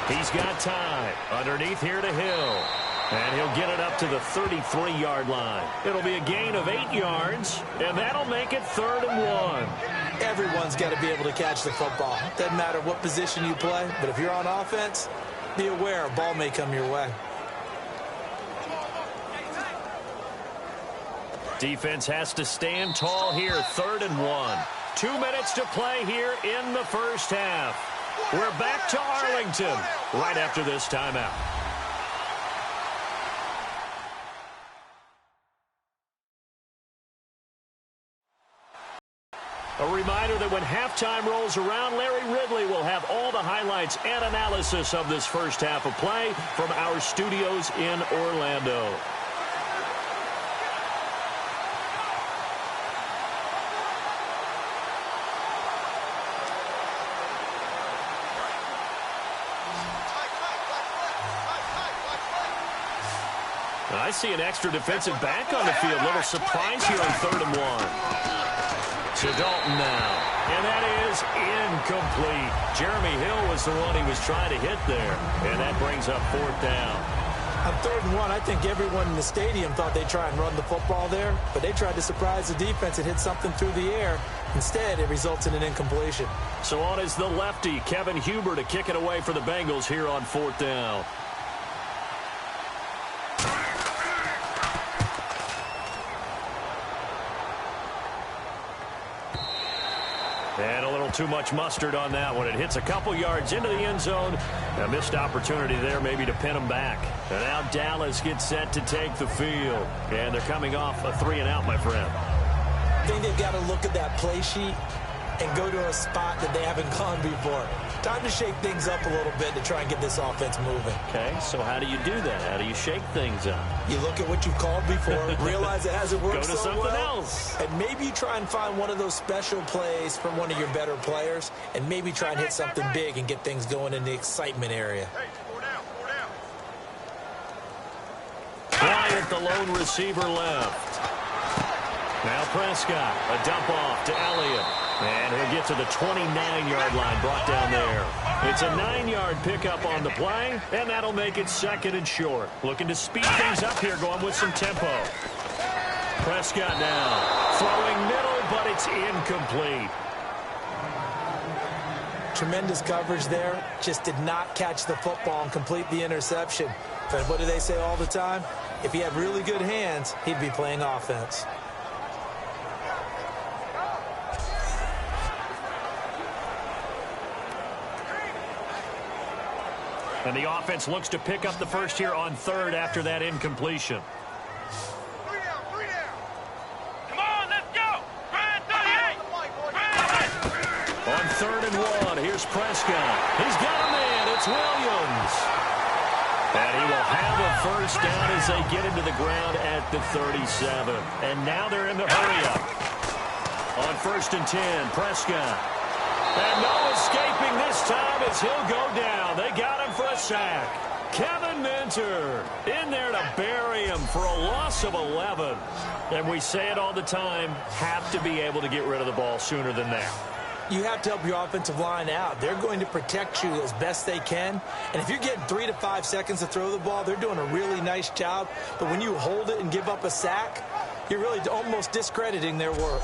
He's got time. Underneath here to Hill. And he'll get it up to the 33-yard line. It'll be a gain of 8 yards, and that'll make it 3rd and 1. Everyone's got to be able to catch the football. Doesn't matter what position you play, but if you're on offense, be aware a ball may come your way. Defense has to stand tall here, 3rd and 1. 2 minutes to play here in the first half. We're back to Arlington right after this timeout. A reminder that when halftime rolls around, Larry Ridley will have all the highlights and analysis of this first half of play from our studios in Orlando. I see an extra defensive back on the field. Little surprise here on 3rd and 1. To Dalton now. And that is incomplete. Jeremy Hill was the one he was trying to hit there. And that brings up 4th down. On 3rd and 1, I think everyone in the stadium thought they'd try and run the football there, but they tried to surprise the defense and hit something through the air. Instead, it results in an incompletion. So on is the lefty, Kevin Huber, to kick it away for the Bengals here on 4th down. And a little too much mustard on that one. It hits a couple yards into the end zone. A missed opportunity there maybe to pin them back. And now Dallas gets set to take the field. And they're coming off a 3-and-out, my friend. I think they've got to look at that play sheet and go to a spot that they haven't gone before. Time to shake things up a little bit to try and get this offense moving. Okay, so how do you do that? How do you shake things up? You look at what you've called before, realize it hasn't worked Go to so something well, else. and maybe you try and find one of those special plays from one of your better players, and maybe try and hit something big and get things going in the excitement area. Bryant, the lone receiver, left. Now Prescott, a dump off to Elliott. And he'll get to the 29-yard line, brought down there. It's a 9-yard pickup on the play, and that'll make it 2nd and short. Looking to speed things up here, going with some tempo. Prescott now, throwing middle, but it's incomplete. Tremendous coverage there. Just did not catch the football and complete the interception. But what do they say all the time? If he had really good hands, he'd be playing offense. And the offense looks to pick up the first here on 3rd after that incompletion. 3 down. Come on, let's go. Brad 38. On 3rd and 1, here's Prescott. He's got a man. It's Williams. And he will have a first down as they get into the ground at the 37. And now they're in the hurry-up. On 1st and 10, Prescott. And no escaping this time as he'll go down. They got him for a sack. Kevin Minter in there to bury him for a loss of 11. And we say it all the time, have to be able to get rid of the ball sooner than that. You have to help your offensive line out. They're going to protect you as best they can. And if you're getting 3 to 5 seconds to throw the ball, they're doing a really nice job. But when you hold it and give up a sack, you're really almost discrediting their work.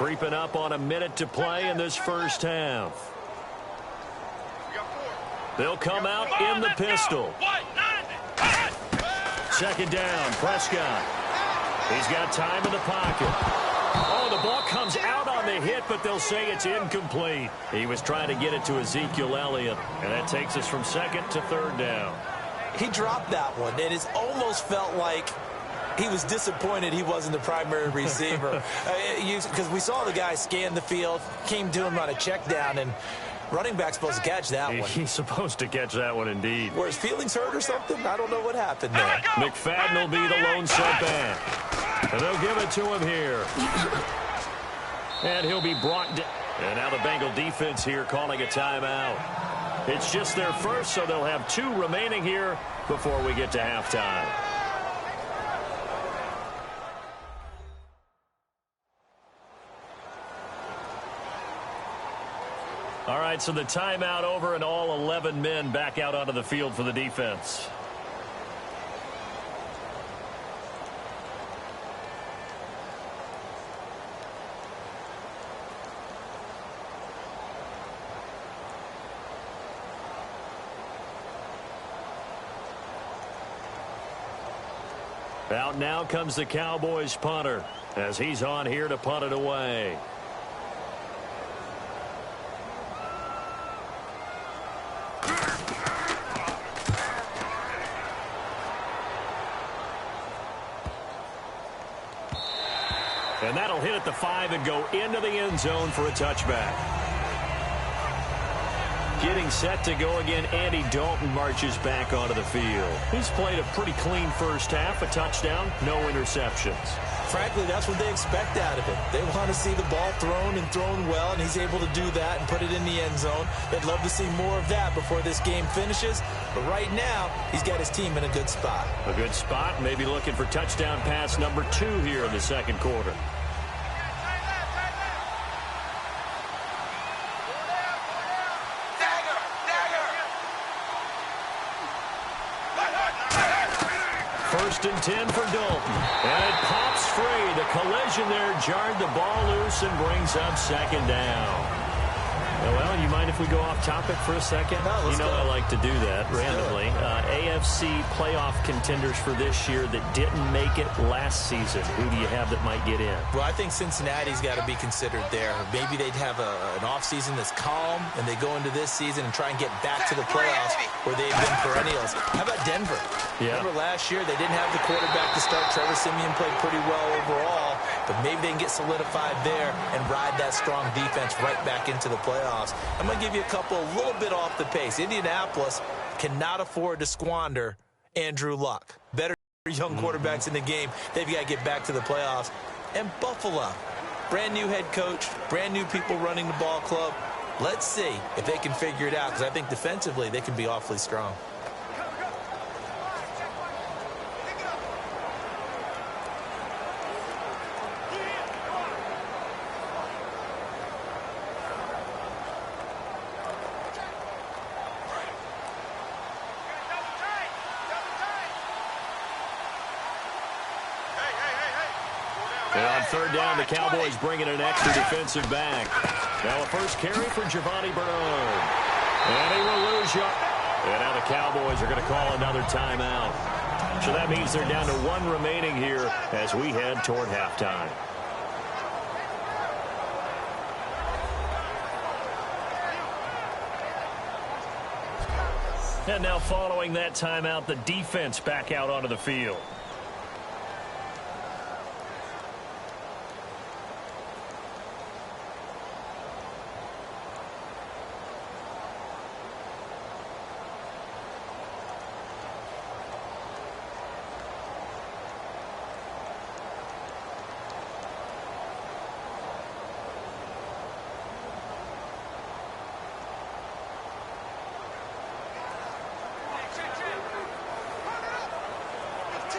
Creeping up on a minute to play in this first half. They'll come out in the pistol. Second down, Prescott. He's got time in the pocket. Oh, the ball comes out on the hit, but they'll say it's incomplete. He was trying to get it to Ezekiel Elliott, and that takes us from second to third down. He dropped that one, and it almost felt like he was disappointed he wasn't the primary receiver. Because we saw the guy scan the field, came to him on a check down, and running back's supposed to catch that one. He's supposed to catch that one indeed. Were his feelings hurt or something? I don't know what happened there. McFadden will be the lone setback. And they'll give it to him here. And he'll be brought down. And now the Bengal defense here calling a timeout. It's just their first, so they'll have 2 remaining here before we get to halftime. All right, so the timeout over and all 11 men back out onto the field for the defense. Out now comes the Cowboys punter as he's on here to punt it away. And that'll hit at the 5 and go into the end zone for a touchback. Getting set to go again, Andy Dalton marches back onto the field. He's played a pretty clean first half, a touchdown, no interceptions. Frankly, that's what they expect out of him. They want to see the ball thrown and thrown well, and he's able to do that and put it in the end zone. They'd love to see more of that before this game finishes. But right now, he's got his team in a good spot. A good spot, maybe looking for touchdown pass number 2 here in the second quarter. First and 10 for Dalton. And it pops free. The collision there jarred the ball loose and brings up second down. Well, you mind if we go off topic for a second? No, let's go. I like to do that randomly. AFC playoff contenders for this year that didn't make it last season. Who do you have that might get in? Well, I think Cincinnati's got to be considered there. Maybe they'd have an offseason that's calm, and they go into this season and try and get back to the playoffs where they've been perennials. How about Denver? Yeah. Remember last year they didn't have the quarterback to start. Trevor Siemian played pretty well overall, but maybe they can get solidified there and ride that strong defense right back into the playoffs. I'm going to give you a little bit off the pace. Indianapolis cannot afford to squander Andrew Luck. Better young quarterbacks in the game. They've got to get back to the playoffs. And Buffalo, brand new head coach, brand new people running the ball club. Let's see if they can figure it out, because I think defensively they can be awfully strong. And on third down, the Cowboys bring in an extra defensive back. Now a first carry for Giovanni Bernard. And he will lose you. And now the Cowboys are going to call another timeout. So that means they're down to 1 remaining here as we head toward halftime. And now following that timeout, the defense back out onto the field.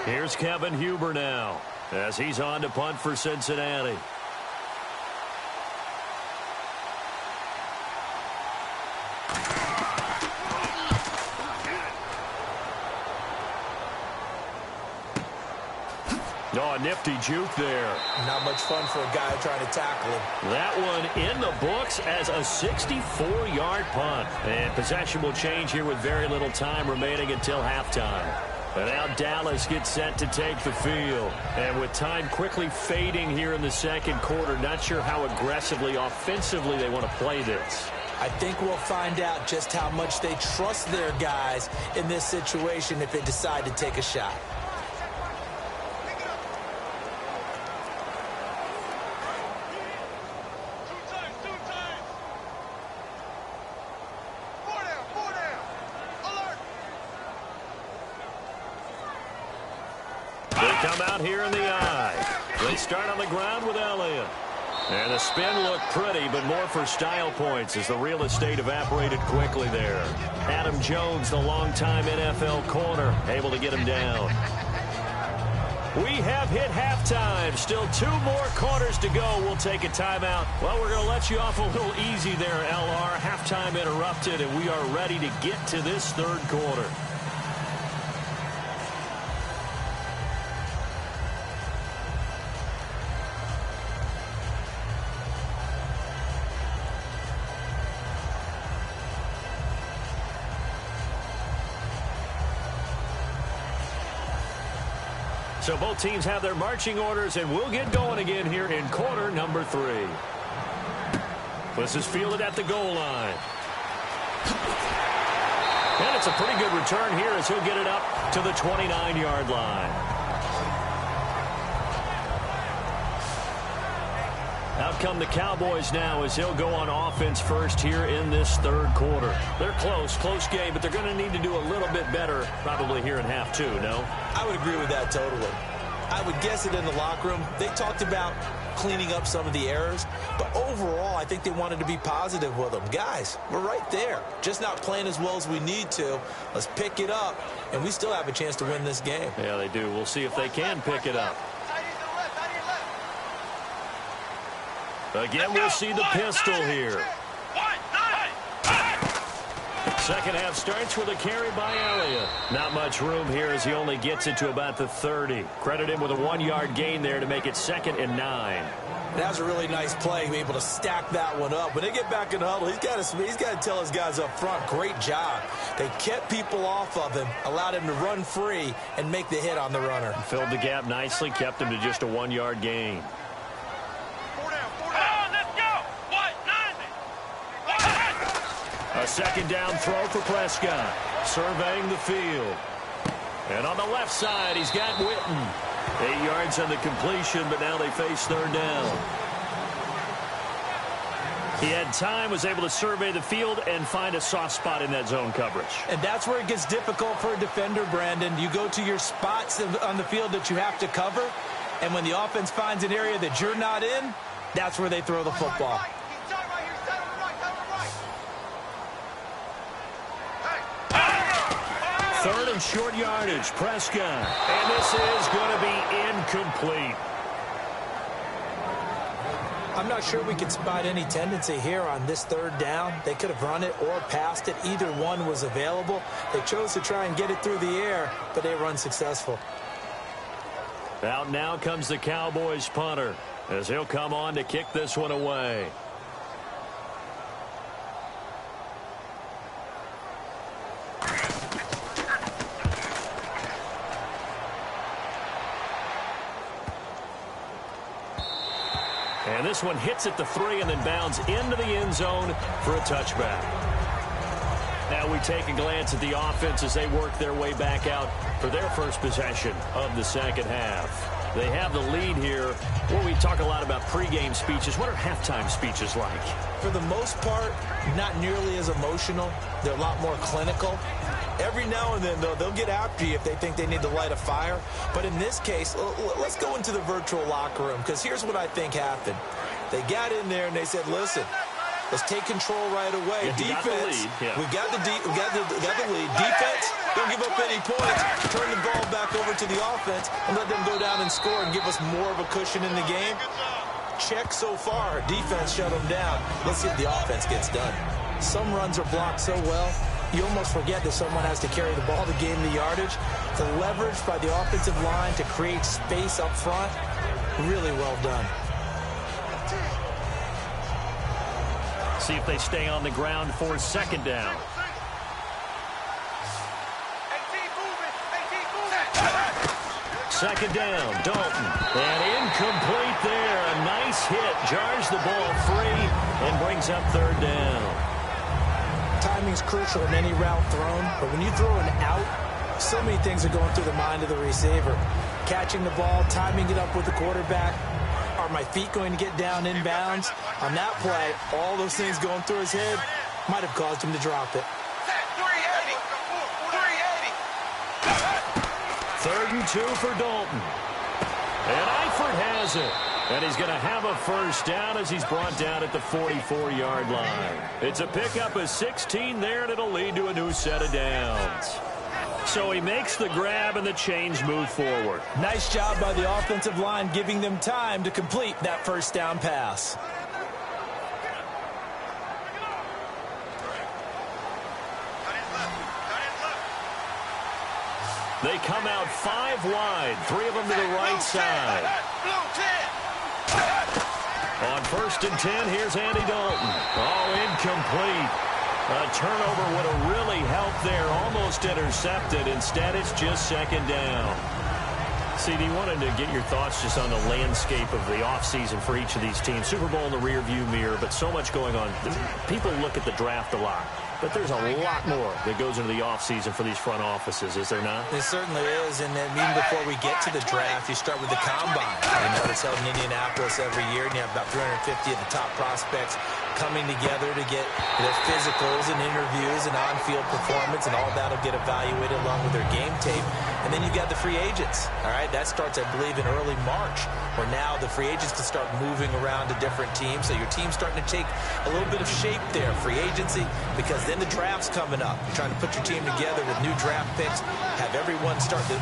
Here's Kevin Huber now as he's on to punt for Cincinnati. Oh, Oh, nifty juke there. Not much fun for a guy trying to tackle him. That one in the books as a 64-yard punt. And possession will change here with very little time remaining until halftime. And now Dallas gets set to take the field. And with time quickly fading here in the second quarter, not sure how aggressively, offensively they want to play this. I think we'll find out just how much they trust their guys in this situation if they decide to take a shot. They come out here in the eye. They start on the ground with Elliott. And the spin looked pretty, but more for style points as the real estate evaporated quickly there. Adam Jones, the longtime NFL corner, able to get him down. We have hit halftime. Still 2 more quarters to go. We'll take a timeout. Well, we're going to let you off a little easy there, LR. Halftime interrupted, and we are ready to get to this third quarter. So both teams have their marching orders, and we'll get going again here in quarter number 3. This is fielded at the goal line. And it's a pretty good return here as he'll get it up to the 29-yard line. Out come the Cowboys now as he'll go on offense first here in this third quarter. They're close game, but they're going to need to do a little bit better probably here in half 2, no? I would agree with that totally. I would guess it in the locker room. They talked about cleaning up some of the errors, but overall, I think they wanted to be positive with them. Guys, we're right there. Just not playing as well as we need to. Let's pick it up, and we still have a chance to win this game. Yeah, they do. We'll see if they can pick it up. Again, we'll see the pistol here. Second half starts with a carry by Elliott. Not much room here as he only gets it to about the 30. Credit him with a 1-yard gain there to make it 2nd and 9. That was a really nice play, being able to stack that one up. When they get back in the huddle, he's got to tell his guys up front, great job. They kept people off of him, allowed him to run free and make the hit on the runner. Filled the gap nicely, kept him to just a 1-yard gain. A second down throw for Prescott. Surveying the field. And on the left side, he's got Witten. 8 yards on the completion, but now they face third down. He had time, was able to survey the field and find a soft spot in that zone coverage. And that's where it gets difficult for a defender, Brandon. You go to your spots on the field that you have to cover, and when the offense finds an area that you're not in, that's where they throw the football. Third and short yardage, Prescott. And this is going to be incomplete. I'm not sure we could spot any tendency here on this third down. They could have run it or passed it. Either one was available. They chose to try and get it through the air, but they were unsuccessful. Out now comes the Cowboys punter as he'll come on to kick this one away. And this one hits at the 3 and then bounds into the end zone for a touchback. Now we take a glance at the offense as they work their way back out for their first possession of the second half. They have the lead here. Well, we talk a lot about pregame speeches. What are halftime speeches like? For the most part, not nearly as emotional. They're a lot more clinical. Every now and then, though, they'll get after you if they think they need to light a fire. But in this case, let's go into the virtual locker room, because here's what I think happened. They got in there and they said, listen, let's take control right away. Defense, we got the lead. Defense, don't give up any points. Turn the ball back over to the offense and let them go down and score and give us more of a cushion in the game. Check so far. Defense shut them down. Let's see if the offense gets done. Some runs are blocked so well, you almost forget that someone has to carry the ball to gain the yardage. The leverage by the offensive line to create space up front, really well done. See if they stay on the ground for second down. Second down, Dalton. And incomplete there. A nice hit. Jars the ball free and brings up third down. Timing's crucial in any route thrown, but when you throw an out, so many things are going through the mind of the receiver. Catching the ball, timing it up with the quarterback. Are my feet going to get down inbounds? On that play, all those things going through his head might have caused him to drop it. 3rd and 2 for Dalton. And Eifert has it. And he's going to have a first down as he's brought down at the 44-yard line. It's a pickup of 16 there, and it'll lead to a new set of downs. So he makes the grab, and the chains move forward. Nice job by the offensive line, giving them time to complete that first down pass. They come out 5 wide, 3 of them to the right side. On 1st and 10, here's Andy Dalton. Oh, incomplete. A turnover would have really helped there, almost intercepted. Instead, it's just second down. CD, wanted to get your thoughts just on the landscape of the offseason for each of these teams. Super Bowl in the rearview mirror, but so much going on. People look at the draft a lot, but there's a lot more that goes into the offseason for these front offices, is there not? It certainly is, and then even before we get to the draft, you start with the combine. You know, it's held in Indianapolis every year, and you have about 350 of the top prospects coming together to get their physicals and interviews and on-field performance, and all that will get evaluated along with their game tape. And then you've got the free agents, all right? That starts, I believe, in early March, where now the free agents can start moving around to different teams. So your team's starting to take a little bit of shape there, free agency, because then the draft's coming up. You're trying to put your team together with new draft picks, have everyone start to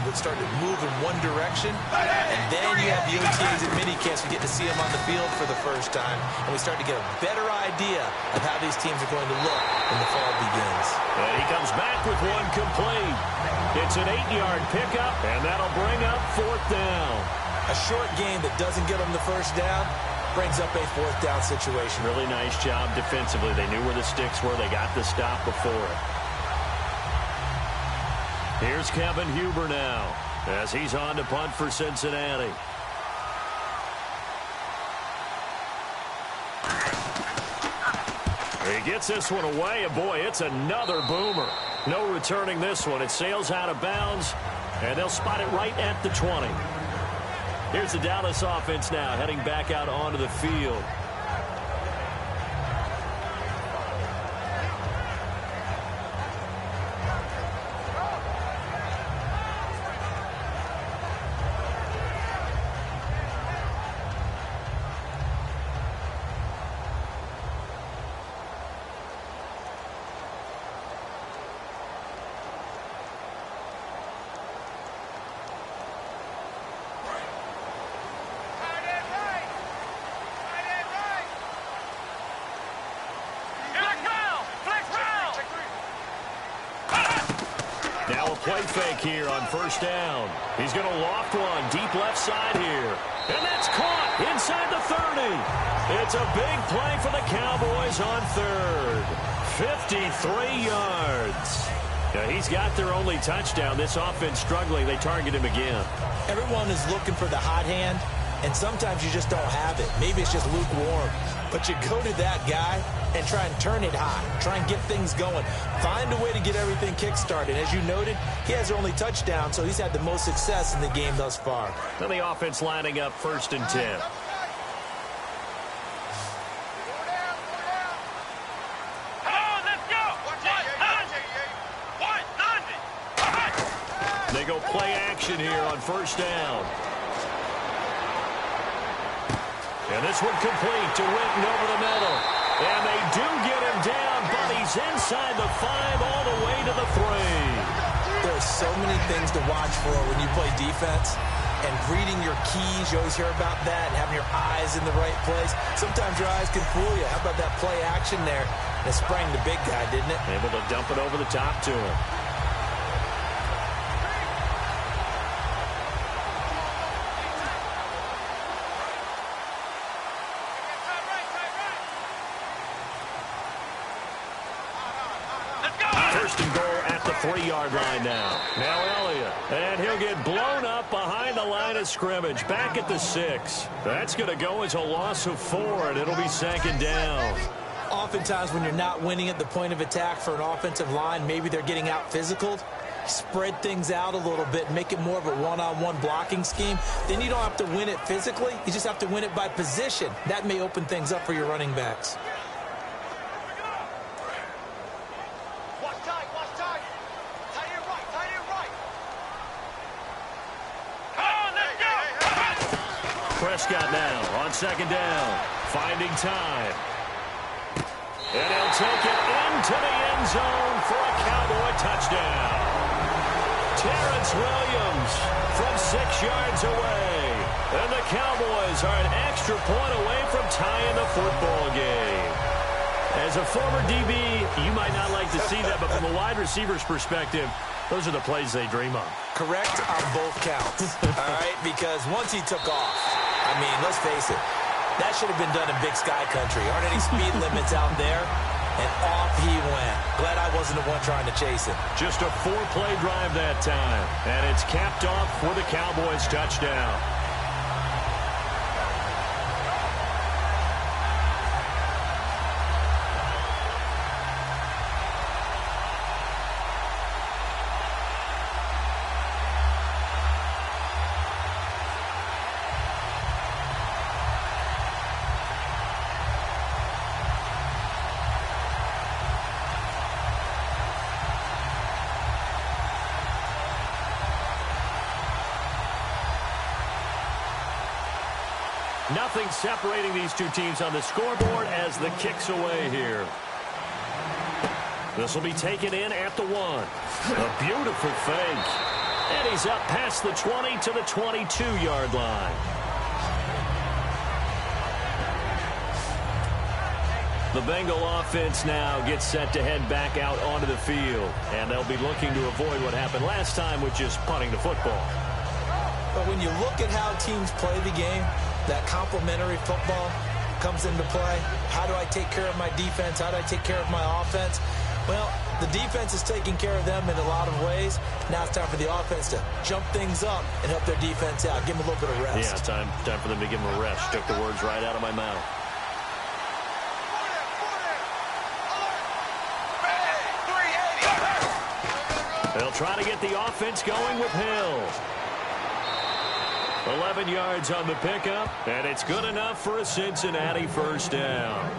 move in one direction, and then you have the OTAs and minicamps. We get to see them on the field for the first time, and we start to get a better idea of how these teams are going to look when the fall begins. And he comes back with one complete. It's an 8-yard pickup, and that'll bring up 4th down. A short game that doesn't get them the first down brings up a 4th down situation. Really nice job defensively. They knew where the sticks were. They got the stop before it. Here's Kevin Huber now as he's on to punt for Cincinnati. He gets this one away, and boy, it's another boomer. No returning this one. It sails out of bounds, and they'll spot it right at the 20. Here's the Dallas offense now, heading back out onto the field. Play fake here on 1st down. He's going to loft one deep left side here. And that's caught inside the 30. It's a big play for the Cowboys on 3rd. 53 yards. Now, he's got their only touchdown. This offense struggling. They target him again. Everyone is looking for the hot hand, and sometimes you just don't have it. Maybe it's just lukewarm. But you go to that guy and try and turn it hot. Try and get things going. Find a way to get everything kick-started. As you noted, he has their only touchdown, so he's had the most success in the game thus far. Now the offense lining up 1st and 10. They go play action here on 1st down. And this one complete to Witten over the middle. And they do get him down, but he's inside the 5 all the way to the 3. There's so many things to watch for when you play defense. and reading your keys. You always hear about that, and having your eyes in the right place. Sometimes your eyes can fool you. How about that play action there? And it sprang the big guy, didn't it? Able to dump it over the top to him. First and goal at the 3-yard line now. Now Elliott. And he'll get blown up behind the line of scrimmage. Back at the 6. That's going to go as a loss of 4, and it'll be second down. Oftentimes when you're not winning at the point of attack for an offensive line, maybe they're getting out physical. Spread things out a little bit, make it more of a one-on-one blocking scheme. Then you don't have to win it physically. You just have to win it by position. That may open things up for your running backs. Prescott now on second down, finding time. And he'll take it into the end zone for a Cowboy touchdown. Terrence Williams from 6 yards away. And the Cowboys are an extra point away from tying the football game. As a former DB, you might not like to see that, but from a wide receiver's perspective, those are the plays they dream of. Correct on both counts, all right? Because once he took off, I mean, let's face it, that should have been done in Big Sky Country. Aren't any speed limits out there? And off he went. Glad I wasn't the one trying to chase him. Just a 4-play drive that time. And it's capped off for the Cowboys touchdown. Nothing separating these two teams on the scoreboard as the kick's away here. This will be taken in at the 1. A beautiful fake. And he's up past the 20 to the 22-yard line. The Bengal offense now gets set to head back out onto the field. And they'll be looking to avoid what happened last time, which is punting the football. But when you look at how teams play the game, that complementary football comes into play. How do I take care of my defense? How do I take care of my offense? Well, the defense is taking care of them in a lot of ways. Now it's time for the offense to jump things up and help their defense out. Give them a little bit of rest. Yeah, time for them to give them a rest. Took the words right out of my mouth. They'll try to get the offense going with Hill. 11 yards on the pickup, and it's good enough for a Cincinnati first down.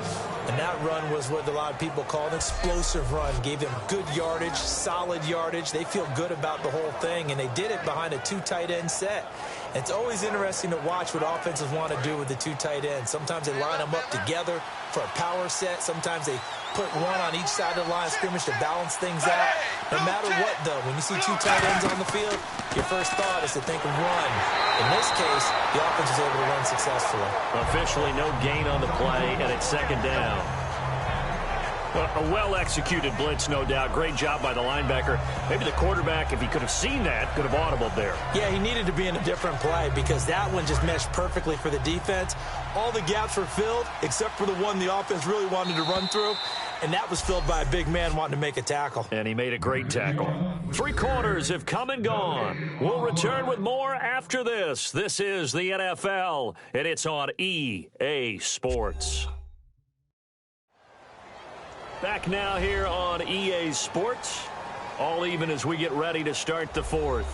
And that run was what a lot of people call an explosive run. Gave them good yardage, solid yardage. They feel good about the whole thing, and they did it behind a 2 tight end set. It's always interesting to watch what offenses want to do with the 2 tight ends. Sometimes they line them up together for a power set. Sometimes they put one on each side of the line of scrimmage to balance things out. No matter what, though, when you see 2 tight ends on the field, your first thought is to think of run. In this case, the offense was able to run successfully. Officially no gain on the play, and it's second down. A well-executed blitz, no doubt. Great job by the linebacker. Maybe the quarterback, if he could have seen that, could have audibled there. Yeah, he needed to be in a different play because that one just meshed perfectly for the defense. All the gaps were filled except for the one the offense really wanted to run through, and that was filled by a big man wanting to make a tackle. And he made a great tackle. 3 quarters have come and gone. We'll return with more after this. This is the NFL, and it's on EA Sports. Back now here on EA Sports. All even as we get ready to start the 4th.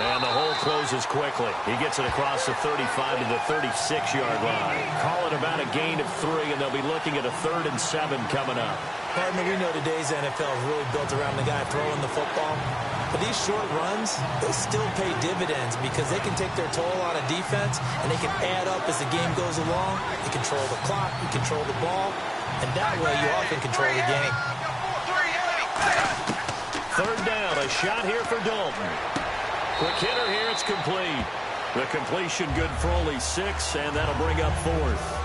And the hole closes quickly. He gets it across the 35 to the 36-yard line. Call it about a gain of 3, and they'll be looking at a 3rd and 7 coming up. Partner, we know today's NFL is really built around the guy throwing the football. But these short runs, they still pay dividends because they can take their toll on a defense, and they can add up as the game goes along. You control the clock, you control the ball, and that way you often control the game. 3rd down, a shot here for Dalton. Quick hitter here, it's complete. The completion good for only 6, and that'll bring up 4th.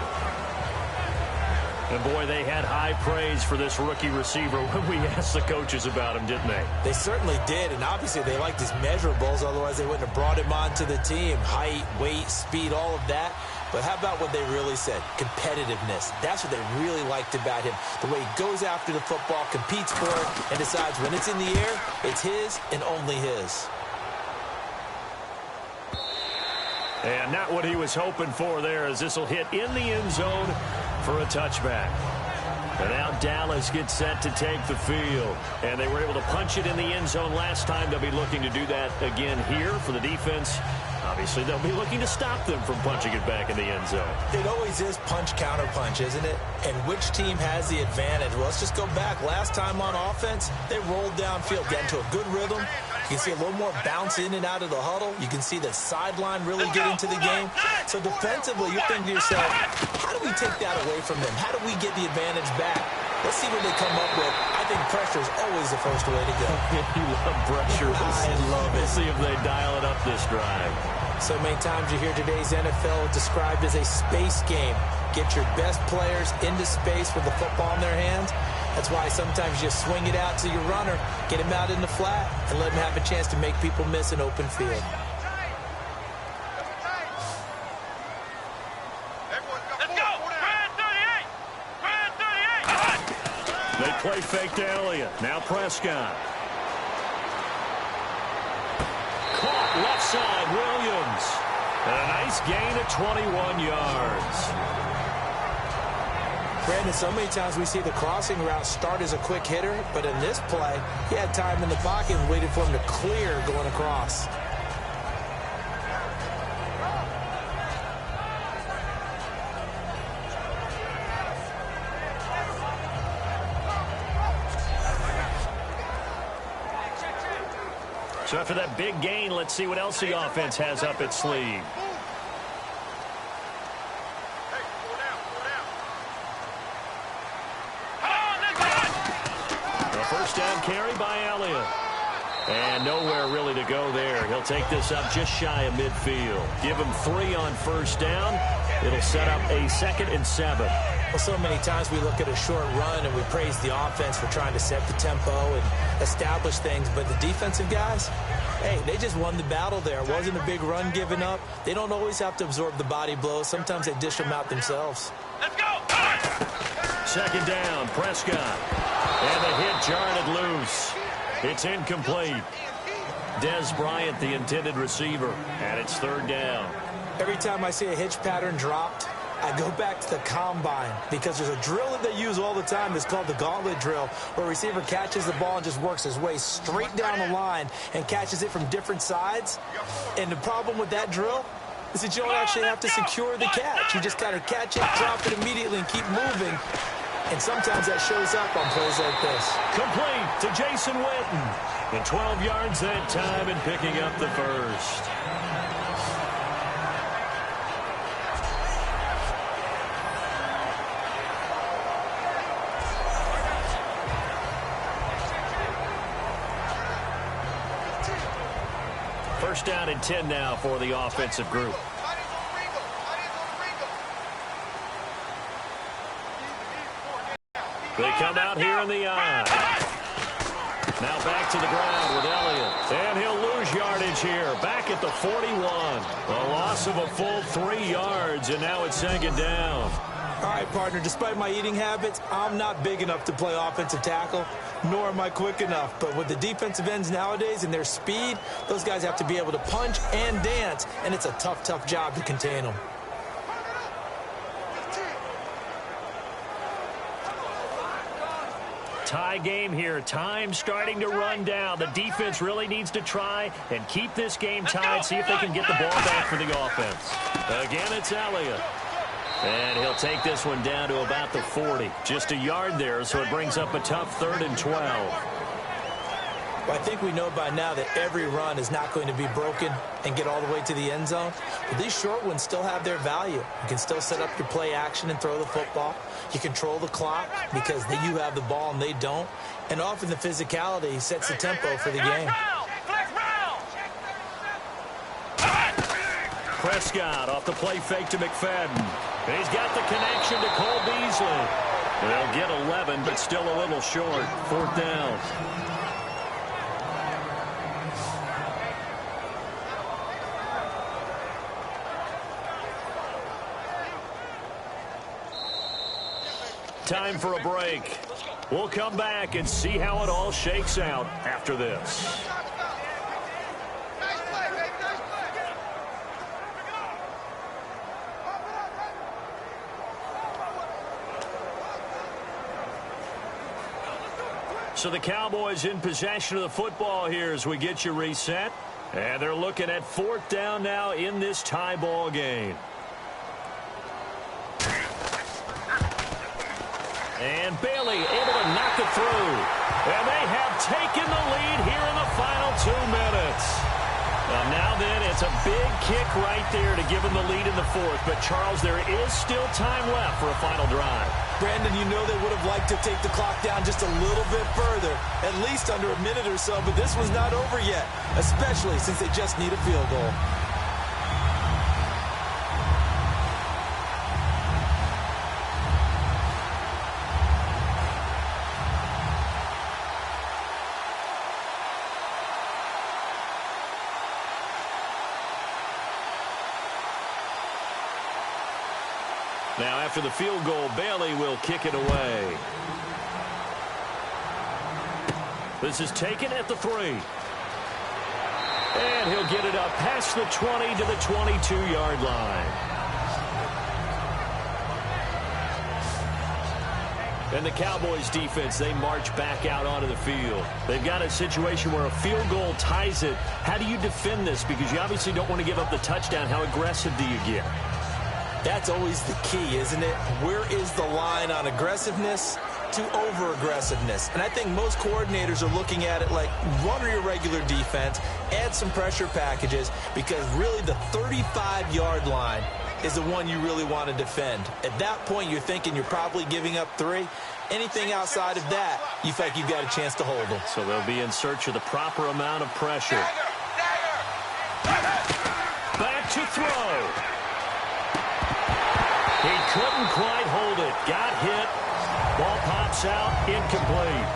And, boy, they had high praise for this rookie receiver when we asked the coaches about him, didn't they? They certainly did, and obviously they liked his measurables, otherwise they wouldn't have brought him onto the team. Height, weight, speed, all of that. But how about what they really said? Competitiveness. That's what they really liked about him. The way he goes after the football, competes for it, and decides when it's in the air, it's his and only his. And not what he was hoping for there, as this will hit in the end zone for a touchback. And now Dallas gets set to take the field. And they were able to punch it in the end zone last time. They'll be looking to do that again here for the defense. Obviously, they'll be looking to stop them from punching it back in the end zone. It always is punch-counter-punch, isn't it? And which team has the advantage? Well, let's just go back. Last time on offense, they rolled downfield, got into a good rhythm. You can see a little more bounce in and out of the huddle. You can see the sideline really get into the game. So defensively, you're thinking to yourself, how do we take that away from them? How do we get the advantage back? Let's see what they come up with. I think pressure is always the first way to go. You love pressure. I love it. We'll see if they dial it up this drive. So many times you hear today's NFL described as a space game. Get your best players into space with the football in their hands. That's why sometimes you swing it out to your runner, get him out in the flat, and let him have a chance to make people miss an open field. They play fake to Elliott. Now Prescott. Caught left side, Williams. And a nice gain of 21 yards. Brandon, so many times we see the crossing route start as a quick hitter, but in this play, he had time in the pocket and waited for him to clear going across. So after that big gain, let's see what else the offense has up its sleeve. First down carry by Elliott. And nowhere really to go there. He'll take this up just shy of midfield. Give him 3 on first down. It'll set up a 2nd and 7. Well, so many times we look at a short run and we praise the offense for trying to set the tempo and establish things. But the defensive guys, hey, they just won the battle there. It wasn't a big run given up. They don't always have to absorb the body blows. Sometimes they dish them out themselves. Let's go. 2nd down, Prescott. And the hit jarred loose. It's incomplete. Dez Bryant, the intended receiver, and it's 3rd down. Every time I see a hitch pattern dropped, I go back to the combine because there's a drill that they use all the time that's called the gauntlet drill, where a receiver catches the ball and just works his way straight down the line and catches it from different sides. And the problem with that drill is that you don't actually have to secure the catch. You just kind of catch it, drop it immediately, and keep moving. And sometimes that shows up on plays like this. Complete to Jason Witten. And 12 yards that time and picking up the first. First down and 10 now for the offensive group. They come out here in the eye. Now back to the ground with Elliott. And he'll lose yardage here. Back at the 41. A loss of a full 3 yards, and now it's 2nd down. All right, partner, despite my eating habits, I'm not big enough to play offensive tackle, nor am I quick enough. But with the defensive ends nowadays and their speed, those guys have to be able to punch and dance, and it's a tough, tough job to contain them. Tie game here. Time starting to run down. The defense really needs to try and keep this game tied, see if they can get the ball back for the offense. Again, it's Elliott. And he'll take this one down to about the 40. Just a yard there, so it brings up a tough 3rd and 12. Well, I think we know by now that every run is not going to be broken and get all the way to the end zone. But these short ones still have their value. You can still set up your play action and throw the football. You control the clock because you have the ball and they don't. And often the physicality sets the tempo for the game. Prescott off the play fake to McFadden. He's got the connection to Cole Beasley. They'll get 11, but still a little short. 4th down. Time for a break. We'll come back and see how it all shakes out after this. So the Cowboys in possession of the football here as we get you reset. And they're looking at 4th down now in this tie ball game. And Bailey able to knock it through. And they have taken the lead here in the final 2 minutes. Now then, it's a big kick right there to give them the lead in the 4th. But, Charles, there is still time left for a final drive. Brandon, you know they would have liked to take the clock down just a little bit further, at least under a minute or so. But this was not over yet, especially since they just need a field goal. Now, after the field goal, Bailey will kick it away. This is taken at the 3. And he'll get it up past the 20 to the 22-yard line. And the Cowboys defense, they march back out onto the field. They've got a situation where a field goal ties it. How do you defend this? Because you obviously don't want to give up the touchdown. How aggressive do you get? That's always the key, isn't it? Where is the line on aggressiveness to over-aggressiveness? And I think most coordinators are looking at it like run your regular defense, add some pressure packages, because really the 35-yard line is the one you really want to defend. At that point, you're thinking you're probably giving up 3. Anything outside of that, you feel like you've got a chance to hold them. So they'll be in search of the proper amount of pressure. Back to throw. He couldn't quite hold it. Got hit. Ball pops out. Incomplete.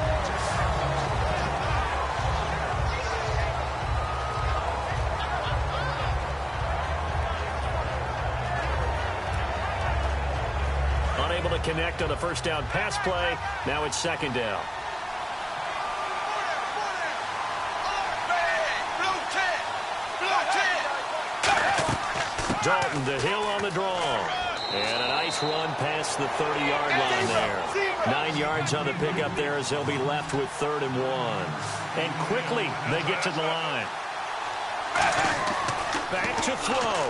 Unable to connect on the first down pass play. Now it's 2nd down. Dalton to Hill on the draw. And a nice run past the 30-yard line there. 9 yards on the pickup there as they'll be left with 3rd and 1. And quickly they get to the line. Back to throw.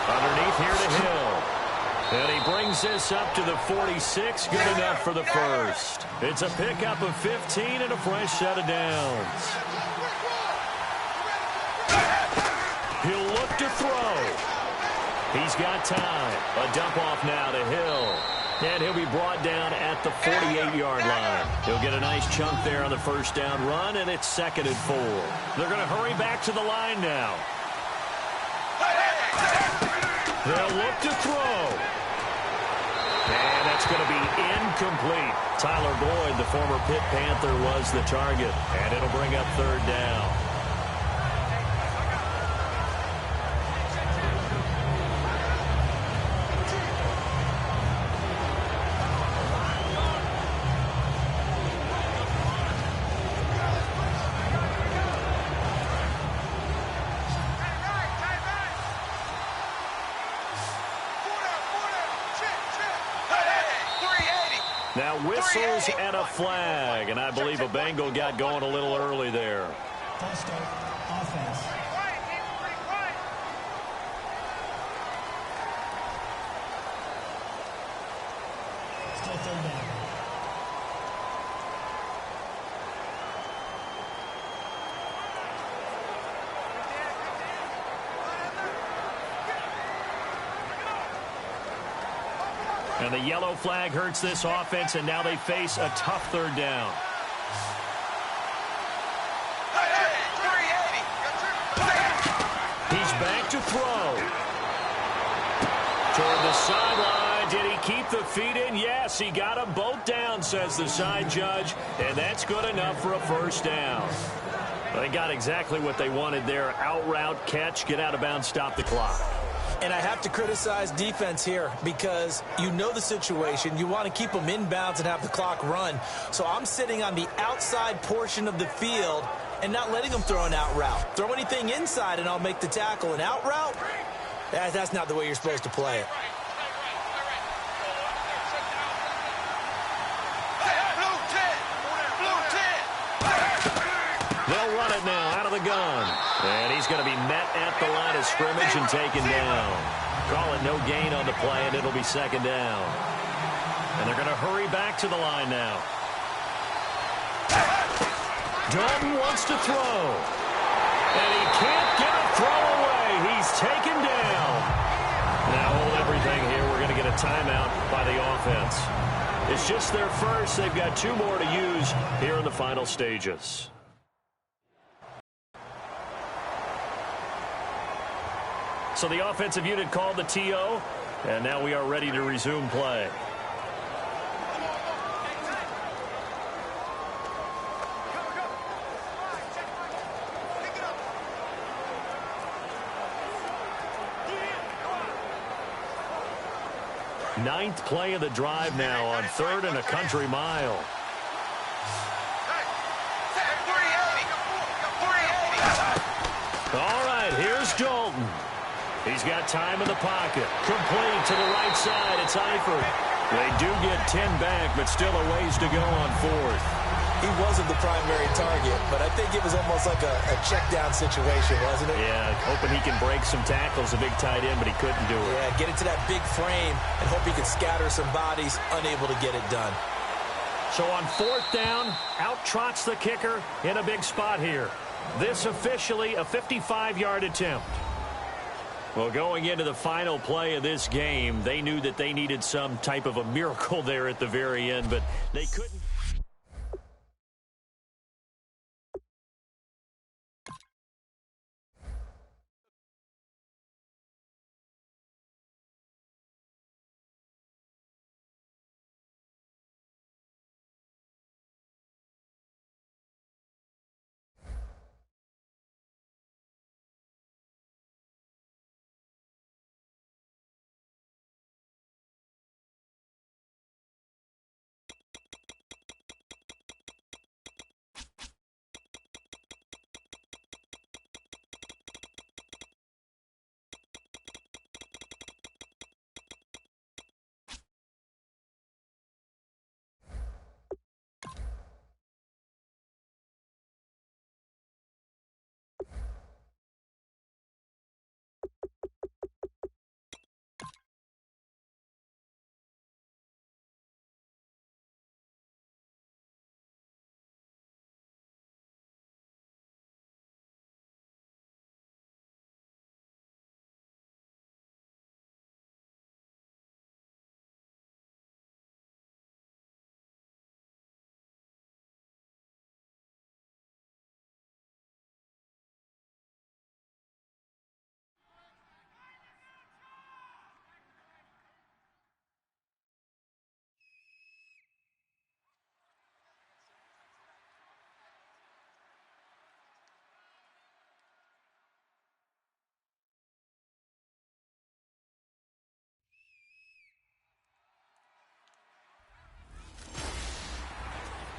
Underneath here to Hill. And he brings this up to the 46. Good enough for the first. It's a pickup of 15 and a fresh set of downs. He'll look to throw. He's got time. A dump off now to Hill. And he'll be brought down at the 48-yard line. He'll get a nice chunk there on the first down run, and it's 2nd and 4. They're going to hurry back to the line now. They'll look to throw. And that's going to be incomplete. Tyler Boyd, the former Pitt Panther, was the target. And it'll bring up 3rd down. Now whistles and a flag, and I believe a Bengal got going a little early there. False start, offense. Still third down. And the yellow flag hurts this offense, and now they face a tough third down. He's back to throw. Toward the sideline. Did he keep the feet in? Yes, he got them both down, says the side judge, and that's good enough for a first down. They got exactly what they wanted there. Out route, catch, get out of bounds, stop the clock. And I have to criticize defense here because you know the situation. You want to keep them inbounds and have the clock run. So I'm sitting on the outside portion of the field and not letting them throw an out route. Throw anything inside and I'll make the tackle. An out route? That's not the way you're supposed to play it. They'll run it now out of the gun. And he's going to be met at the line of scrimmage and taken down. Call it no gain on the play, and it'll be second down. And they're going to hurry back to the line now. Dalton wants to throw. And he can't get a throw away. He's taken down. Now hold everything here. We're going to get a timeout by the offense. It's just their first. They've got two more to use here in the final stages. So the offensive unit called the TO, and now we are ready to resume play. Ninth play of the drive now on 3rd and a country mile. All right, here's Dalton. He's got time in the pocket. Complete to the right side. It's Eifert. They do get 10 back, but still a ways to go on 4th. He wasn't the primary target, but I think it was almost like a check down situation, wasn't it? Yeah, hoping he can break some tackles, a big tight end, but he couldn't do it. Yeah, get into that big frame and hope he can scatter some bodies, unable to get it done. So on 4th down, out trots the kicker in a big spot here. This officially a 55-yard attempt. Well, going into the final play of this game, they knew that they needed some type of a miracle there at the very end, but they couldn't.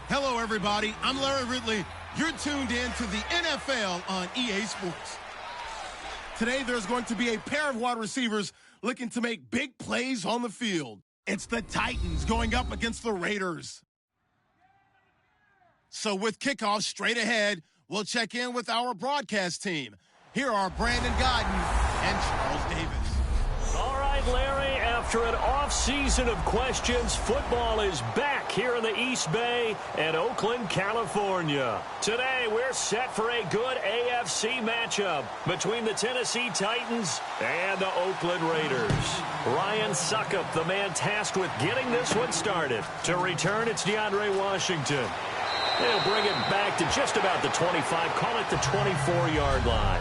Hello, everybody. I'm Larry Ridley. You're tuned in to the NFL on EA Sports. Today, there's going to be a pair of wide receivers looking to make big plays on the field. It's the Titans going up against the Raiders. So with kickoff straight ahead, we'll check in with our broadcast team. Here are Brandon Godden and Charles Davis. All right, Larry, after an off-season of questions, football is back here in the East Bay and Oakland, California. Today, we're set for a good AFC matchup between the Tennessee Titans and the Oakland Raiders. Ryan Suckup, the man tasked with getting this one started. To return, it's DeAndre Washington. They'll bring it back to just about the 25, call it the 24-yard line.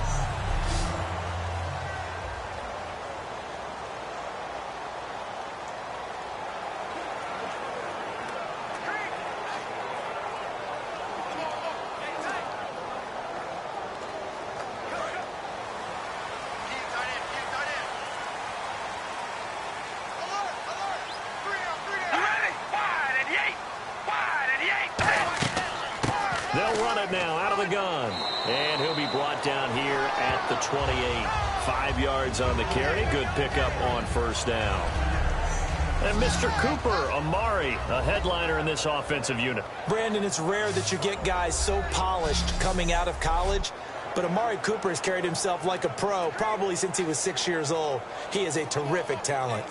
They'll run it now out of the gun. And he'll be brought down here at the 28. 5 yards on the carry. Good pickup on first down. And Mr. Cooper, Amari, a headliner in this offensive unit. Brandon, it's rare that you get guys so polished coming out of college. But Amari Cooper has carried himself like a pro probably since he was 6 years old. He is a terrific talent.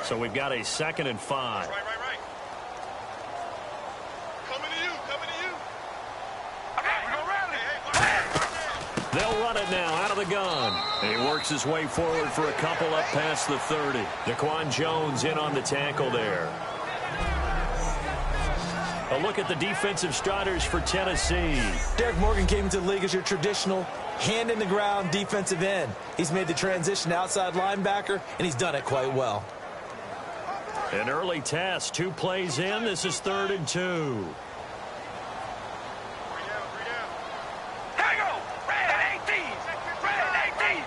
So we've got a 2nd and 5. Right. Coming to you. Okay, we're gonna rally. They'll run it now out of the gun. And he works his way forward for a couple up past the 30. Daquan Jones in on the tackle there. A look at the defensive starters for Tennessee. Derek Morgan came into the league as your traditional hand-in-the-ground defensive end. He's made the transition to outside linebacker, and he's done it quite well. An early test, 2 plays in. This is 3rd and 2. 3 down. Tango! Red 18! Red 18!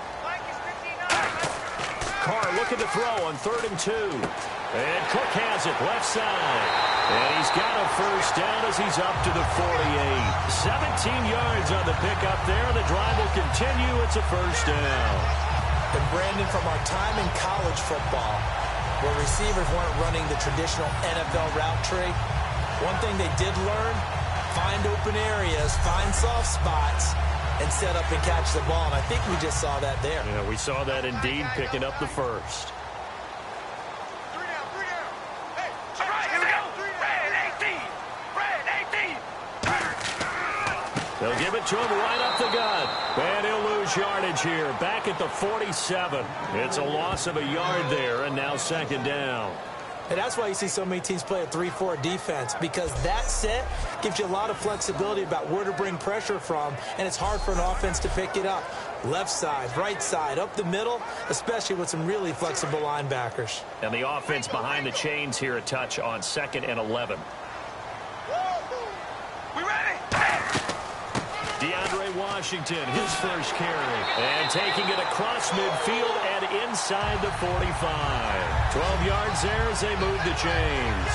Carr looking to throw on 3rd and 2. And Cook has it left side. And he's got a first down as he's up to the 48. 17 yards on the pickup there. The drive will continue. It's a first down. And Brandon, from our time in college football, where receivers weren't running the traditional NFL route tree, one thing they did learn, find open areas, find soft spots, and set up and catch the ball. And I think we just saw that there. Yeah, we saw that indeed, picking up the first. 3 down. Hey, all right, here we go. Red 18! Red 18! They'll give it to him right up the gut. And he'll lose yardage here. Back at the 47. It's a loss of a yard there, and now 2nd down. And that's why you see so many teams play a 3-4 defense, because that set gives you a lot of flexibility about where to bring pressure from, and it's hard for an offense to pick it up. Left side, right side, up the middle, especially with some really flexible linebackers. And the offense behind the chains here, a touch on 2nd and 11. We ready? DeAndre Washington, his first carry. And taking it across midfield and inside the 45. 12 yards there as they move the chains.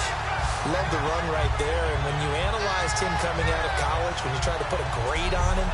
Love the run right there. And when you analyzed him coming out of college, when you tried to put a grade on him,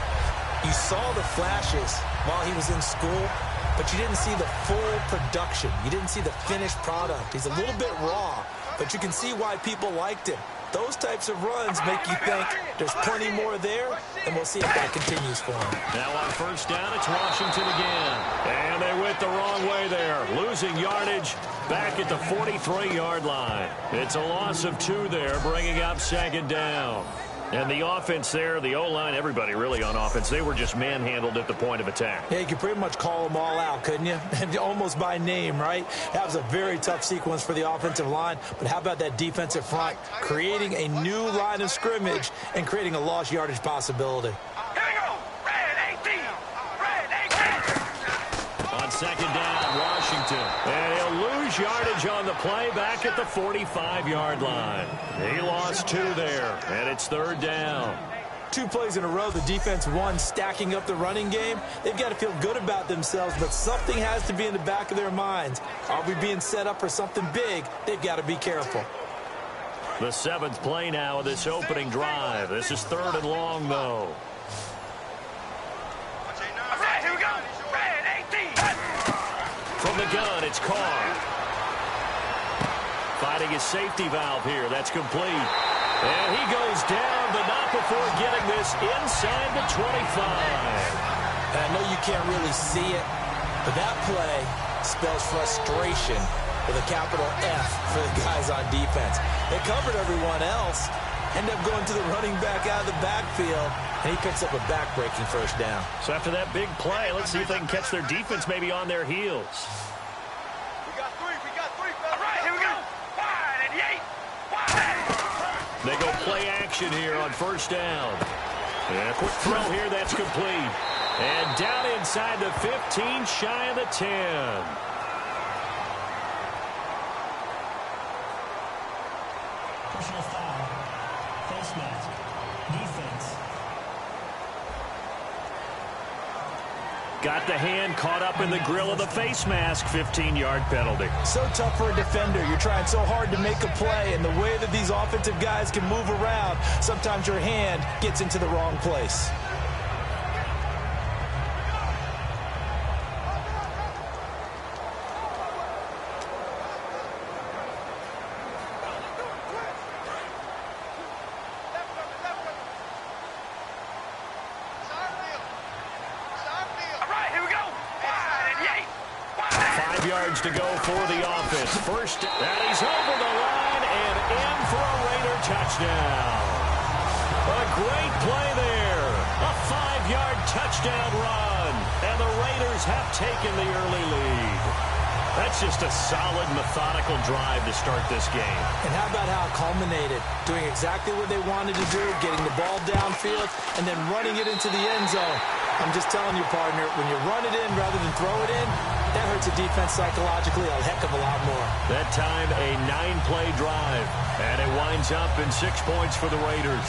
you saw the flashes while he was in school, but you didn't see the full production. You didn't see the finished product. He's a little bit raw, but you can see why people liked him. Those types of runs make you think there's plenty more there, and we'll see if that continues for him. Now on first down, it's Washington again. And they went the wrong way there, losing yardage back at the 43-yard line. It's a loss of 2 there, bringing up 2nd down. And the offense there, the O-line, everybody really on offense, they were just manhandled at the point of attack. Yeah, you could pretty much call them all out, couldn't you? Almost by name, right? That was a very tough sequence for the offensive line. But how about that defensive front creating a new line of scrimmage and creating a lost yardage possibility? Here we go. Red 18! Red 18! On 2nd down, Washington. And he'll lose yardage on the play back at the 45-yard line. He lost 2 there, and it's 3rd down. 2 plays in a row, the defense won, stacking up the running game. They've got to feel good about themselves, but something has to be in the back of their minds. Are we being set up for something big? They've got to be careful. The 7th play now of this opening drive. This is 3rd and long, though. All right, here we go. Red 18! From the gun, it's Carr. finding his safety valve here. That's complete. And he goes down, but not before getting this inside the 25. And I know you can't really see it, but that play spells frustration with a capital F for the guys on defense. They covered everyone else, end up going to the running back out of the backfield, and he picks up a back-breaking first down. So after that big play, let's see if they can catch their defense maybe on their heels. We got three, fellas. All right, here we go. Wide and yay. Wide. They go play action here on first down. And a quick throw here, that's complete. And down inside the 15, shy of the 10. Personal foul. Face mask. Defense. Got the hand caught up in the grill of the face mask. 15-yard penalty. So tough for a defender. You're trying so hard to make a play, and the way that these offensive guys can move around, sometimes your hand gets into the wrong place. To go for the offense. First, and he's over the line and in for a Raider touchdown. A great play there. A 5-yard touchdown run. And the Raiders have taken the early lead. That's just a solid, methodical drive to start this game. And how about how it culminated? Doing exactly what they wanted to do, getting the ball downfield, and then running it into the end zone. I'm just telling you, partner, when you run it in rather than throw it in, that hurts a defense psychologically a heck of a lot more. That time, a 9-play drive. And it winds up in 6 points for the Raiders.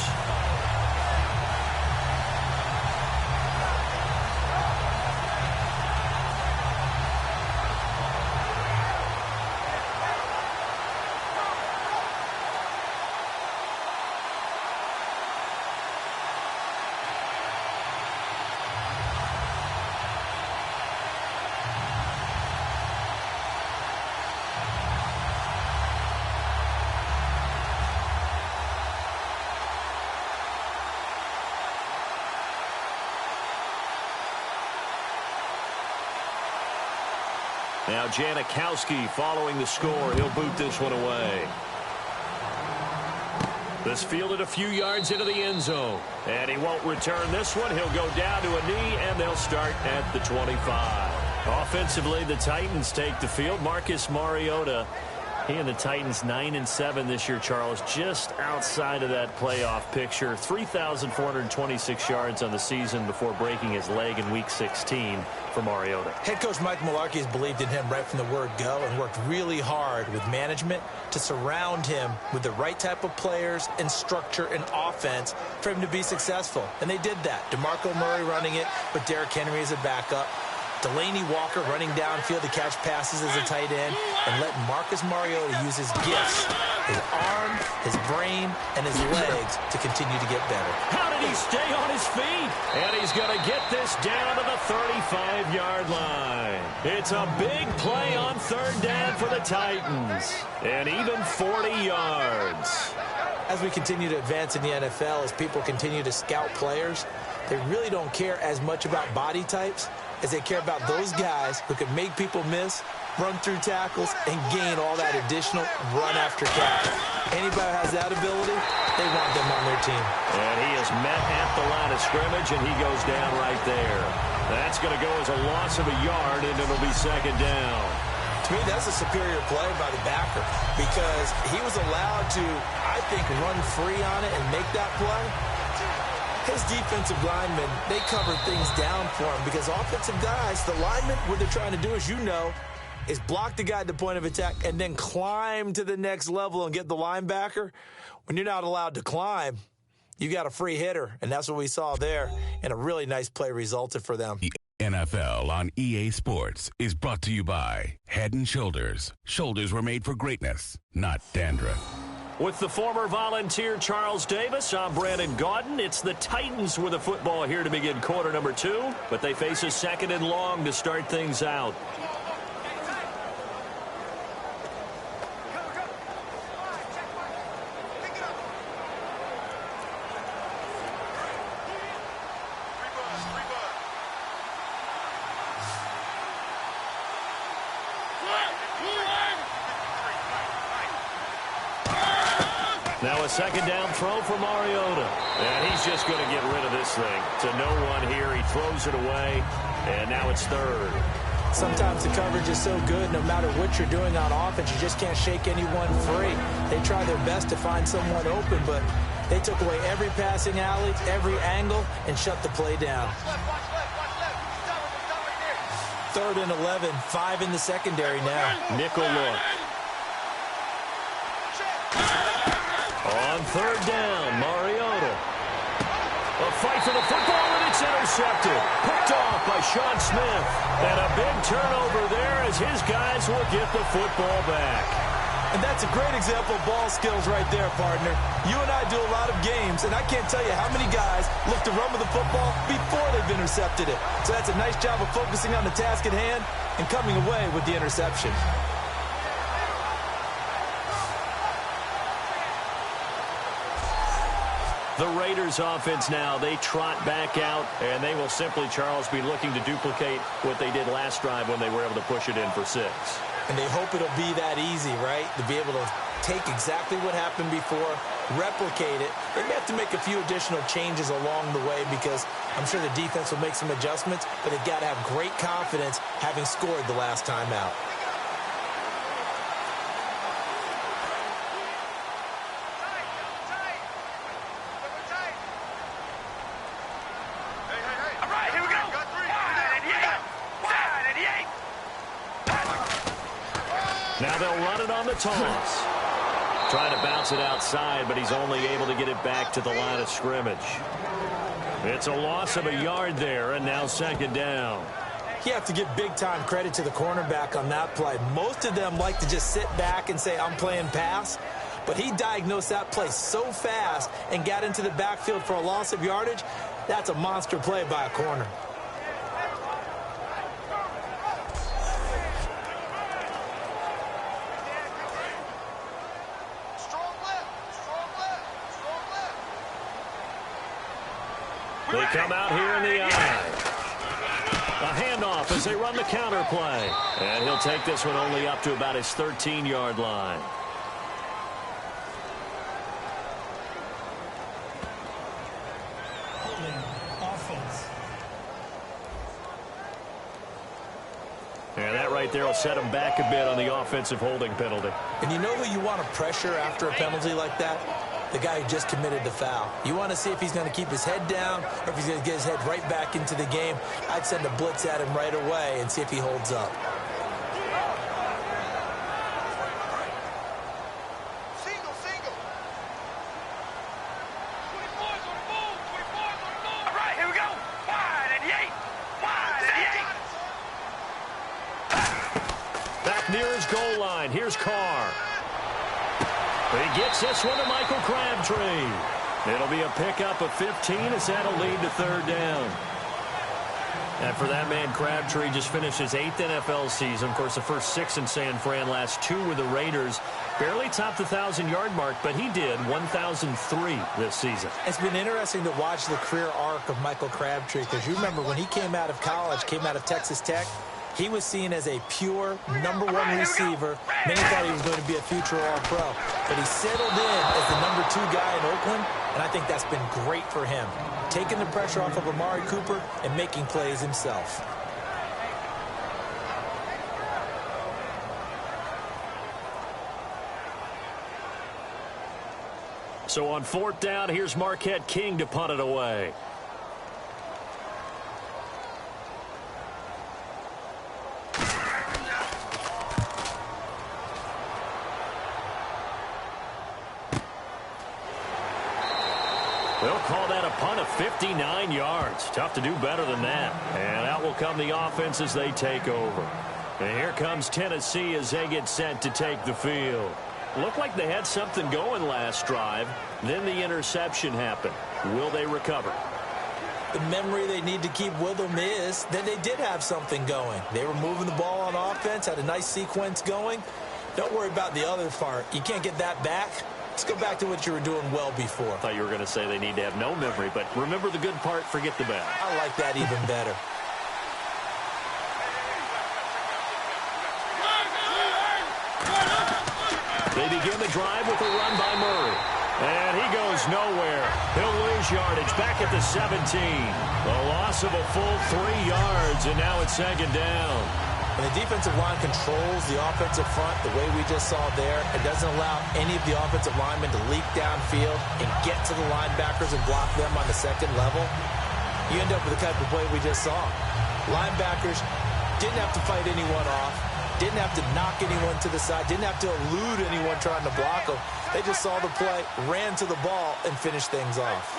Now Janikowski following the score. He'll boot this one away. This fielded a few yards into the end zone. And he won't return this one. He'll go down to a knee, and they'll start at the 25. Offensively, the Titans take the field. Marcus Mariota, he and the Titans 9-7 this year, Charles, just outside of that playoff picture. 3,426 yards on the season before breaking his leg in Week 16 for Mariota. Head coach Mike Mularkey has believed in him right from the word go and worked really hard with management to surround him with the right type of players and structure and offense for him to be successful. And they did that. DeMarco Murray running it with Derrick Henry as a backup. Delaney Walker running downfield to catch passes as a tight end, and let Marcus Mariota use his gifts, his arm, his brain, and his legs to continue to get better. How did he stay on his feet? And he's going to get this down to the 35-yard line. It's a big play on third down for the Titans, and even 40 yards. As we continue to advance in the NFL, as people continue to scout players, they really don't care as much about body types as they care about those guys who can make people miss, run through tackles, and gain all that additional run after catch. Anybody who has that ability, they want them on their team. And he is met at the line of scrimmage, and he goes down right there. That's going to go as a loss of a yard, and it'll be second down. To me, that's a superior play by the backer because he was allowed to, I think, run free on it and make that play. His defensive linemen, they covered things down for him because offensive guys, the linemen, what they're trying to do, as you know, is block the guy at the point of attack and then climb to the next level and get the linebacker. When you're not allowed to climb, you got a free hitter, and that's what we saw there, and a really nice play resulted for them. The NFL on EA Sports is brought to you by Head & Shoulders. Shoulders were made for greatness, not dandruff. With the former Volunteer Charles Davis, I'm Brandon Gaudin. It's the Titans with the football here to begin quarter number 2, but they face a second and long to start things out. Now a second down throw for Mariota. And he's just going to get rid of this thing. To no one here. He throws it away. And now it's third. Sometimes the coverage is so good, no matter what you're doing on offense, you just can't shake anyone free. They try their best to find someone open, but they took away every passing alley, every angle, and shut the play down. Third and 11, 5 in the secondary now. Nickel look. On third down, Mariota. A fight for the football, and it's intercepted. Picked off by Sean Smith. And a big turnover there as his guys will get the football back. And that's a great example of ball skills right there, partner. You and I do a lot of games, and I can't tell you how many guys look to run with the football before they've intercepted it. So that's a nice job of focusing on the task at hand and coming away with the interception. The Raiders offense now, they trot back out, and they will simply, Charles, be looking to duplicate what they did last drive when they were able to push it in for 6. And they hope it'll be that easy, right? To be able to take exactly what happened before, replicate it. They may have to make a few additional changes along the way because I'm sure the defense will make some adjustments, but they've got to have great confidence having scored the last time out. Now they'll run it on the toss. Trying to bounce it outside, but he's only able to get it back to the line of scrimmage. It's a loss of a yard there, and now second down. You have to give big-time credit to the cornerback on that play. Most of them like to just sit back and say, I'm playing pass. But he diagnosed that play so fast and got into the backfield for a loss of yardage. That's a monster play by a corner. They come out here in the eye. A handoff as they run the counter play. And he'll take this one only up to about his 13-yard line. Offense. And that right there will set him back a bit on the offensive holding penalty. And you know who you want to pressure after a penalty like that? The guy who just committed the foul. You want to see if he's going to keep his head down or if he's going to get his head right back into the game. I'd send a blitz at him right away and see if he holds up. Single. 24's on the move. 24's on the move. All right, here we go. Wide at the 8. Back near his goal line. Here's Carr. He gets this one to Michael Crabtree. It'll be a pickup of 15 as that'll lead to third down. And for that man, Crabtree just finished his 8th NFL season. Of course, the first 6 in San Fran, last 2 with the Raiders. Barely topped the 1,000-yard mark, but he did 1,003 this season. It's been interesting to watch the career arc of Michael Crabtree because you remember when he came out of college, came out of Texas Tech, he was seen as a pure number 1 receiver. Many thought he was going to be a future All-Pro. But he settled in as the number 2 guy in Oakland, and I think that's been great for him. Taking the pressure off of Amari Cooper and making plays himself. So on 4th down, here's Marquette King to punt it away. They'll call that a punt of 59 yards. Tough to do better than that. And out will come the offense as they take over. And here comes Tennessee as they get set to take the field. Looked like they had something going last drive. Then the interception happened. Will they recover? The memory they need to keep with them is that they did have something going. They were moving the ball on offense, had a nice sequence going. Don't worry about the other part. You can't get that back. Let's go back to what you were doing well before. I thought you were going to say they need to have no memory, but remember the good part, forget the bad. I like that even better. They begin the drive with a run by Murray. lose yardage back at the 17. A loss of a full 3 yards, and now it's second down. And the defensive line controls the offensive front the way we just saw there. It doesn't allow any of the offensive linemen to leak downfield and get to the linebackers and block them on the second level. You end up with the type of play we just saw. Linebackers didn't have to fight anyone off, didn't have to knock anyone to the side, didn't have to elude anyone trying to block them. They just saw the play, ran to the ball, and finished things off.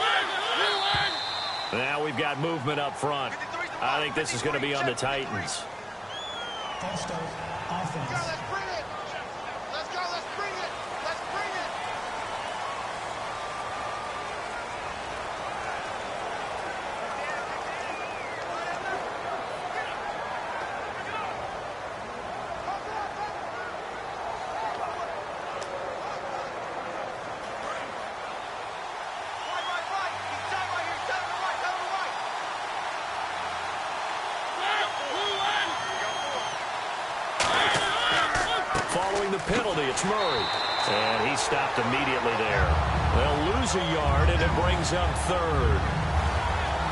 Now we've got movement up front. I think this is going to be on the Titans. False start, offense. Let's bring it. Let's go. Let's bring it. Let's bring it. Right. He's down right here. Down to the right. Down to the right. Following the penalty, it's Murray. And he stopped immediately there. They'll lose a yard, and it brings up third.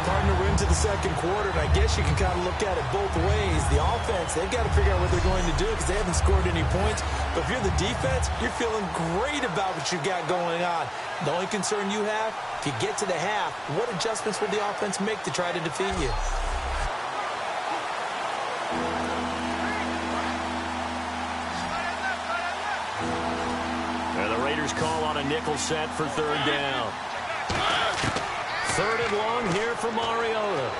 Partner, we're into the second quarter, and I guess you can kind of look at it both ways. The offense, they've got to figure out what they're going to do because they haven't scored any points. But if you're the defense, you're feeling great about what you've got going on. The only concern you have, if you get to the half, what adjustments will the offense make to try to defeat you? And the Raiders call on a nickel set for third down. Third and long here for Mariota.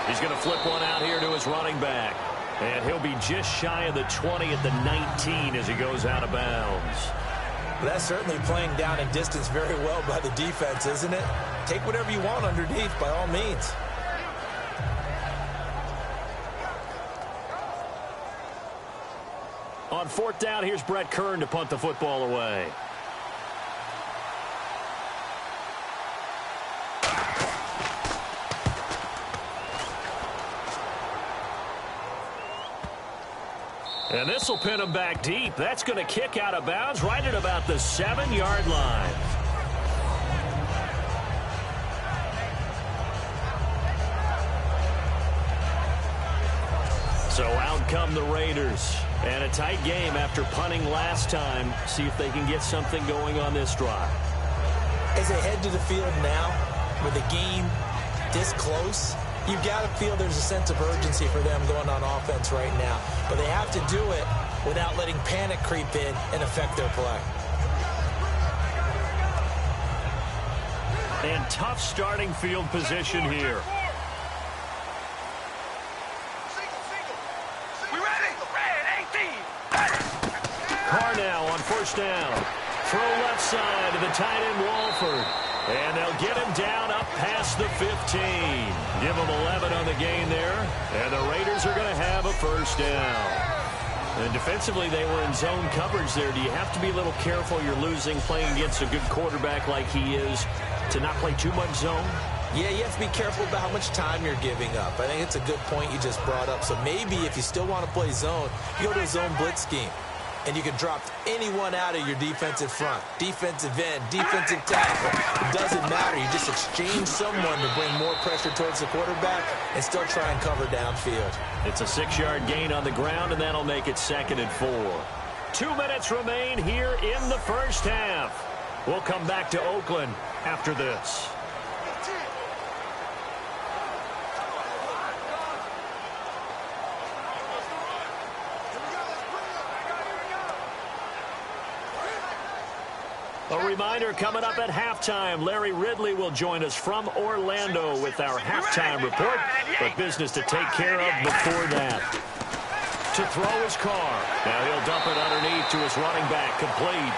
He's going to flip one out here to his running back. And he'll be just shy of the 20 at the 19 as he goes out of bounds. That's certainly playing down in distance very well by the defense, isn't it? Take whatever you want underneath, by all means. On fourth down, here's Brett Kern to punt the football away. And this will pin him back deep. That's going to kick out of bounds right at about the 7-yard line. So out come the Raiders. And a tight game after punting last time. See if they can get something going on this drive. As they head to the field now, with the game this close, you've got to feel there's a sense of urgency for them going on offense right now. But they have to do it without letting panic creep in and affect their play. And tough starting field position here. Carr now on first down. Throw left side to the tight end Walford. And they'll get him down up past the 15. Give him 11 on the gain there. And the Raiders are going to have a first down. And defensively, they were in zone coverage there. Do you have to be a little careful? You're losing playing against a good quarterback like he is to not play too much zone? Yeah, you have to be careful about how much time you're giving up. I think it's a good point you just brought up. So maybe if you still want to play zone, you go to a zone blitz scheme. And you can drop anyone out of your defensive front, defensive end, defensive tackle. It doesn't matter. You just exchange someone to bring more pressure towards the quarterback and still try and cover downfield. It's a 6-yard gain on the ground, and that'll make it 2nd and 4. 2 minutes remain here in the first half. We'll come back to Oakland after this. A reminder coming up at halftime. Larry Ridley will join us from Orlando with our halftime report. But business to take care of before that. To throw his Carr. Now he'll dump it underneath to his running back. Complete.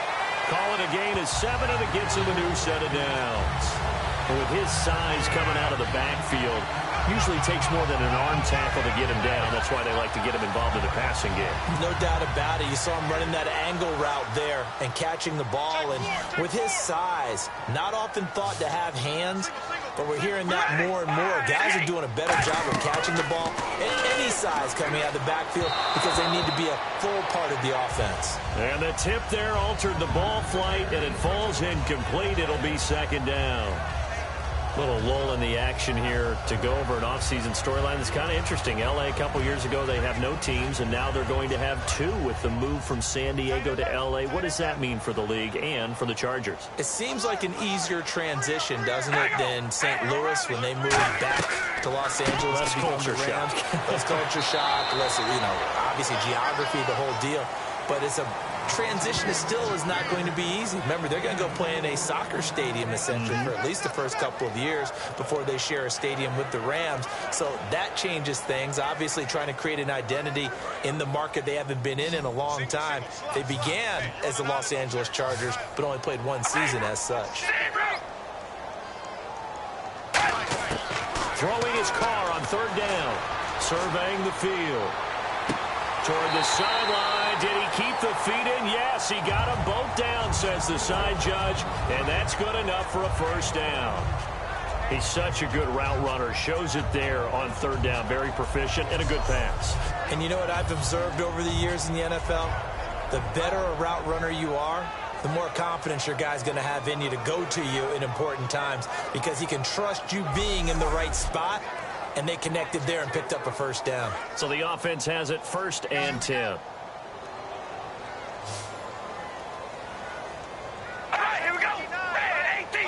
Call it a gain of 7, and it gets him a new set of downs. And with his size coming out of the backfield, usually takes more than an arm tackle to get him down. That's why they like to get him involved in the passing game. No doubt about it. You saw him running that angle route there and catching the ball. And with his size, not often thought to have hands, but we're hearing that more and more. Guys are doing a better job of catching the ball at any size coming out of the backfield because they need to be a full part of the offense. And the tip there altered the ball flight, and it falls incomplete. It'll be 2nd down. Little lull in the action here to go over an offseason storyline that's kind of interesting. L.A. a couple years ago, they have no teams, and now they're going to have two with the move from San Diego to L.A. What does that mean for the league and for the Chargers? It seems like an easier transition, doesn't it, than St. Louis when they moved back to Los Angeles. Less culture shock. Less culture shock, less, obviously geography, the whole deal. But it's a transition that still is not going to be easy. Remember, they're going to go play in a soccer stadium, essentially, for at least the first couple of years before they share a stadium with the Rams. So that changes things. Obviously, trying to create an identity in the market they haven't been in a long time. They began as the Los Angeles Chargers, but only played one season as such. Throwing his car on third down. Surveying the field. Toward the sideline. Did he keep the feet in? Yes, he got them both down, says the side judge. And that's good enough for a first down. He's such a good route runner. Shows it there on third down. Very proficient and a good pass. And you know what I've observed over the years in the NFL? The better a route runner you are, the more confidence your guy's going to have in you to go to you in important times because he can trust you being in the right spot. And they connected there and picked up a first down. So the offense has it 1st and 10. All right, here we go. Red 18.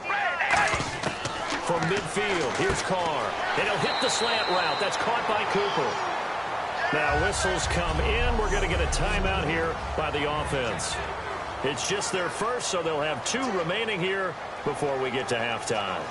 Red 18. From midfield, here's Carr. And he'll hit the slant route. That's caught by Cooper. Now whistles come in. We're going to get a timeout here by the offense. It's just their first, so they'll have 2 remaining here before we get to halftime.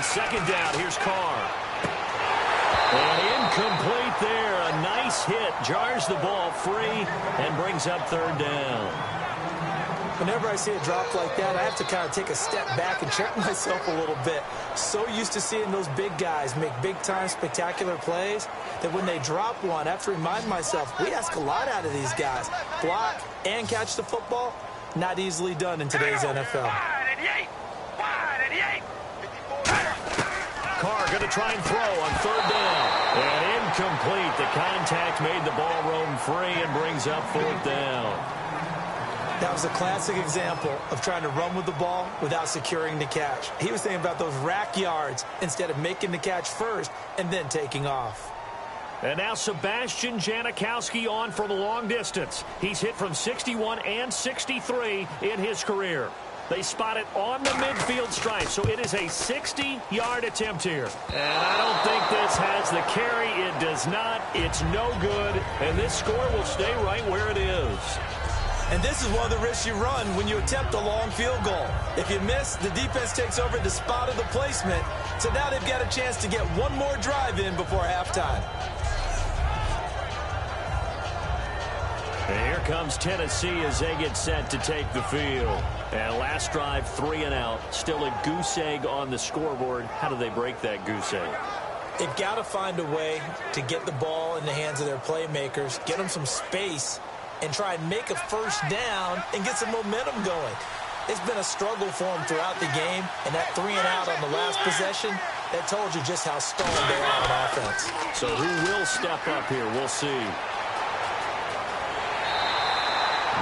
Second down, here's Carr. And incomplete there. A nice hit. Jars the ball free and brings up third down. Whenever I see a drop like that, I have to kind of take a step back and check myself a little bit. So used to seeing those big guys make big-time spectacular plays that when they drop one, I have to remind myself, we ask a lot out of these guys. Block and catch the football, not easily done in today's NFL. Carr going to try and throw on third down. And incomplete. The contact made the ball roam free and brings up fourth down. That was a classic example of trying to run with the ball without securing the catch. He was thinking about those rack yards instead of making the catch first and then taking off. And now Sebastian Janikowski on for the long distance. He's hit from 61 and 63 in his career. They spot it on the midfield stripe, so it is a 60-yard attempt here. And I don't think this has the carry. It does not. It's no good. And this score will stay right where it is. And this is one of the risks you run when you attempt a long field goal. If you miss, the defense takes over the spot of the placement. So now they've got a chance to get one more drive in before halftime. And here comes Tennessee as they get set to take the field. And last drive, 3 and out. Still a goose egg on the scoreboard. How do they break that goose egg? They've got to find a way to get the ball in the hands of their playmakers, get them some space, and try and make a first down and get some momentum going. It's been a struggle for them throughout the game, and that 3 and out on the last possession, that told you just how stalled they are on offense. So who will step up here? We'll see.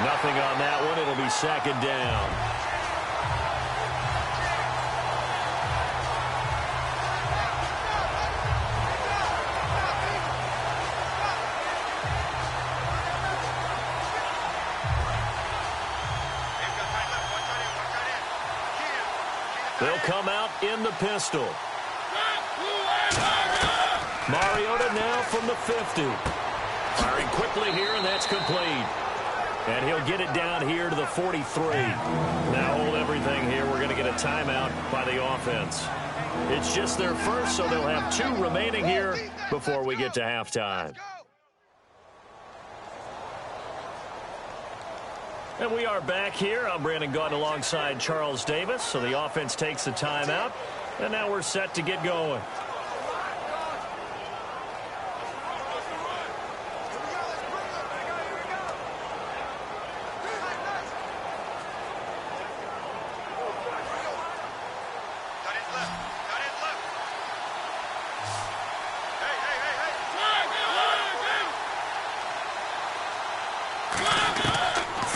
Nothing on that one. It'll be second down. They'll come out in the pistol. Mariota now from the 50. Firing quickly here, and that's complete. And he'll get it down here to the 43. Now hold everything here. We're going to get a timeout by the offense. It's just their first, so they'll have 2 remaining here before we get to halftime. And we are back here. I'm Brandon Gaunt alongside Charles Davis. So the offense takes the timeout. And now we're set to get going.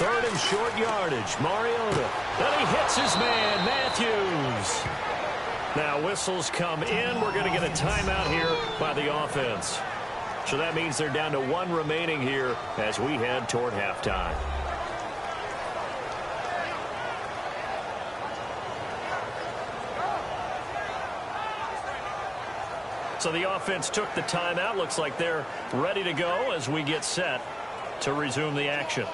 Third and short yardage. Mariota. And he hits his man, Matthews. Now whistles come in. We're going to get a timeout here by the offense. So that means they're down to one remaining here as we head toward halftime. So the offense took the timeout. Looks like they're ready to go as we get set to resume the action.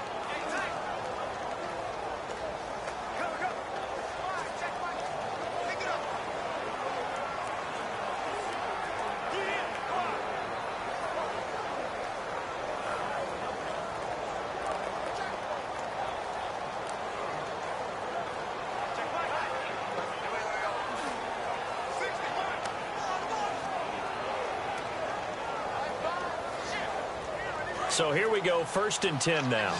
So here we go, 1st and 10 now.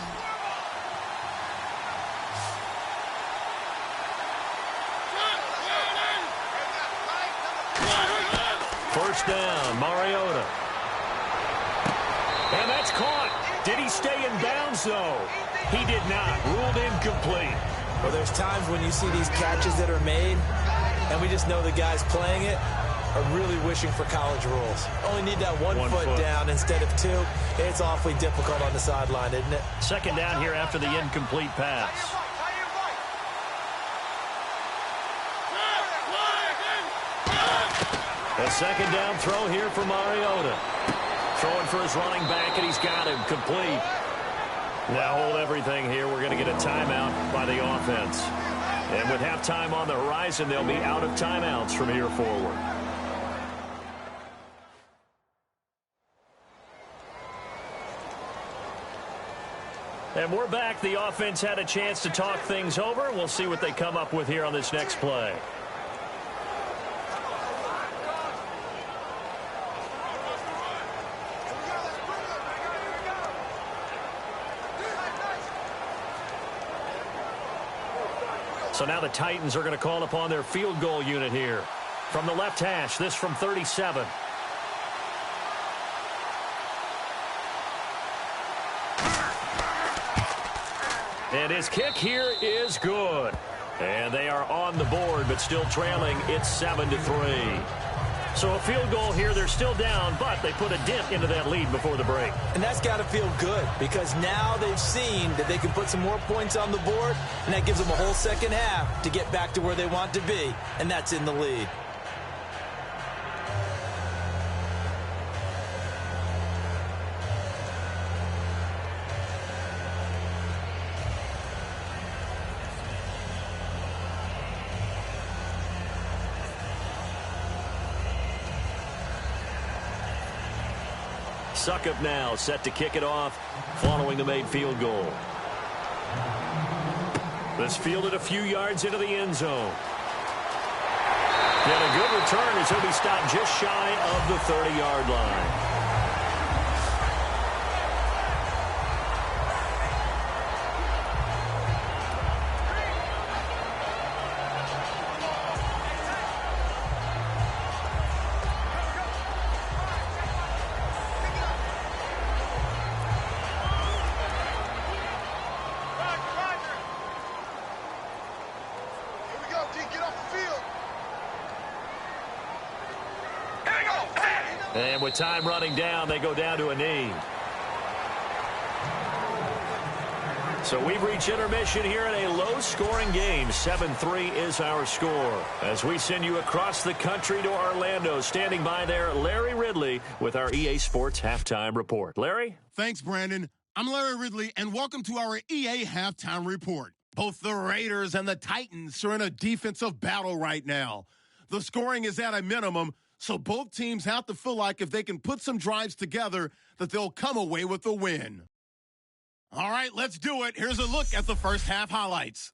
First down, Mariota. And that's caught. Did he stay in bounds, though? He did not. Ruled incomplete. Well, there's times when you see these catches that are made, and we just know the guys playing it are really wishing for college rules. Only need that one foot down instead of two. It's awfully difficult on the sideline, isn't it? Second down here after the incomplete pass. A second down throw here for Mariota. Throwing for his running back, and he's got him complete. Now hold everything here. We're going to get a timeout by the offense. And with halftime on the horizon, they'll be out of timeouts from here forward. And we're back. The offense had a chance to talk things over. We'll see what they come up with here on this next play. So now the Titans are going to call upon their field goal unit here. From the left hash, this from 37. And his kick here is good. And they are on the board, but still trailing. It's 7-3. So a field goal here. They're still down, but they put a dent into that lead before the break. And that's got to feel good because now they've seen that they can put some more points on the board, and that gives them a whole second half to get back to where they want to be, and that's in the lead. Suckup now set to kick it off following the made field goal. This fielded a few yards into the end zone. And a good return as he'll be stopped just shy of the 30-yard line. And with time running down, they go down to a knee. So we've reached intermission here in a low-scoring game. 7-3 is our score. As we send you across the country to Orlando, standing by there, Larry Ridley with our EA Sports Halftime Report. Larry? Thanks, Brandon. I'm Larry Ridley, and welcome to our EA Halftime Report. Both the Raiders and the Titans are in a defensive battle right now. The scoring is at a minimum, so both teams have to feel like if they can put some drives together, that they'll come away with a win. All right, let's do it. Here's a look at the first half highlights.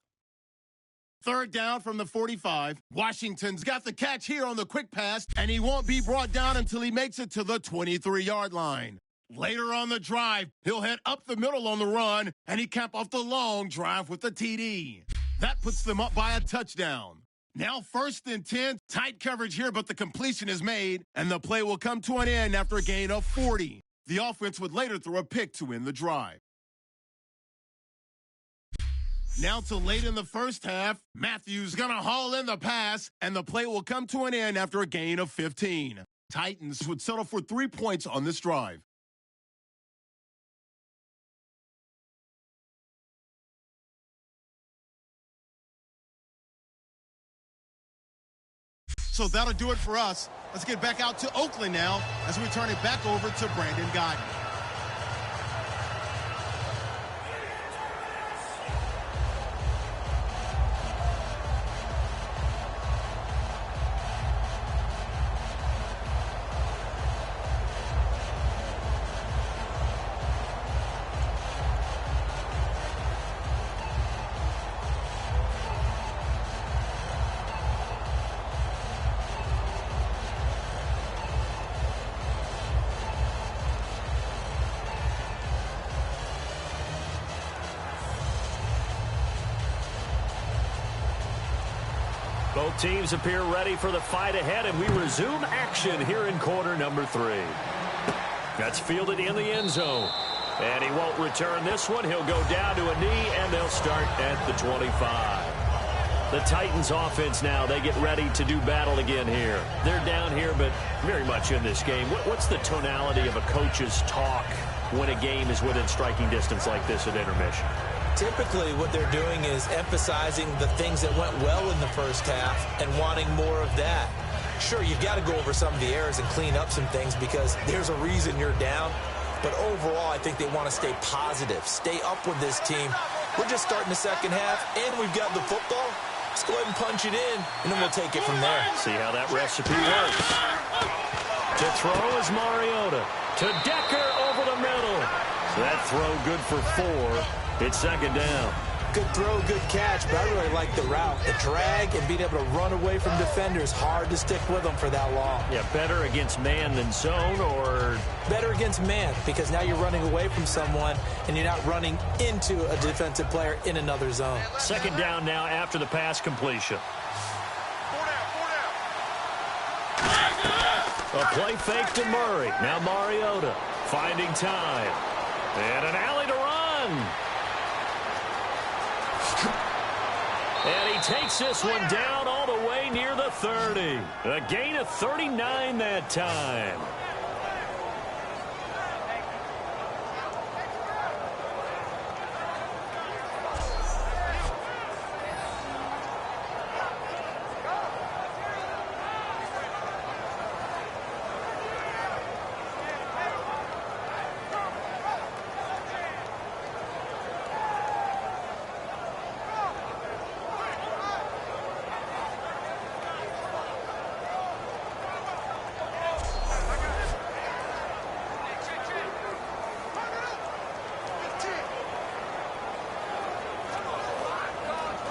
Third down from the 45. Washington's got the catch here on the quick pass, and he won't be brought down until he makes it to the 23-yard line. Later on the drive, he'll head up the middle on the run, and he cap off the long drive with the TD. That puts them up by a touchdown. Now 1st and 10, tight coverage here, but the completion is made, and the play will come to an end after a gain of 40. The offense would later throw a pick to end the drive. Now to late in the first half, Matthews gonna haul in the pass, and the play will come to an end after a gain of 15. Titans would settle for 3 points on this drive. So that'll do it for us. Let's get back out to Oakland now as we turn it back over to Brandon Godden. Both teams appear ready for the fight ahead, and we resume action here in quarter number 3. That's fielded in the end zone. And he won't return this one. He'll go down to a knee, and they'll start at the 25. The Titans offense now, they get ready to do battle again here. They're down here, but very much in this game. What's the tonality of a coach's talk when a game is within striking distance like this at intermission? Typically, what they're doing is emphasizing the things that went well in the first half and wanting more of that. Sure, you've got to go over some of the errors and clean up some things because there's a reason you're down. But overall, I think they want to stay positive, stay up with this team. We're just starting the second half, and we've got the football. Let's go ahead and punch it in, and then we'll take it from there. See how that recipe works. To throw is Mariota. To Decker over the middle. So that throw good for 4. It's second down. Good throw, good catch, but I really like the route. The drag and being able to run away from defenders, hard to stick with them for that long. Yeah, better against man than zone, or? Better against man, because now you're running away from someone and you're not running into a defensive player in another zone. Second down now after the pass completion. A play fake to Murray. Now Mariota finding time. And an alley to run. And he takes this one down all the way near the 30. A gain of 39 that time.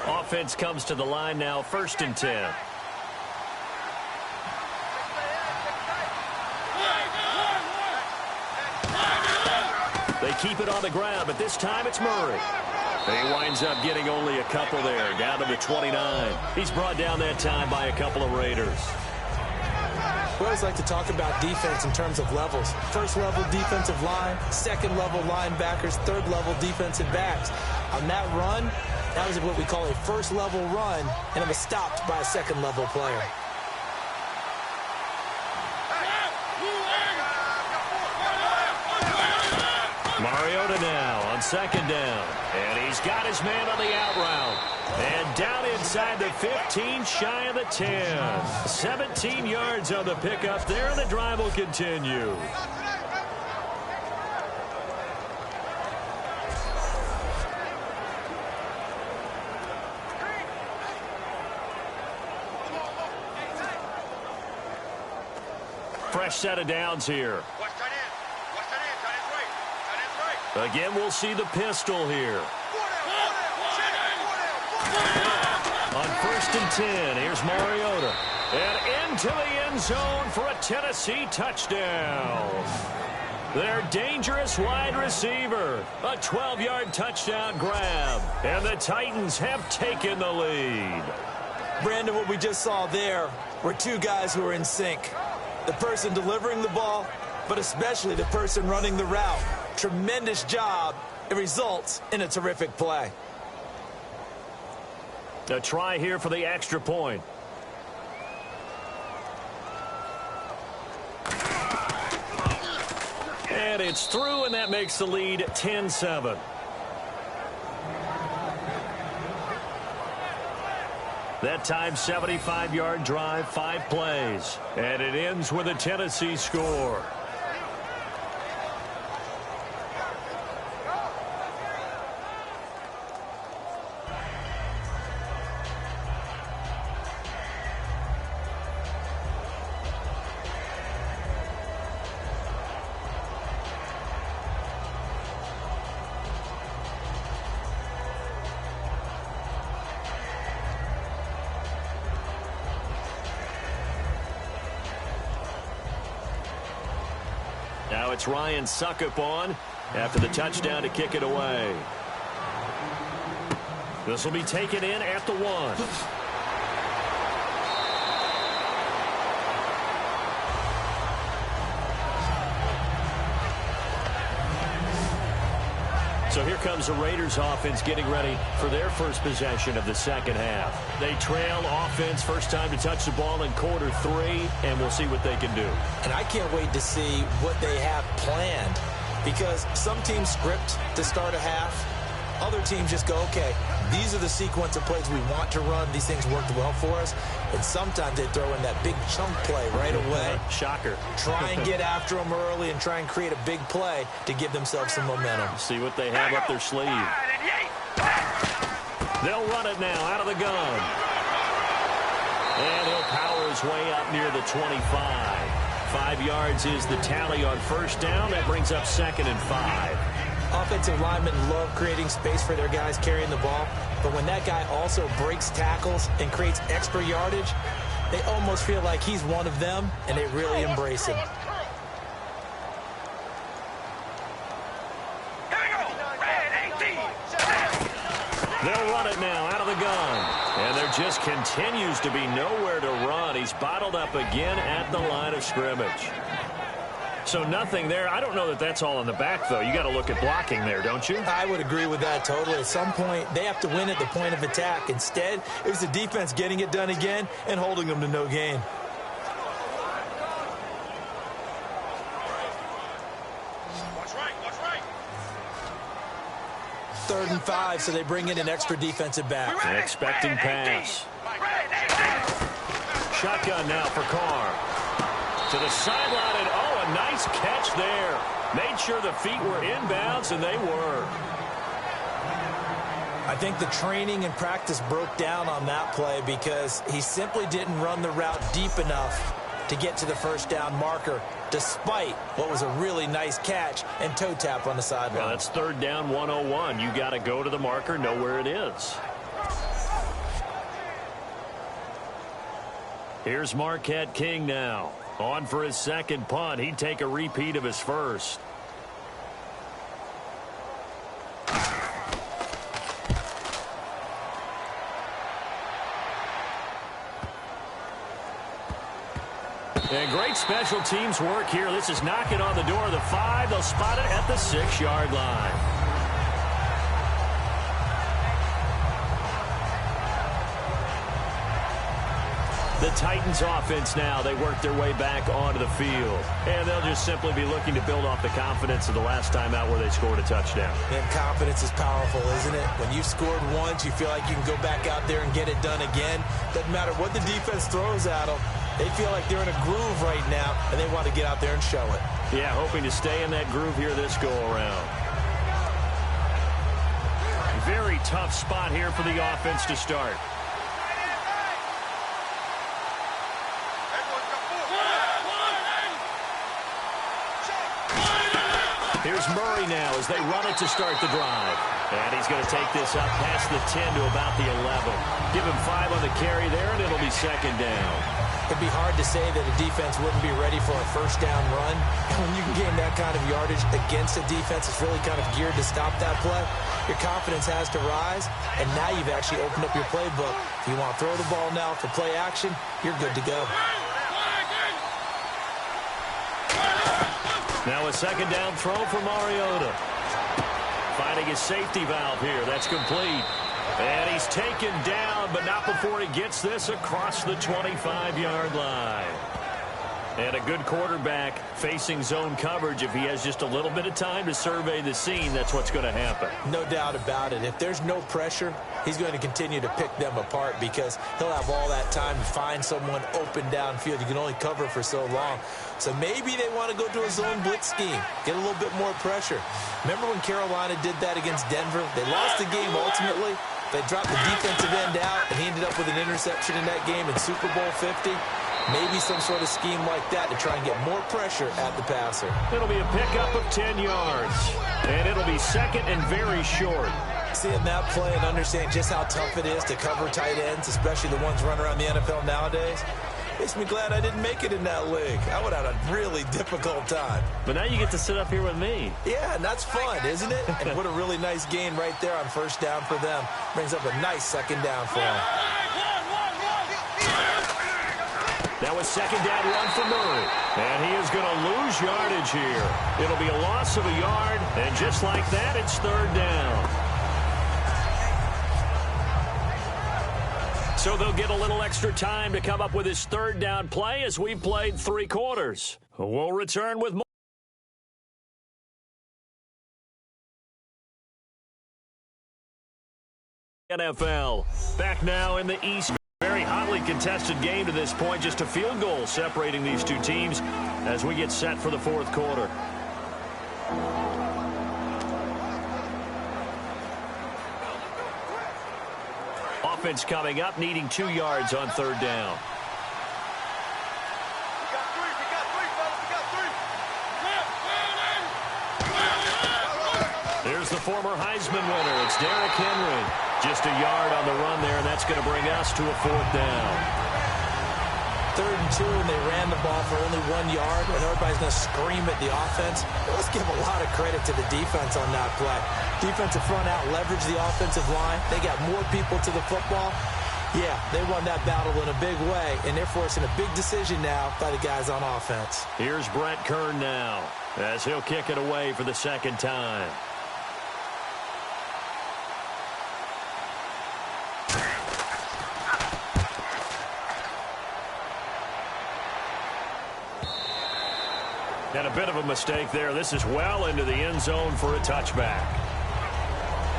Offense comes to the line now, 1st and 10. They keep it on the ground, but this time it's Murray. He winds up getting only a couple there, down to the 29. He's brought down that time by a couple of Raiders. We always like to talk about defense in terms of levels. First level defensive line, second level linebackers, third level defensive backs. On that run, that was what we call a first level run, and it was stopped by a second level player. Mariota now on second down. And he's got his man on the out route. And down inside the 15, shy of the 10. 17 yards on the pickup there, and the drive will continue. Fresh set of downs here. Watch tight end. Watch tight end. Tight end's right. Tight end's right. Again, we'll see the pistol here. On 1st and 10, here's Mariota. And into the end zone for a Tennessee touchdown. Their dangerous wide receiver. A 12-yard touchdown grab. And the Titans have taken the lead. Brandon, what we just saw there were two guys who are in sync. The person delivering the ball, but especially the person running the route. Tremendous job. It results in a terrific play. A try here for the extra point. And it's through, and that makes the lead 10-7. That time, 75-yard drive, 5 plays. And it ends with a Tennessee score. Now it's Ryan Suckup on after the touchdown to kick it away. This will be taken in at the 1. So here comes the Raiders offense getting ready for their first possession of the second half. They trail offense, first time to touch the ball in quarter 3, and we'll see what they can do. And I can't wait to see what they have planned, because some teams script to start a half. Other teams just go, okay, these are the sequence of plays we want to run. These things worked well for us. And sometimes they throw in that big chunk play right away. Shocker. Try and get after them early and try and create a big play to give themselves some momentum. See what they have up their sleeve. They'll run it now out of the gun. And he'll power his way up near the 25. 5 yards is the tally on first down. That brings up 2nd and 5. Offensive linemen love creating space for their guys carrying the ball, but when that guy also breaks tackles and creates extra yardage, they almost feel like he's one of them, and they really embrace him. They'll run it now out of the gun. And there just continues to be nowhere to run. He's bottled up again at the line of scrimmage. So nothing there. I don't know that that's all in the back, though. You got to look at blocking there, don't you? I would agree with that totally. At some point, they have to win at the point of attack. Instead, it was the defense getting it done again and holding them to no gain. Watch right. 3rd and 5, so they bring in an extra defensive back. Expecting pass. Shotgun now for Carr. To the sideline, and oh, a nice catch there. Made sure the feet were inbounds, and they were. I think the training and practice broke down on that play because he simply didn't run the route deep enough to get to the first down marker, despite what was a really nice catch and toe tap on the sideline. Well, that's 3rd down 101. You got to go to the marker, know where it is. Here's Marquette King now. On for his second punt. He'd take a repeat of his first. And great special teams work here. This is knocking on the door of the 5. They'll spot it at the 6-yard line. The Titans offense now, they work their way back onto the field. And they'll just simply be looking to build off the confidence of the last time out where they scored a touchdown. And confidence is powerful, isn't it? When you've scored once, you feel like you can go back out there and get it done again. Doesn't matter what the defense throws at them. They feel like they're in a groove right now, and they want to get out there and show it. Yeah, hoping to stay in that groove here this go-around. Very tough spot here for the offense to start. Here's Murray now as they run it to start the drive. And he's going to take this up past the 10 to about the 11. Give him 5 on the carry there, and it'll be second down. It'd be hard to say that a defense wouldn't be ready for a first down run. When you can gain that kind of yardage against a defense that's really kind of geared to stop that play, your confidence has to rise, and now you've actually opened up your playbook. If you want to throw the ball now for play action, you're good to go. Now a second down throw for Mariota. Finding his safety valve here. That's complete. And he's taken down, but not before he gets this across the 25-yard line. And a good quarterback facing zone coverage. If he has just a little bit of time to survey the scene, that's what's going to happen. No doubt about it. If there's no pressure, he's going to continue to pick them apart because he'll have all that time to find someone open downfield. You can only cover for so long. So maybe they want to go to a zone blitz scheme, get a little bit more pressure. Remember when Carolina did that against Denver? They lost the game ultimately. They dropped the defensive end out, and he ended up with an interception in that game in Super Bowl 50. Maybe some sort of scheme like that to try and get more pressure at the passer. It'll be a pickup of 10 yards, and it'll be second and very short. Seeing that play and understanding just how tough it is to cover tight ends, especially the ones running around the NFL nowadays, makes me glad I didn't make it in that league. I would have had a really difficult time. But now you get to sit up here with me. Yeah, and that's fun, isn't it? And what a really nice gain right there on first down for them. Brings up a nice second down for them. That was second down run for Murray. And he is going to lose yardage here. It'll be a loss of a yard, and just like that, it's third down. So they'll get a little extra time to come up with his third down play as we played 3 quarters. We'll return with more. NFL back now in the East. Very hotly contested game to this point. Just a field goal separating these two teams as we get set for the fourth quarter. Offense coming up, needing 2 yards on third down. There's the former Heisman winner. It's Derrick Henry. Just a yard on the run there, and that's going to bring us to a fourth down. 3rd and 2, and they ran the ball for only 1 yard, and everybody's going to scream at the offense. But let's give a lot of credit to the defense on that play. Defensive front out leveraged the offensive line. They got more people to the football. Yeah, they won that battle in a big way, and they're forcing a big decision now by the guys on offense. Here's Brett Kern now as he'll kick it away for the second time. And a bit of a mistake there. This is well into the end zone for a touchback.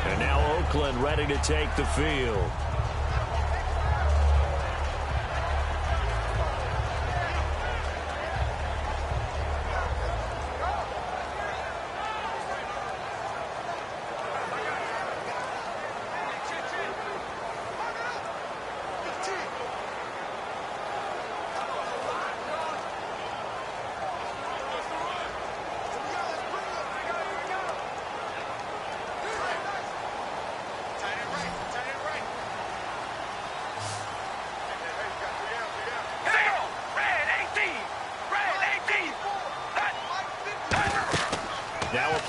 And now Oakland ready to take the field.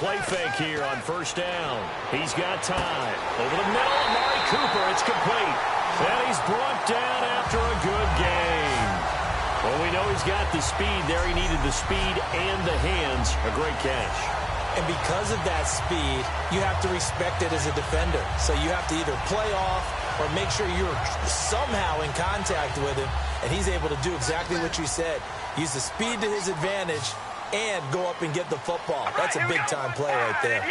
Play fake here on first down. He's got time. Over the middle, Amari Cooper. It's complete. And he's brought down after a good game. Well, we know he's got the speed there. He needed the speed and the hands. A great catch. And because of that speed, you have to respect it as a defender. So you have to either play off or make sure you're somehow in contact with him. And he's able to do exactly what you said. Use the speed to his advantage and go up and get the football. That's a big-time play right there.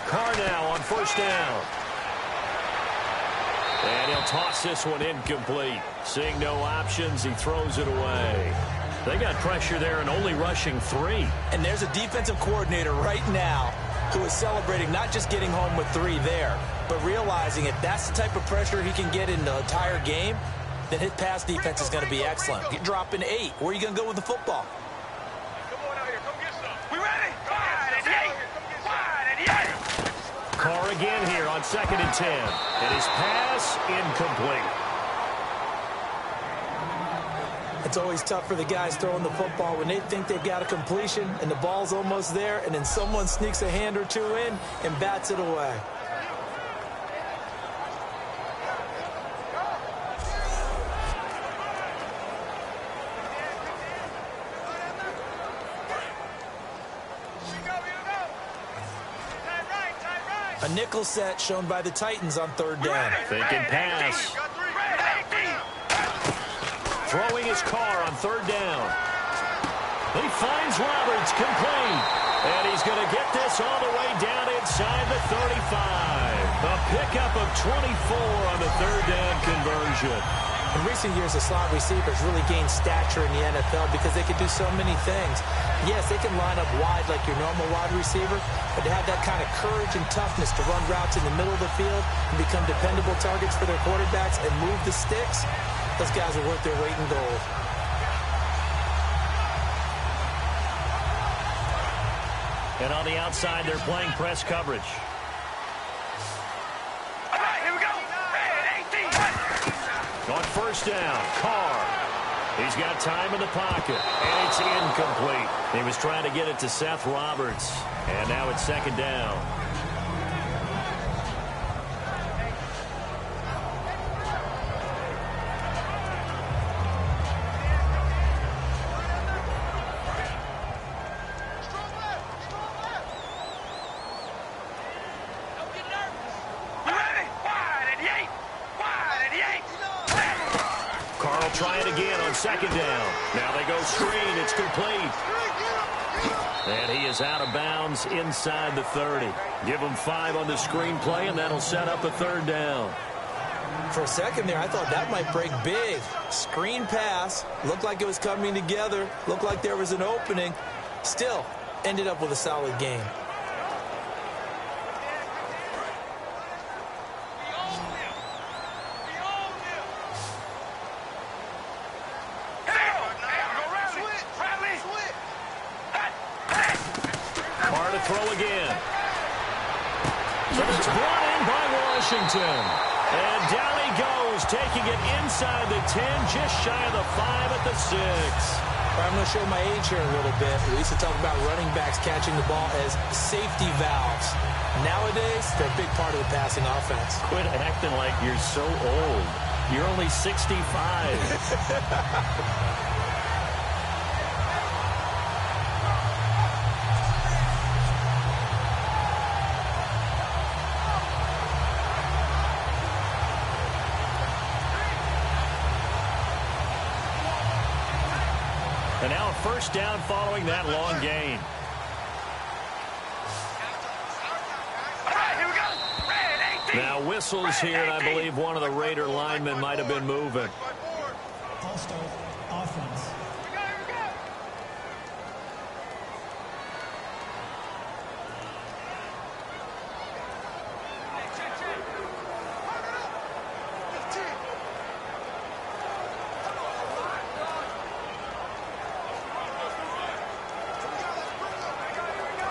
Carr now on first down. And he'll toss this one incomplete. Seeing no options, he throws it away. They got pressure there and only rushing 3. And there's a defensive coordinator right now who is celebrating not just getting home with 3 there, but realizing if that's the type of pressure he can get in the entire game, then his pass defense is going to be excellent. You're dropping 8. Where are you going to go with the football? Come on out here. Come get some. We ready? Carr again here on 2nd and 10. And his pass incomplete. It's always tough for the guys throwing the football when they think they've got a completion and the ball's almost there, and then someone sneaks a hand or two in and bats it away. A nickel set shown by the Titans on 3rd down. Faking pass. Throwing his Carr on 3rd down. He finds Roberts complete. And he's going to get this all the way down inside the 35. A pickup of 24 on the 3rd down conversion. In recent years, the slot receivers really gained stature in the NFL because they could do so many things. Yes, they can line up wide like your normal wide receiver, but to have that kind of courage and toughness to run routes in the middle of the field and become dependable targets for their quarterbacks and move the sticks, those guys are worth their weight in gold. And on the outside, they're playing press coverage. All right, here we go. On 1st down, Carr. He's got time in the pocket, and it's incomplete. He was trying to get it to Seth Roberts, and now it's 2nd down. Try it again on 2nd down. Now they go screen. It's complete. And he is out of bounds inside the 30. Give him 5 on the screen play, and that'll set up a 3rd down. For a second there, I thought that might break big. Screen pass. Looked like it was coming together. Looked like there was an opening. Still, ended up with a solid game. Throw again. So it's brought in by Washington. And down he goes, taking it inside the 10, just shy of the 5 at the 6. I'm going to show my age here a little bit. We used to talk about running backs catching the ball as safety valves. Nowadays, they're a big part of the passing offense. Quit acting like you're so old. You're only 65. And now a 1st down following that long gain. Now whistles here, and I believe one of the Raider linemen might have been moving. False start, offense.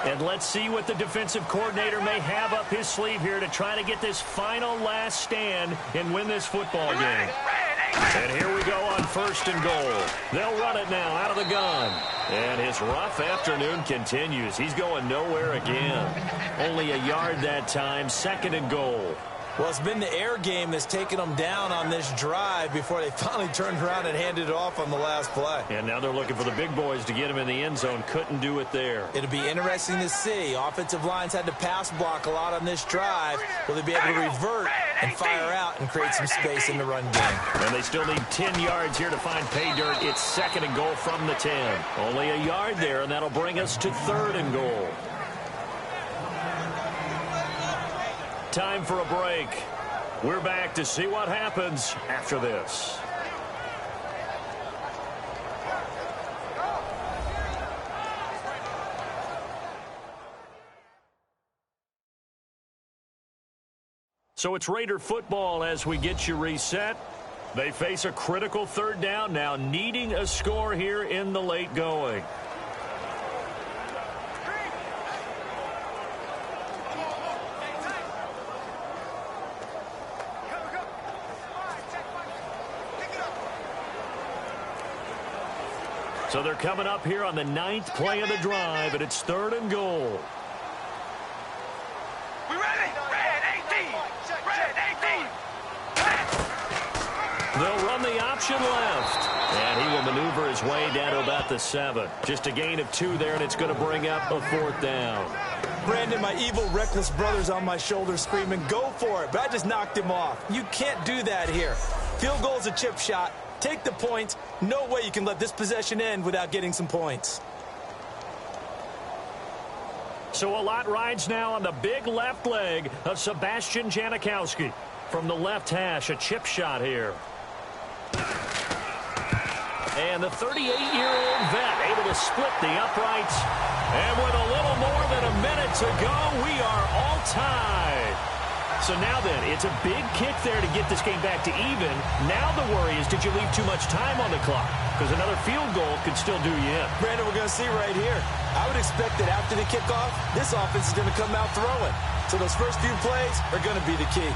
And let's see what the defensive coordinator may have up his sleeve here to try to get this final last stand and win this football game. And here we go on 1st and goal. They'll run it now out of the gun. And his rough afternoon continues. He's going nowhere again. Only a yard that time, 2nd and goal. Well, it's been the air game that's taken them down on this drive before they finally turned around and handed it off on the last play. And now they're looking for the big boys to get him in the end zone. Couldn't do it there. It'll be interesting to see. Offensive lines had to pass block a lot on this drive. Will they be able to revert and fire out and create some space in the run game? And they still need 10 yards here to find pay dirt. It's 2nd and goal from the 10. Only a yard there, and that'll bring us to 3rd and goal. Time for a break. We're back to see what happens after this. So it's Raider football as we get you reset. They face a critical 3rd down now, needing a score here in the late going. So they're coming up here on the 9th play of the drive, and it's 3rd and goal. We ready? Red 18. Red 18. They'll run the option left. And he will maneuver his way down to about the 7. Just a gain of 2 there, and it's going to bring up a 4th down. Brandon, my evil, reckless brother's on my shoulder screaming, go for it, but I just knocked him off. You can't do that here. Field goal's a chip shot. Take the points. No way you can let this possession end without getting some points. So a lot rides now on the big left leg of Sebastian Janikowski. From the left hash, a chip shot here. And the 38-year-old vet able to split the uprights. And with a little more than a minute to go, we are all tied. So now then, it's a big kick there to get this game back to even. Now the worry is, did you leave too much time on the clock? Because another field goal could still do you in. Brandon, we're going to see right here. I would expect that after the kickoff, this offense is going to come out throwing. So those first few plays are going to be the key.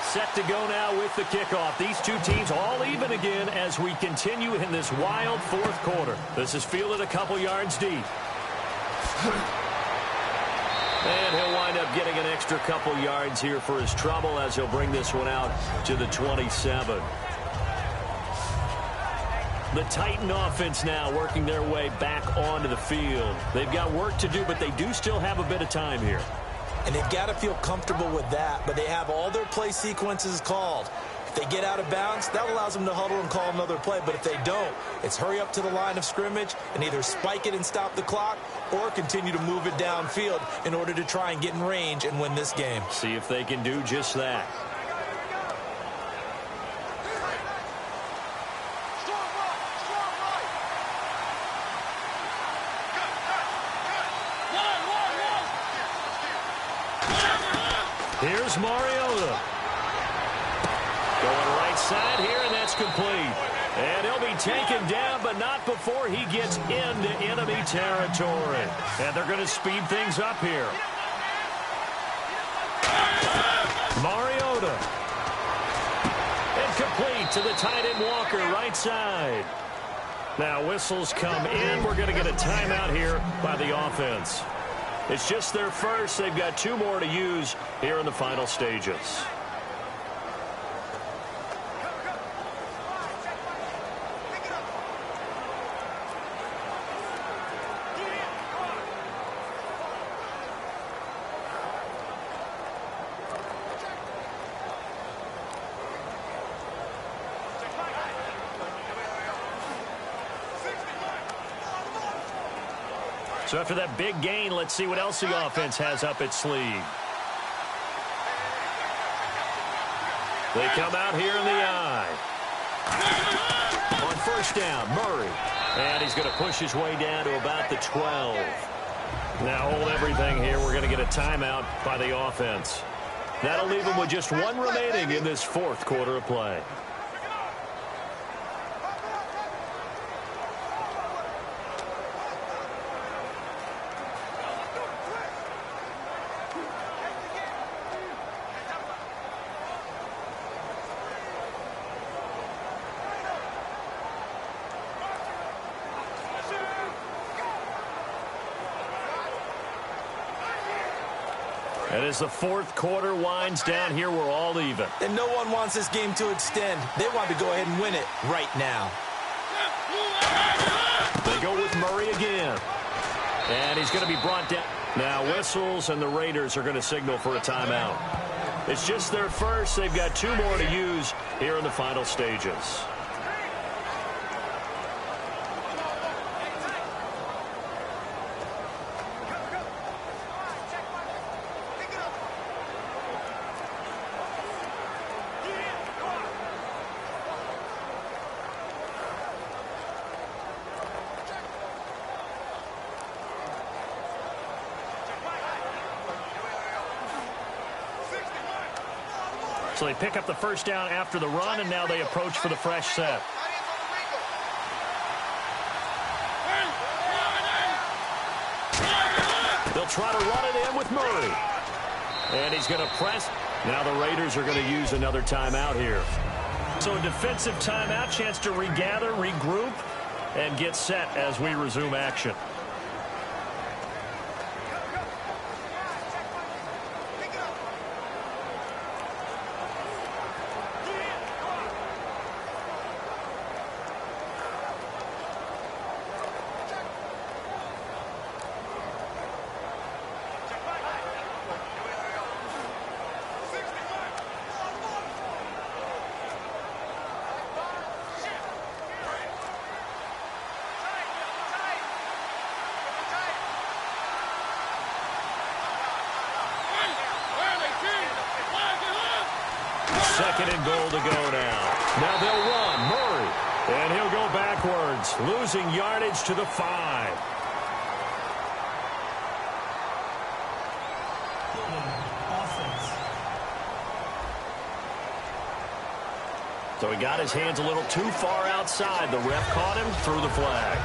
Set to go now with the kickoff. These two teams all even again as we continue in this wild 4th quarter. This is fielded a couple yards deep. And he'll wind up getting an extra couple yards here for his trouble as he'll bring this one out to the 27. The Titan offense now working their way back onto the field. They've got work to do, but they do still have a bit of time here. And they've got to feel comfortable with that, but they have all their play sequences called. If they get out of bounds, that allows them to huddle and call another play. But if they don't, it's hurry up to the line of scrimmage and either spike it and stop the clock or continue to move it downfield in order to try and get in range and win this game. See if they can do just that. Here's Mariota. Going right side here, and that's complete. And he'll be taken down, but not before he gets into enemy territory. And they're going to speed things up here. Mariota. And complete to the tight end Walker, right side. Now whistles come in. We're going to get a timeout here by the offense. It's just their first. They've got 2 more to use here in the final stages. So after that big gain, let's see what else the offense has up its sleeve. They come out here in the eye. On first down, Murray. And he's going to push his way down to about the 12. Now hold everything here. We're going to get a timeout by the offense. That'll leave them with just 1 remaining in this 4th quarter of play. And as the 4th quarter winds down here, we're all even. And no one wants this game to extend. They want to go ahead and win it right now. They go with Murray again. And he's going to be brought down. Now whistles, and the Raiders are going to signal for a timeout. It's just their first. They've got 2 more to use here in the final stages. So they pick up the first down after the run, and now they approach for the fresh set. try to run it in with Murray. And he's going to press. Now the Raiders are going to use another timeout here. So a defensive timeout, chance to regather, regroup, and get set as we resume action. Second and goal to go now. Now they'll run. Murray. And he'll go backwards, losing yardage to the 5. So he got his hands a little too far outside. The ref caught him, threw the flag.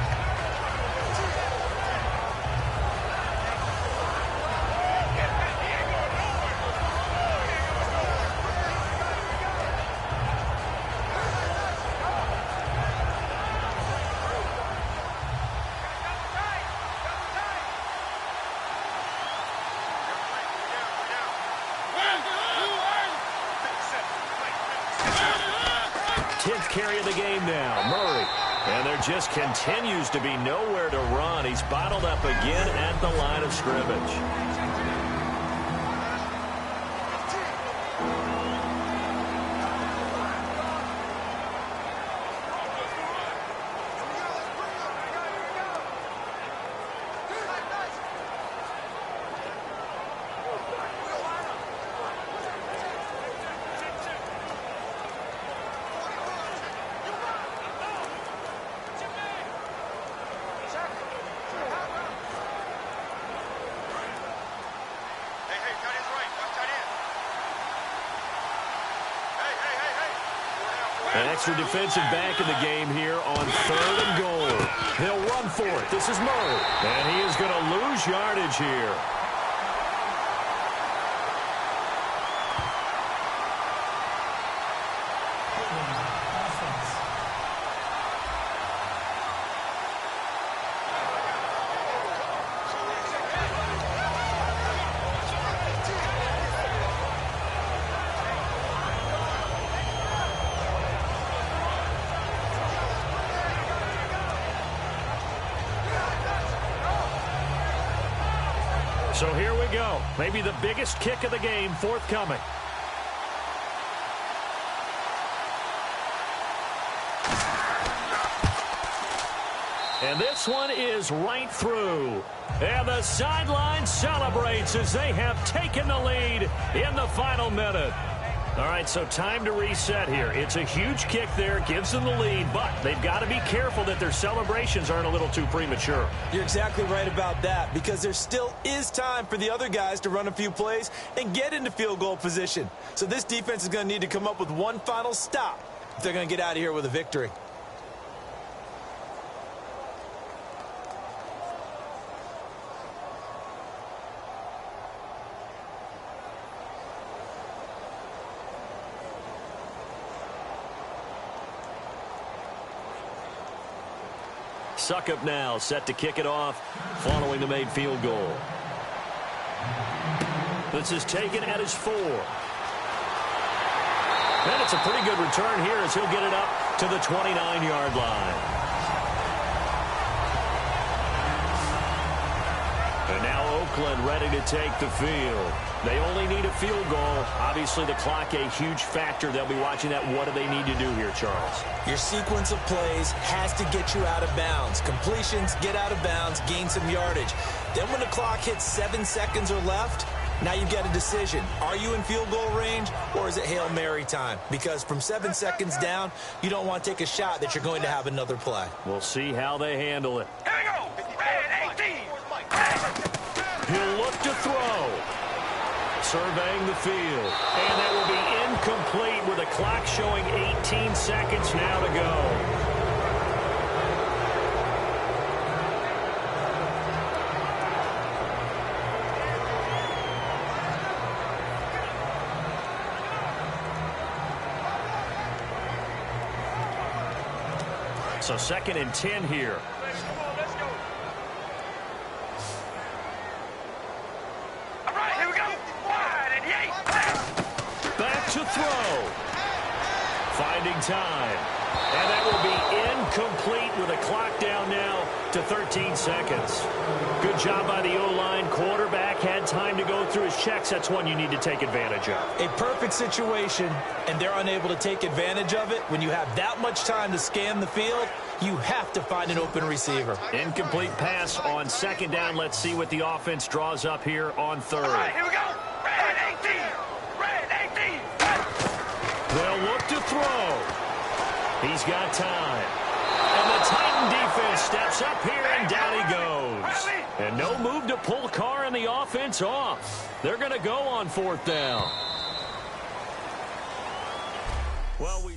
Carry of the game now, Murray. And there just continues to be nowhere to run. He's bottled up again at the line of scrimmage. An extra defensive back in the game here on 3rd and goal. He'll run for it. This is Murray. And he is going to lose yardage here. So here we go. Maybe the biggest kick of the game forthcoming. And this one is right through. And the sideline celebrates as they have taken the lead in the final minute. All right, so time to reset here. It's a huge kick there, gives them the lead, but they've got to be careful that their celebrations aren't a little too premature. You're exactly right about that, because there still is time for the other guys to run a few plays and get into field goal position. So this defense is going to need to come up with one final stop if they're going to get out of here with a victory. Suckup now, set to kick it off following the made field goal. This is taken at his 4. And it's a pretty good return here as he'll get it up to the 29-yard line. And now Oakland ready to take the field. They only need a field goal. Obviously, the clock a huge factor. They'll be watching that. What do they need to do here, Charles? Your sequence of plays has to get you out of bounds. Completions, get out of bounds, gain some yardage. Then when the clock hits 7 seconds or left, now you've got a decision. Are you in field goal range, or is it Hail Mary time? Because from 7 seconds down, you don't want to take a shot that you're going to have another play. We'll see how they handle it. Here we go. Red 18. He'll look to throw. Surveying the field. And that will be incomplete with a clock showing 18 seconds now to go. So 2nd and 10 here. Come on, let's go. All right, here we go. Wide and yay. Back to throw. Finding time. And that will be incomplete with a clock down now to 13 seconds. Good job by the O-line. Quarterback had time to go through his checks. That's one you need to take advantage of. A perfect situation, and they're unable to take advantage of it. When you have that much time to scan the field, you have to find an open receiver. Incomplete pass on 2nd down. Let's see what the offense draws up here on 3rd. All right, here we go. Red 18. Red 18. They'll look to throw. He's got time. And the Titan defense steps up here, and down he goes. And no move to pull Carr and the offense off. They're going to go on 4th down. Well, we...